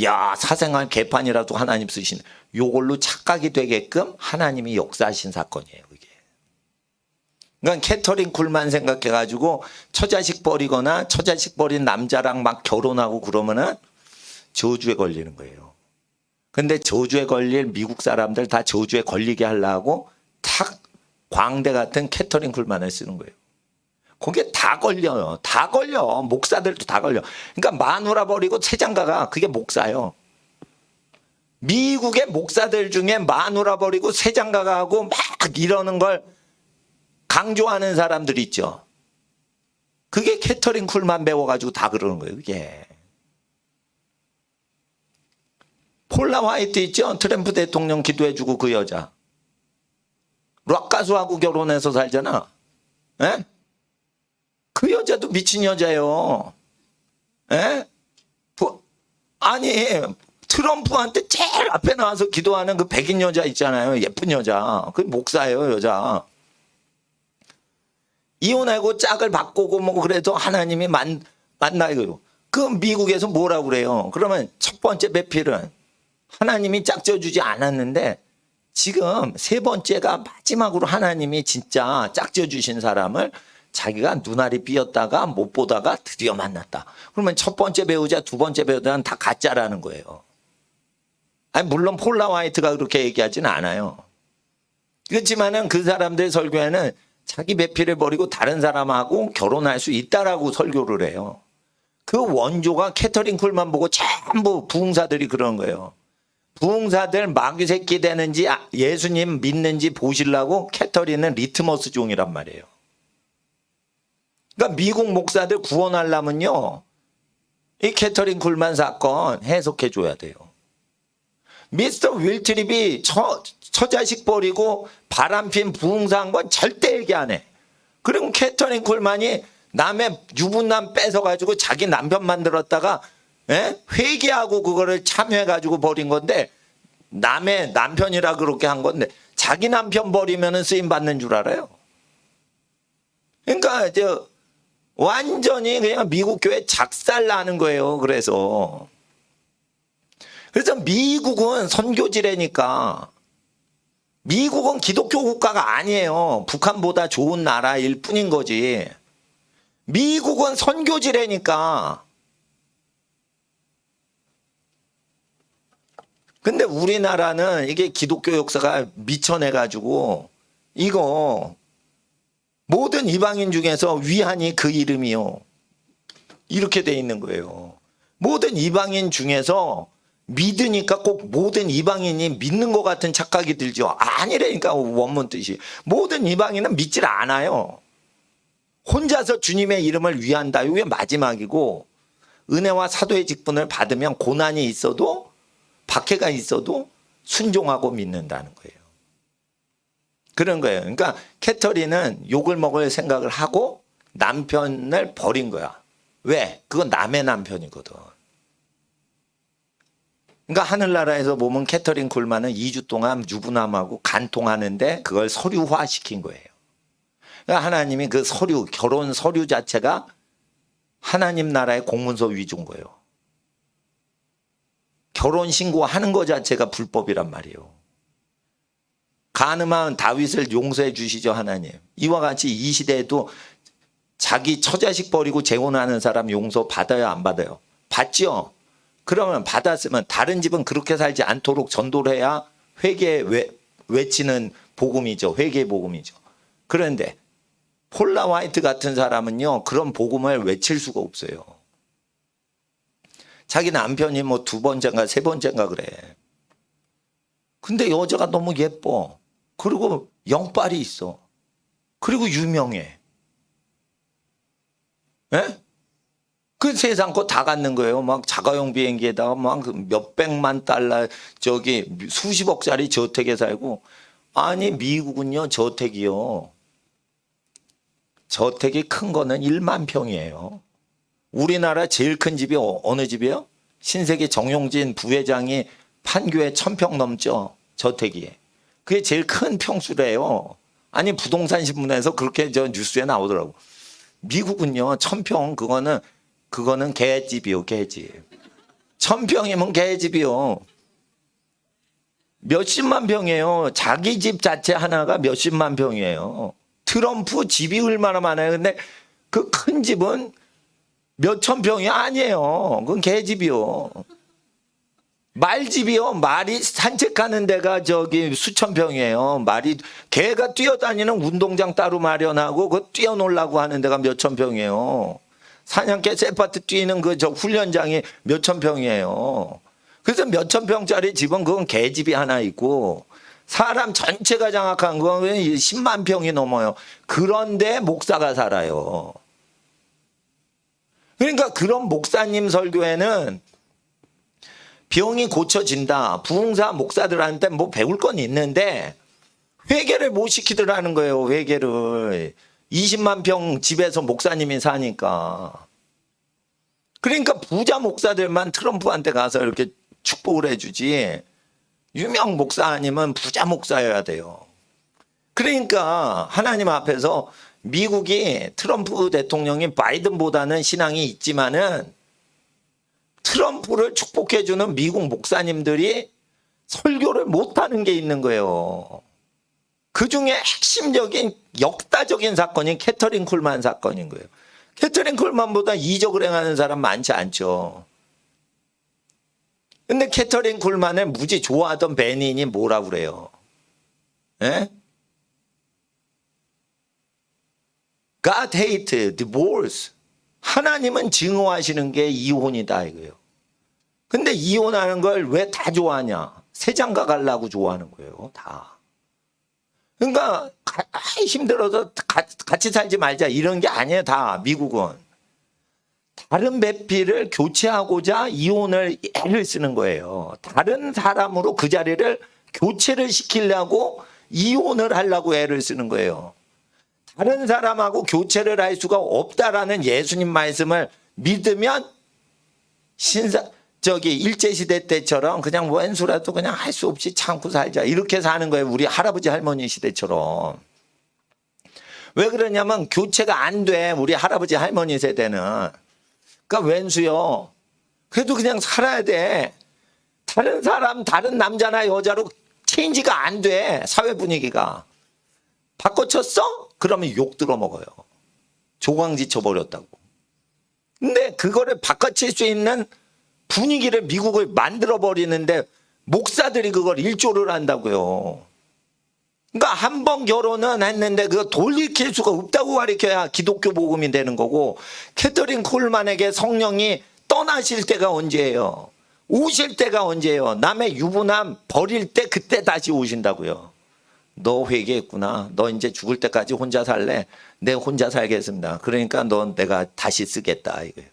야, 사생활 개판이라도 하나님 쓰시네. 요걸로 착각이 되게끔 하나님이 역사하신 사건이에요, 그게. 그러니까 캐터린 쿨만 생각해가지고 처자식 버리거나 처자식 버린 남자랑 막 결혼하고 그러면은 저주에 걸리는 거예요. 근데 저주에 걸릴 미국 사람들 다 저주에 걸리게 하려고 탁 광대 같은 캐터린 쿨만을 쓰는 거예요. 그게 다 걸려요. 다 걸려. 목사들도 다 걸려. 그러니까 마누라 버리고 새장가가 그게 목사예요. 미국의 목사들 중에 마누라 버리고 새장가가 하고 막 이러는 걸 강조하는 사람들 있죠. 그게 캐터린 쿨만 배워가지고 다 그러는 거예요. 그게. 폴라 화이트 있죠? 트럼프 대통령 기도해주고 그 여자. 락 가수하고 결혼해서 살잖아. 에? 그 여자도 미친 여자예요. 에? 아니, 트럼프한테 제일 앞에 나와서 기도하는 그 백인 여자 있잖아요. 예쁜 여자. 그 목사예요, 여자. 이혼하고 짝을 바꾸고 뭐 그래도 하나님이 만나요. 그 미국에서 뭐라고 그래요? 그러면 첫 번째 배필은 하나님이 짝져주지 않았는데 지금 세 번째가 마지막으로 하나님이 진짜 짝져주신 사람을 자기가 눈알이 삐었다가 못 보다가 드디어 만났다. 그러면 첫 번째 배우자, 두 번째 배우자는 다 가짜라는 거예요. 아니, 물론 폴라 화이트가 그렇게 얘기하지는 않아요. 그렇지만은 그 사람들 설교에는 자기 배필을 버리고 다른 사람하고 결혼할 수 있다라고 설교를 해요. 그 원조가 캐터린 쿨만 보고 전부 부흥사들이 그런 거예요. 부흥사들 마귀 새끼 되는지 예수님 믿는지 보시려고 캐터린은 리트머스 종이란 말이에요. 그러니까 미국 목사들 구원하려면요, 이 캐터린 쿨만 사건 해석해 줘야 돼요. 미스터 윌트립이 처자식 버리고 바람핀 부흥사한 건 절대 얘기 안 해. 그리고 캐터린 쿨만이 남의 유부남 뺏어가지고 자기 남편 만들었다가 회개하고 그거를 참여해가지고 버린 건데, 남의 남편이라 그렇게 한 건데 자기 남편 버리면은 쓰임 받는 줄 알아요. 그러니까 완전히 그냥 미국 교회 작살 나는 거예요. 그래서 미국은 선교지래니까, 미국은 기독교 국가가 아니에요. 북한보다 좋은 나라일 뿐인 거지. 미국은 선교지래니까. 근데 우리나라는 이게 기독교 역사가 미쳐내가지고 이거 모든 이방인 중에서 위한이 그 이름이요. 이렇게 돼 있는 거예요. 모든 이방인 중에서 믿으니까 꼭 모든 이방인이 믿는 것 같은 착각이 들죠. 아니라니까, 원문 뜻이. 모든 이방인은 믿질 않아요. 혼자서 주님의 이름을 위한다. 이게 마지막이고, 은혜와 사도의 직분을 받으면 고난이 있어도, 박해가 있어도 순종하고 믿는다는 거예요. 그런 거예요. 그러니까 캐터린은 욕을 먹을 생각을 하고 남편을 버린 거야. 왜? 그건 남의 남편이거든. 그러니까 하늘나라에서 보면 캐터린 쿨만은 2주 동안 유부남하고 간통하는데 그걸 서류화 시킨 거예요. 그러니까 하나님이 그 서류, 결혼 서류 자체가 하나님 나라의 공문서 위조인 거예요. 결혼 신고하는 것 자체가 불법이란 말이에요. 가늠한 다윗을 용서해 주시죠, 하나님. 이와 같이 이 시대에도 자기 처자식 버리고 재혼하는 사람 용서 받아요, 안 받아요? 받죠. 그러면 받았으면 다른 집은 그렇게 살지 않도록 전도를 해야 회개 외치는 복음이죠. 회개 복음이죠. 그런데 폴라 화이트 같은 사람은요, 그런 복음을 외칠 수가 없어요. 자기 남편이 뭐 두 번째인가 세 번째인가 그래. 근데 여자가 너무 예뻐. 그리고 영빨이 있어. 그리고 유명해. 예? 그 그 세상 거 다 갖는 거예요. 막 자가용 비행기에다가 막 몇백만 달러 저기 수십억짜리 저택에 살고. 아니 미국은요 저택이요. 저택이 큰 거는 1만 평이에요. 우리나라 제일 큰 집이 어느 집이에요? 신세계 정용진 부회장이 판교에 1000평 넘죠. 저택이. 그게 제일 큰 평수래요. 아니 부동산 신문에서 그렇게 저 뉴스에 나오더라고. 미국은요 1000평 그거는 개집이요. 개집. 1000평이면 개집이요. 몇십만 평이에요. 자기 집 자체 하나가 몇십만 평이에요. 트럼프 집이 얼마나 많아요. 근데 그 큰 집은 몇천 평이 아니에요. 그건 개집이요. 말집이요. 말이 산책하는 데가 저기 수천 평이에요. 말이 개가 뛰어다니는 운동장 따로 마련하고 그 뛰어놀라고 하는 데가 몇천 평이에요. 사냥개 세파트 뛰는 그 저 훈련장이 몇천 평이에요. 그래서 몇천 평짜리 집은 그건 개집이 하나 있고 사람 전체가 장악한 건 10만 평이 넘어요. 그런데 목사가 살아요. 그러니까 그런 목사님 설교에는 병이 고쳐진다. 부흥사 목사들한테 뭐 배울 건 있는데 회개를 못 시키더라는 거예요. 회개를. 20만 평 집에서 목사님이 사니까. 그러니까 부자 목사들만 트럼프한테 가서 이렇게 축복을 해주지 유명 목사 아니면 부자 목사여야 돼요. 그러니까 하나님 앞에서 미국이 트럼프 대통령이 바이든보다는 신앙이 있지만은 트럼프를 축복해주는 미국 목사님들이 설교를 못하는 게 있는 거예요. 그중에 핵심적인 역사적인 사건이 캐터린 쿨만 사건인 거예요. 캐터린 쿨만보다 이적을 행하는 사람 많지 않죠. 근데 캐터린 쿨만을 무지 좋아하던 베닌이 뭐라고 그래요? 예? God hate divorce. 하나님은 증오하시는 게 이혼이다 이거예요. 근데 이혼하는 걸 왜 다 좋아하냐? 새장가 가려고 좋아하는 거예요. 다. 그러니까 힘들어서 같이 살지 말자 이런 게 아니에요. 다 미국은. 다른 배필을 교체하고자 이혼을 애를 쓰는 거예요. 다른 사람으로 그 자리를 교체를 시키려고 이혼을 하려고 애를 쓰는 거예요. 다른 사람하고 교체를 할 수가 없다라는 예수님 말씀을 믿으면 일제시대 때처럼 그냥 왼수라도 그냥 할 수 없이 참고 살자. 이렇게 사는 거예요. 우리 할아버지 할머니 시대처럼. 왜 그러냐면 교체가 안 돼. 우리 할아버지 할머니 세대는. 그러니까 왼수요. 그래도 그냥 살아야 돼. 다른 사람, 다른 남자나 여자로 체인지가 안 돼. 사회 분위기가. 바꿔쳤어? 그러면 욕 들어먹어요. 조광지쳐 버렸다고. 근데 그거를 바꿔칠 수 있는 분위기를 미국을 만들어 버리는데 목사들이 그걸 일조를 한다고요. 그러니까 한 번 결혼은 했는데 그거 돌이킬 수가 없다고 가르쳐야 기독교 복음이 되는 거고, 캐터린 콜만에게 성령이 떠나실 때가 언제예요? 오실 때가 언제예요? 남의 유부남 버릴 때 그때 다시 오신다고요. 너 회개했구나. 너 이제 죽을 때까지 혼자 살래? 내 혼자 살겠습니다. 그러니까 너 내가 다시 쓰겠다 이거예요.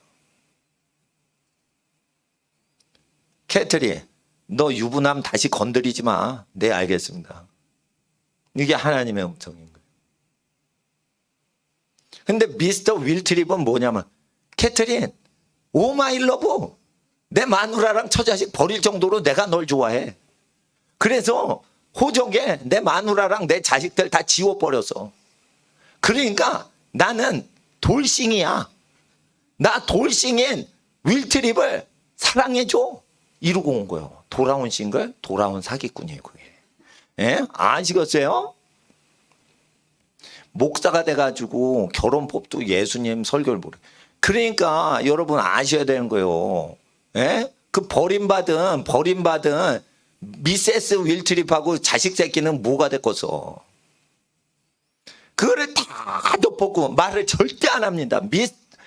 캐터린, 너 유부남 다시 건드리지 마. 네, 알겠습니다. 이게 하나님의 음성인 거예요. 근데 미스터 윌트립은 뭐냐면, 캐터린, 오 마이 러브, 내 마누라랑 처자식 버릴 정도로 내가 널 좋아해. 그래서 호적에 내 마누라랑 내 자식들 다 지워버렸어. 그러니까 나는 돌싱이야. 나 돌싱인 윌트립을 사랑해줘. 이러고 온 거예요. 돌아온 싱글, 돌아온 사기꾼이에요. 그게. 예? 아시겠어요? 목사가 돼가지고 결혼법도 예수님 설교를 모르. 그러니까 여러분 아셔야 되는 거예요. 예? 그 버림받은 미세스 윌트립하고 자식 새끼는 뭐가 됐겠어? 그거를 다 덮었고 말을 절대 안 합니다.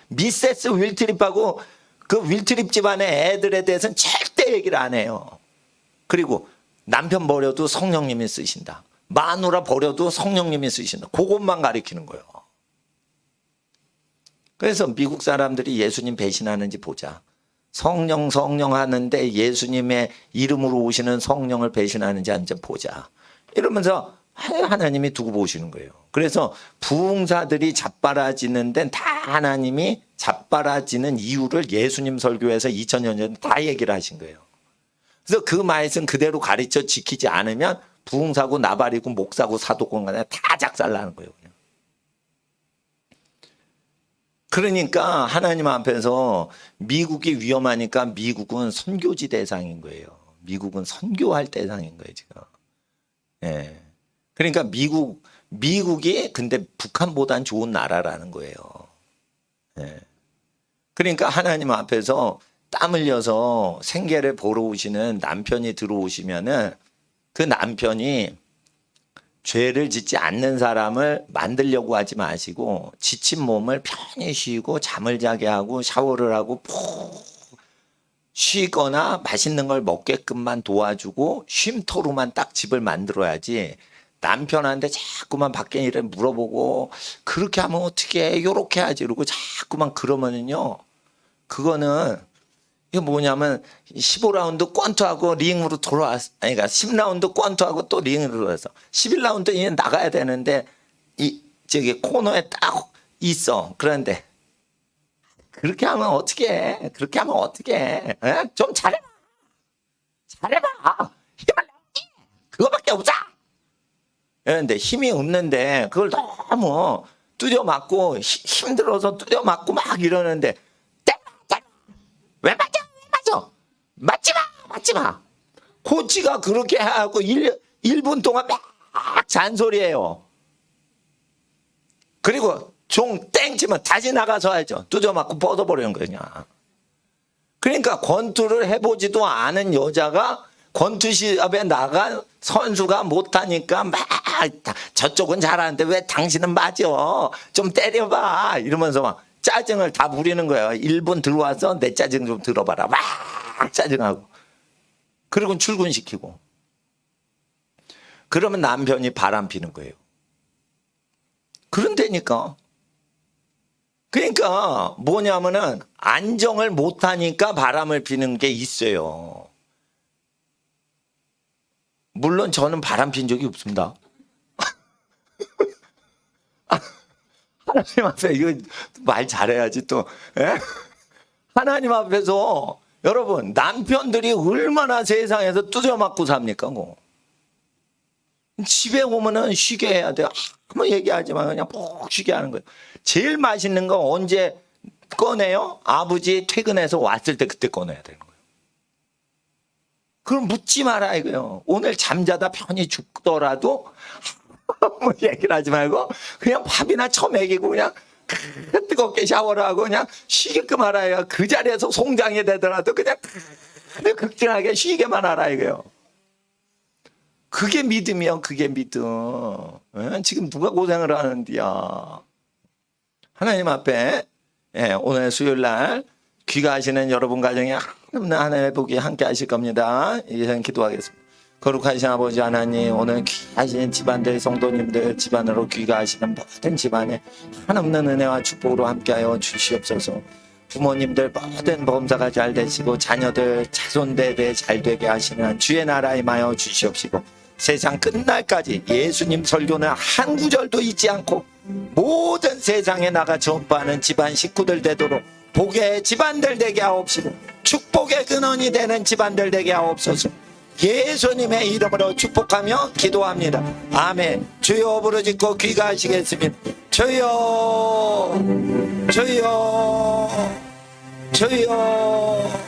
미세스 윌트립하고 그 윌트립 집안의 애들에 대해서는 절대 얘기를 안 해요. 그리고 남편 버려도 성령님이 쓰신다. 마누라 버려도 성령님이 쓰신다. 그것만 가리키는 거예요. 그래서 미국 사람들이 예수님 배신하는지 보자. 성령 하는데 예수님의 이름으로 오시는 성령을 배신하는지 한번 보자. 이러면서 하나님이 두고 보시는 거예요. 그래서 부흥사들이 자빠라지는 데는 다 하나님이 자빠라지는 이유를 예수님 설교에서 2000년 전에 다 얘기를 하신 거예요. 그래서 그 말씀 그대로 가르쳐 지키지 않으면 부흥사고 나발이고 목사고 사도권 간에 다 작살나는 거예요. 그냥. 그러니까 하나님 앞에서 미국이 위험하니까 미국은 선교지 대상인 거예요. 미국은 선교할 대상인 거예요, 지금. 예. 그러니까 미국이 근데 북한보단 좋은 나라라는 거예요. 예. 그러니까 하나님 앞에서 땀 흘려서 생계를 보러 오시는 남편이 들어오시면은 그 남편이 죄를 짓지 않는 사람을 만들려고 하지 마시고 지친 몸을 편히 쉬고 잠을 자게 하고 샤워를 하고 푹 쉬거나 맛있는 걸 먹게끔만 도와주고 쉼터로만 딱 집을 만들어야지 남편한테 자꾸만 밖에 일을 물어보고 그렇게 하면 어떻게 해 요렇게 하지 이러고 자꾸만 그러면은요 그거는 이게 뭐냐면 15라운드 권투하고 링으로 돌아왔어. 아니, 그러니까 10라운드 권투하고 또 링으로 돌아왔어. 11라운드 이제 나가야 되는데 저기 코너에 딱 있어. 그런데 그렇게 하면 어떻게 해? 그렇게 하면 어떻게 해? 에? 좀 잘해봐. 힘을 내. 그거밖에 없어. 그런데 힘이 없는데 그걸 너무 두려 맞고 힘들어서 두려 맞고 막 이러는데 왜 맞아? 맞지 마. 코치가 그렇게 하고 1분 동안 막 잔소리해요. 그리고 종 땡 치면 다시 나가서 하죠. 두져 맞고 뻗어버리는 거냐. 그러니까 권투를 해보지도 않은 여자가 권투 시합에 나간 선수가 못하니까 막 저쪽은 잘하는데 왜 당신은 맞아? 좀 때려봐. 이러면서 막 짜증을 다 부리는 거예요. 1분 들어와서 내 짜증 좀 들어봐라. 막 짜증하고. 그리고 출근시키고. 그러면 남편이 바람 피는 거예요. 그런데니까. 그러니까 뭐냐면은 안정을 못하니까 바람을 피는 게 있어요. 물론 저는 바람 핀 적이 없습니다. 하나님 앞에 이거 말 잘해야지 또. 에? 하나님 앞에서 여러분 남편들이 얼마나 세상에서 두져 맞고 삽니까? 뭐. 집에 오면은 쉬게 해야 돼요. 아무 얘기하지 마 그냥 푹 쉬게 하는 거예요. 제일 맛있는 거 언제 꺼내요? 아버지 퇴근해서 왔을 때 그때 꺼내야 되는 거예요. 그럼 묻지 마라 이거요. 오늘 잠자다 편히 죽더라도 뭐 얘기를 하지 말고 그냥 밥이나 처먹이고 그냥 뜨겁게 샤워를 하고 그냥 쉬게끔 하라요. 그 자리에서 송장이 되더라도 그냥 극진하게 쉬게만 하라 이거요. 그게 믿음이요. 그게 믿음. 지금 누가 고생을 하는디야. 하나님 앞에 오늘 수요일 날 귀가하시는 여러분 가정에 하나님의 복이 함께 하실 겁니다. 이제 기도하겠습니다. 거룩하신 아버지 하나님, 오늘 귀하신 집안들 성도님들 집안으로 귀가하시는 모든 집안에 한없는 은혜와 축복으로 함께하여 주시옵소서. 부모님들 모든 범사가 잘 되시고 자녀들 자손대대 잘 되게 하시는 주의 나라에 임하여 주시옵시고 세상 끝날까지 예수님 설교는 한 구절도 잊지 않고 모든 세상에 나가 전파하는 집안 식구들 되도록 복의 집안들 되게 하옵시고 축복의 근원이 되는 집안들 되게 하옵소서. 예수님의 이름으로 축복하며 기도합니다. 아멘. 주여 부르짖고 귀가하시겠습니다. 주여 주여 주여